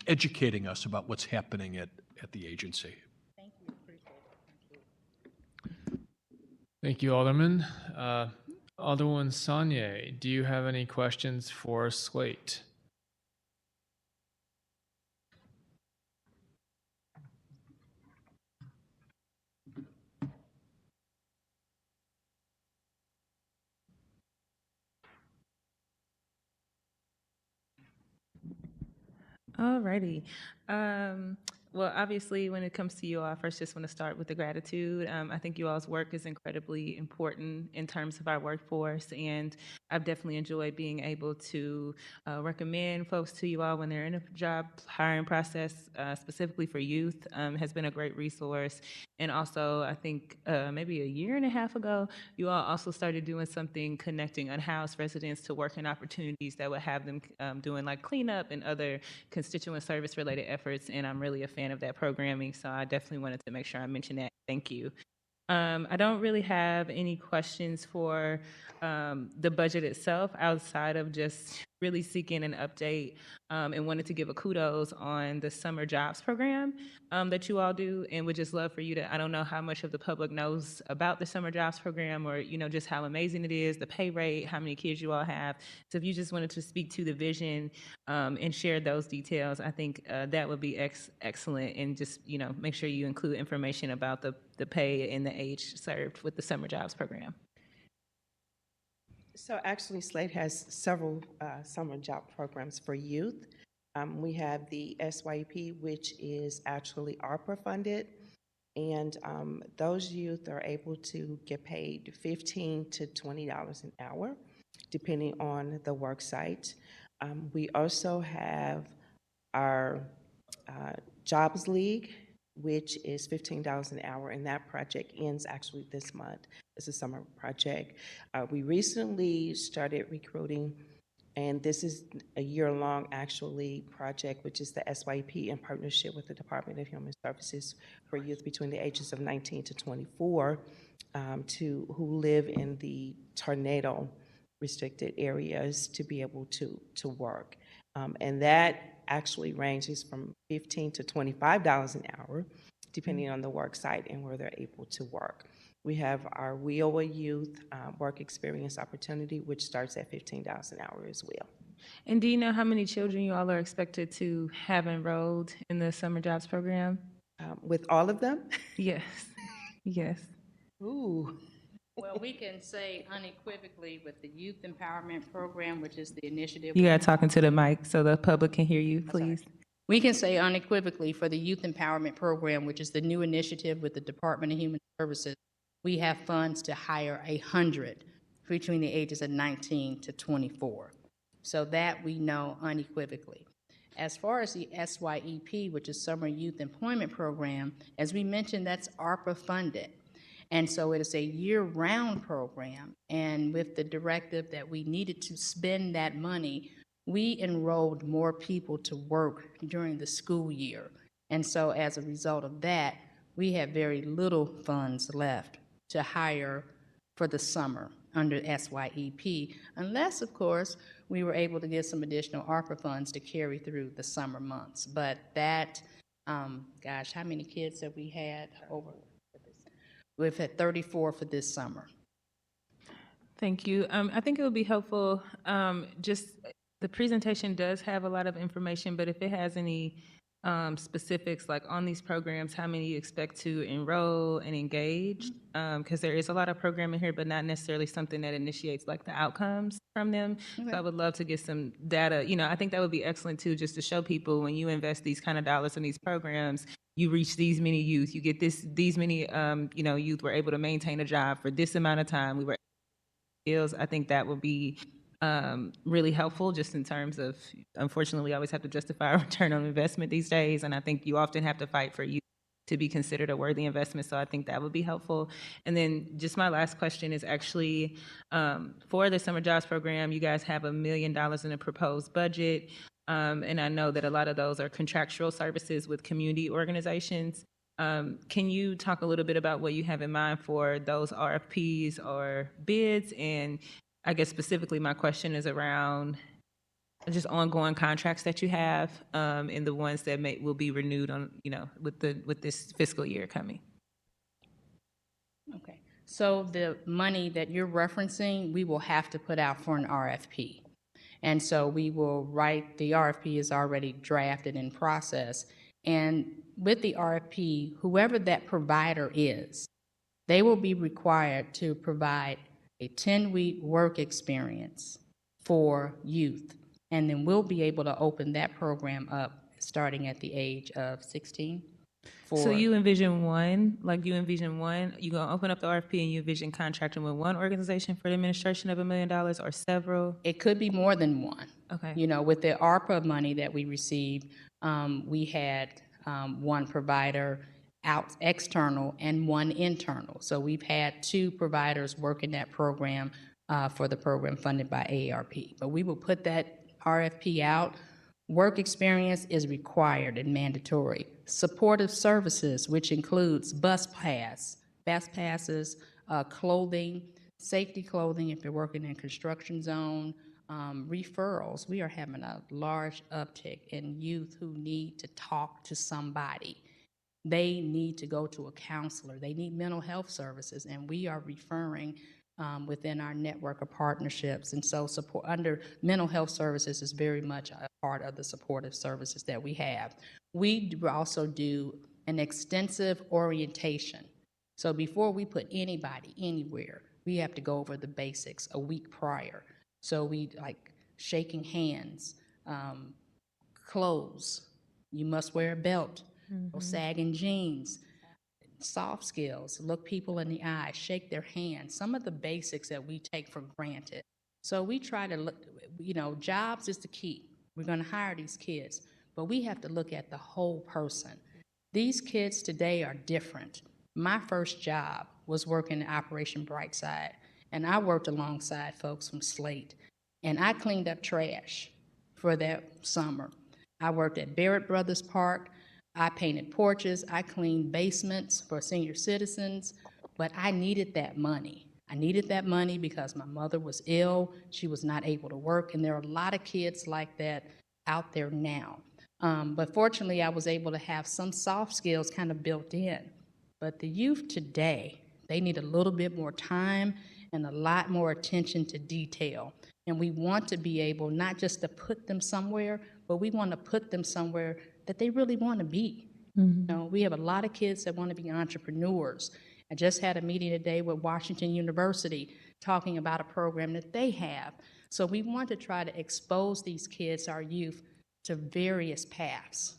educating us about what's happening at the agency. Thank you. Appreciate it. Thank you, Alderman. Alderwoman Saunier, do you have any questions for Slate? Alrighty. Well, obviously, when it comes to you all, I first just want to start with the gratitude. I think you all's work is incredibly important in terms of our workforce, and I've definitely enjoyed being able to recommend folks to you all when they're in a job hiring process, specifically for youth, has been a great resource. And also, I think maybe a year and a half ago, you all also started doing something connecting unhoused residents to working opportunities that would have them doing like cleanup and other constituent service related efforts. And I'm really a fan of that programming, so I definitely wanted to make sure I mentioned that. Thank you. I don't really have any questions for the budget itself outside of just really seeking an update and wanted to give a kudos on the summer jobs program that you all do, and would just love for you to, I don't know how much of the public knows about the summer jobs program, or just how amazing it is, the pay rate, how many kids you all have. So if you just wanted to speak to the vision and share those details, I think that would be excellent, and just make sure you include information about the pay and the age served with the summer jobs program. So actually, Slate has several summer job programs for youth. We have the SYP, which is actually ARPA funded, and those youth are able to get paid $15 to $20 an hour, depending on the work site. We also have our Jobs League, which is $15 an hour, and that project ends actually this month. It's a summer project. We recently started recruiting, and this is a year-long actually project, which is the SYP in partnership with the Department of Human Services for youth between the ages of 19 to 24 who live in the tornado restricted areas to be able to work. And that actually ranges from $15 to $25 an hour, depending on the work site and where they're able to work. We have our WIOA Youth Work Experience Opportunity, which starts at $15 an hour as well. And do you know how many children you all are expected to have enrolled in the summer jobs program? With all of them? Yes. Yes. Ooh. Well, we can say unequivocally with the Youth Empowerment Program, which is the initiative. You got to talk into the mic so the public can hear you, please. We can say unequivocally for the Youth Empowerment Program, which is the new initiative with the Department of Human Services, we have funds to hire 100 between the ages of 19 to 24. So that we know unequivocally. As far as the SYEP, which is Summer Youth Employment Program, as we mentioned, that's ARPA funded. And so it is a year-round program. And with the directive that we needed to spend that money, we enrolled more people to work during the school year. And so as a result of that, we have very little funds left to hire for the summer under SYEP, unless, of course, we were able to get some additional ARPA funds to carry through the summer months. But that, gosh, how many kids have we had over? We've had 34 for this summer. Thank you. I think it would be helpful, just the presentation does have a lot of information, but if it has any specifics, like on these programs, how many you expect to enroll and engage? Because there is a lot of programming here, but not necessarily something that initiates like the outcomes from them. So I would love to get some data. I think that would be excellent too, just to show people when you invest these kind of dollars in these programs, you reach these many youth, you get these many, youth were able to maintain a job for this amount of time. We were skills. I think that would be really helpful just in terms of, unfortunately, we always have to justify a return on investment these days. And I think you often have to fight for youth to be considered a worthy investment. So I think that would be helpful. And then just my last question is actually for the summer jobs program, you guys have $1 million in a proposed budget. And I know that a lot of those are contractual services with community organizations. Can you talk a little bit about what you have in mind for those RFPs or bids? And I guess specifically my question is around just ongoing contracts that you have and the ones that will be renewed on, with this fiscal year coming. Okay, so the money that you're referencing, we will have to put out for an RFP. And so we will write, the RFP is already drafted in process. And with the RFP, whoever that provider is, they will be required to provide a 10-week work experience for youth. And then we'll be able to open that program up starting at the age of 16. So you envision one, you're going to open up the RFP and you envision contracting with one organization for the administration of $1 million or several? It could be more than one. Okay. With the ARPA money that we received, we had one provider out external and one internal. So we've had 2 providers working that program for the program funded by AARP. But we will put that RFP out. Work experience is required and mandatory. Supportive services, which includes bus passes, clothing, safety clothing if you're working in construction zone, referrals. We are having a large uptick in youth who need to talk to somebody. They need to go to a counselor. They need mental health services, and we are referring within our network of partnerships. And so support under mental health services is very much a part of the supportive services that we have. We also do an extensive orientation. So before we put anybody anywhere, we have to go over the basics a week prior. So we like shaking hands, clothes, you must wear a belt, or sagging jeans, soft skills, look people in the eye, shake their hand, some of the basics that we take for granted. So we try to look, jobs is the key. We're going to hire these kids, but we have to look at the whole person. These kids today are different. My first job was working at Operation Brightside, and I worked alongside folks from Slate, and I cleaned up trash for that summer. I worked at Barrett Brothers Park. I painted porches, I cleaned basements for senior citizens, but I needed that money. I needed that money because my mother was ill, she was not able to work, and there are a lot of kids like that out there now. But fortunately, I was able to have some soft skills kind of built in. But the youth today, they need a little bit more time and a lot more attention to detail. And we want to be able not just to put them somewhere, but we want to put them somewhere that they really want to be. We have a lot of kids that want to be entrepreneurs. I just had a meeting today with Washington University talking about a program that they have. So we want to try to expose these kids, our youth, to various paths,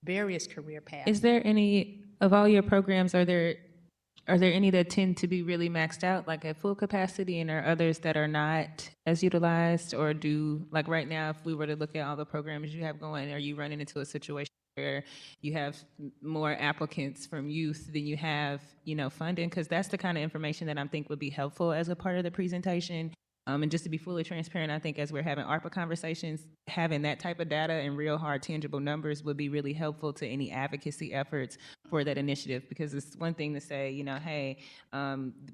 various career paths. Is there any, of all your programs, are there any that tend to be really maxed out, like at full capacity, and are others that are not as utilized? Or like right now, if we were to look at all the programs you have going, are you running into a situation where you have more applicants from youth than you have, funding? Because that's the kind of information that I think would be helpful as a part of the presentation. And just to be fully transparent, I think as we're having ARPA conversations, having that type of data and real hard tangible numbers would be really helpful to any advocacy efforts for that initiative. Because it's one thing to say, hey,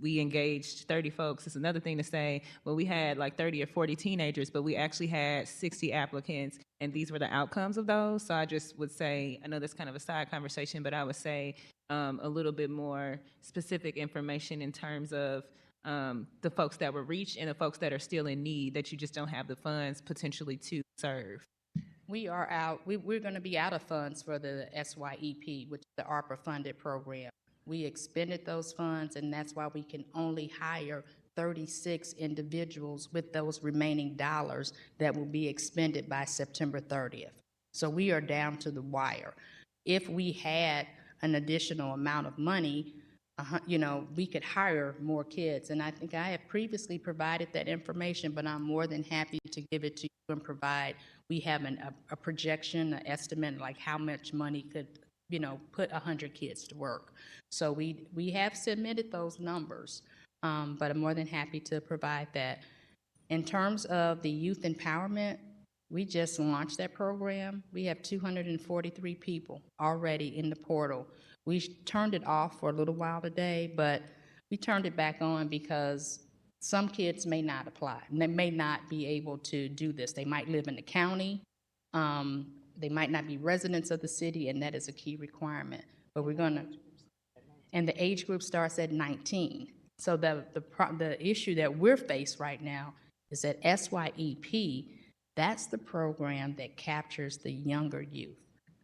we engaged 30 folks. It's another thing to say, well, we had like 30 or 40 teenagers, but we actually had 60 applicants, and these were the outcomes of those. So I just would say, I know that's kind of a side conversation, but I would say a little bit more specific information in terms of the folks that were reached and the folks that are still in need that you just don't have the funds potentially to serve. We are out, we're going to be out of funds for the SYEP, which is the ARPA-funded program. We expended those funds, and that's why we can only hire 36 individuals with those remaining dollars that will be expended by September 30th. So we are down to the wire. If we had an additional amount of money, you know, we could hire more kids. And I think I have previously provided that information, but I'm more than happy to give it to you and provide. We have a projection, an estimate, like how much money could, you know, put 100 kids to work. So we have submitted those numbers, but I'm more than happy to provide that. In terms of the youth empowerment, we just launched that program. We have 243 people already in the portal. We turned it off for a little while today, but we turned it back on because some kids may not apply. And they may not be able to do this. They might live in the county. They might not be residents of the city, and that is a key requirement. But we're gonna, and the age group starts at 19. So the issue that we're faced right now is that SYEP, that's the program that captures the younger youth.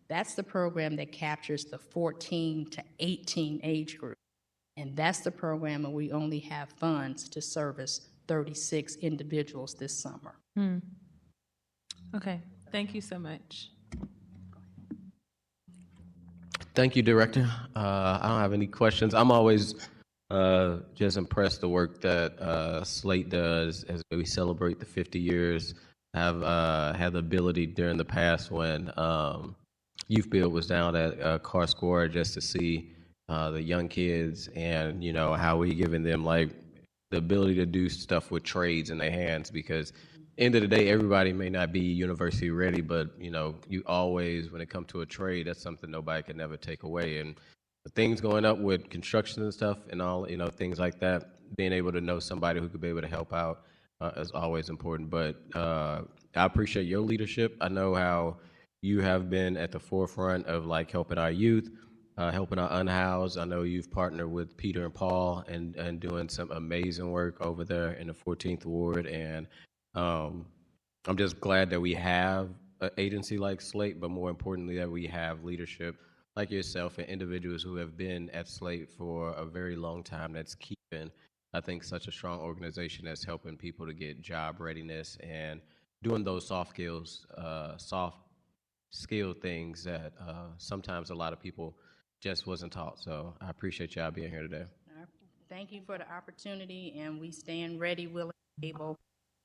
That's the program that captures the 14 to 18 age group. And that's the program where we only have funds to service 36 individuals this summer. Okay, thank you so much. Thank you, Director. I don't have any questions. I'm always just impressed the work that Slate does as we celebrate the 50 years. I've had the ability during the past when Youth Build was down at Car Square just to see the young kids and, you know, how we giving them like the ability to do stuff with trades in their hands, because end of the day, everybody may not be university ready, but, you know, you always, when it comes to a trade, that's something nobody can never take away. And the things going up with construction and stuff and all, you know, things like that, being able to know somebody who could be able to help out is always important. But I appreciate your leadership. I know how you have been at the forefront of like helping our youth, helping our unhoused. I know you've partnered with Peter and Paul and doing some amazing work over there in the 14th Ward. And I'm just glad that we have an agency like Slate, but more importantly, that we have leadership like yourself and individuals who have been at Slate for a very long time that's keeping, I think, such a strong organization that's helping people to get job readiness and doing those soft skill things that sometimes a lot of people just wasn't taught. So I appreciate y'all being here today. Thank you for the opportunity, and we stand ready, willing, able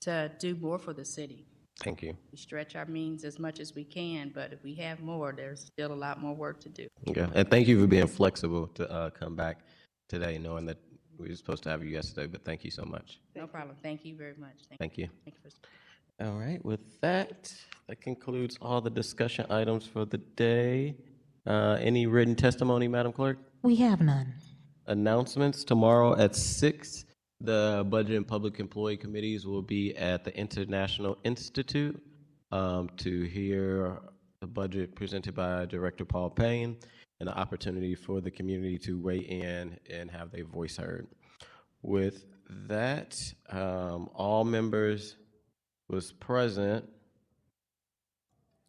to do more for the city. Thank you. We stretch our means as much as we can, but if we have more, there's still a lot more work to do. Okay, and thank you for being flexible to come back today, knowing that we were supposed to have you yesterday, but thank you so much. No problem. Thank you very much. Thank you. Thank you for All right, with that, that concludes all the discussion items for the day. Any written testimony, Madam Clerk? We have none. Announcements: tomorrow at 6, the Budget and Public Employee Committees will be at the International Institute to hear the budget presented by Director Paul Payne, and the opportunity for the community to weigh in and have their voice heard. With that, all members was present,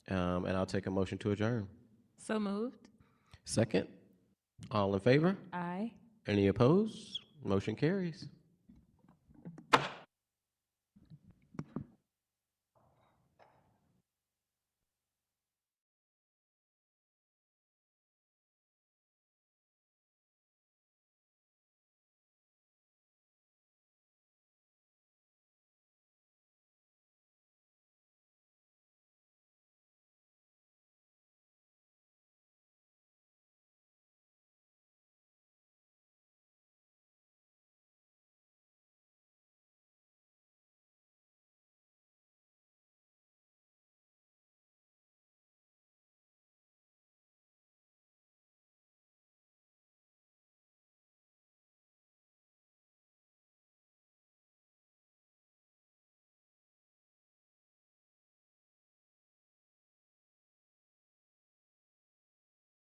and I'll take a motion to adjourn. So moved. Second. All in favor? Aye. Any opposed? Motion carries.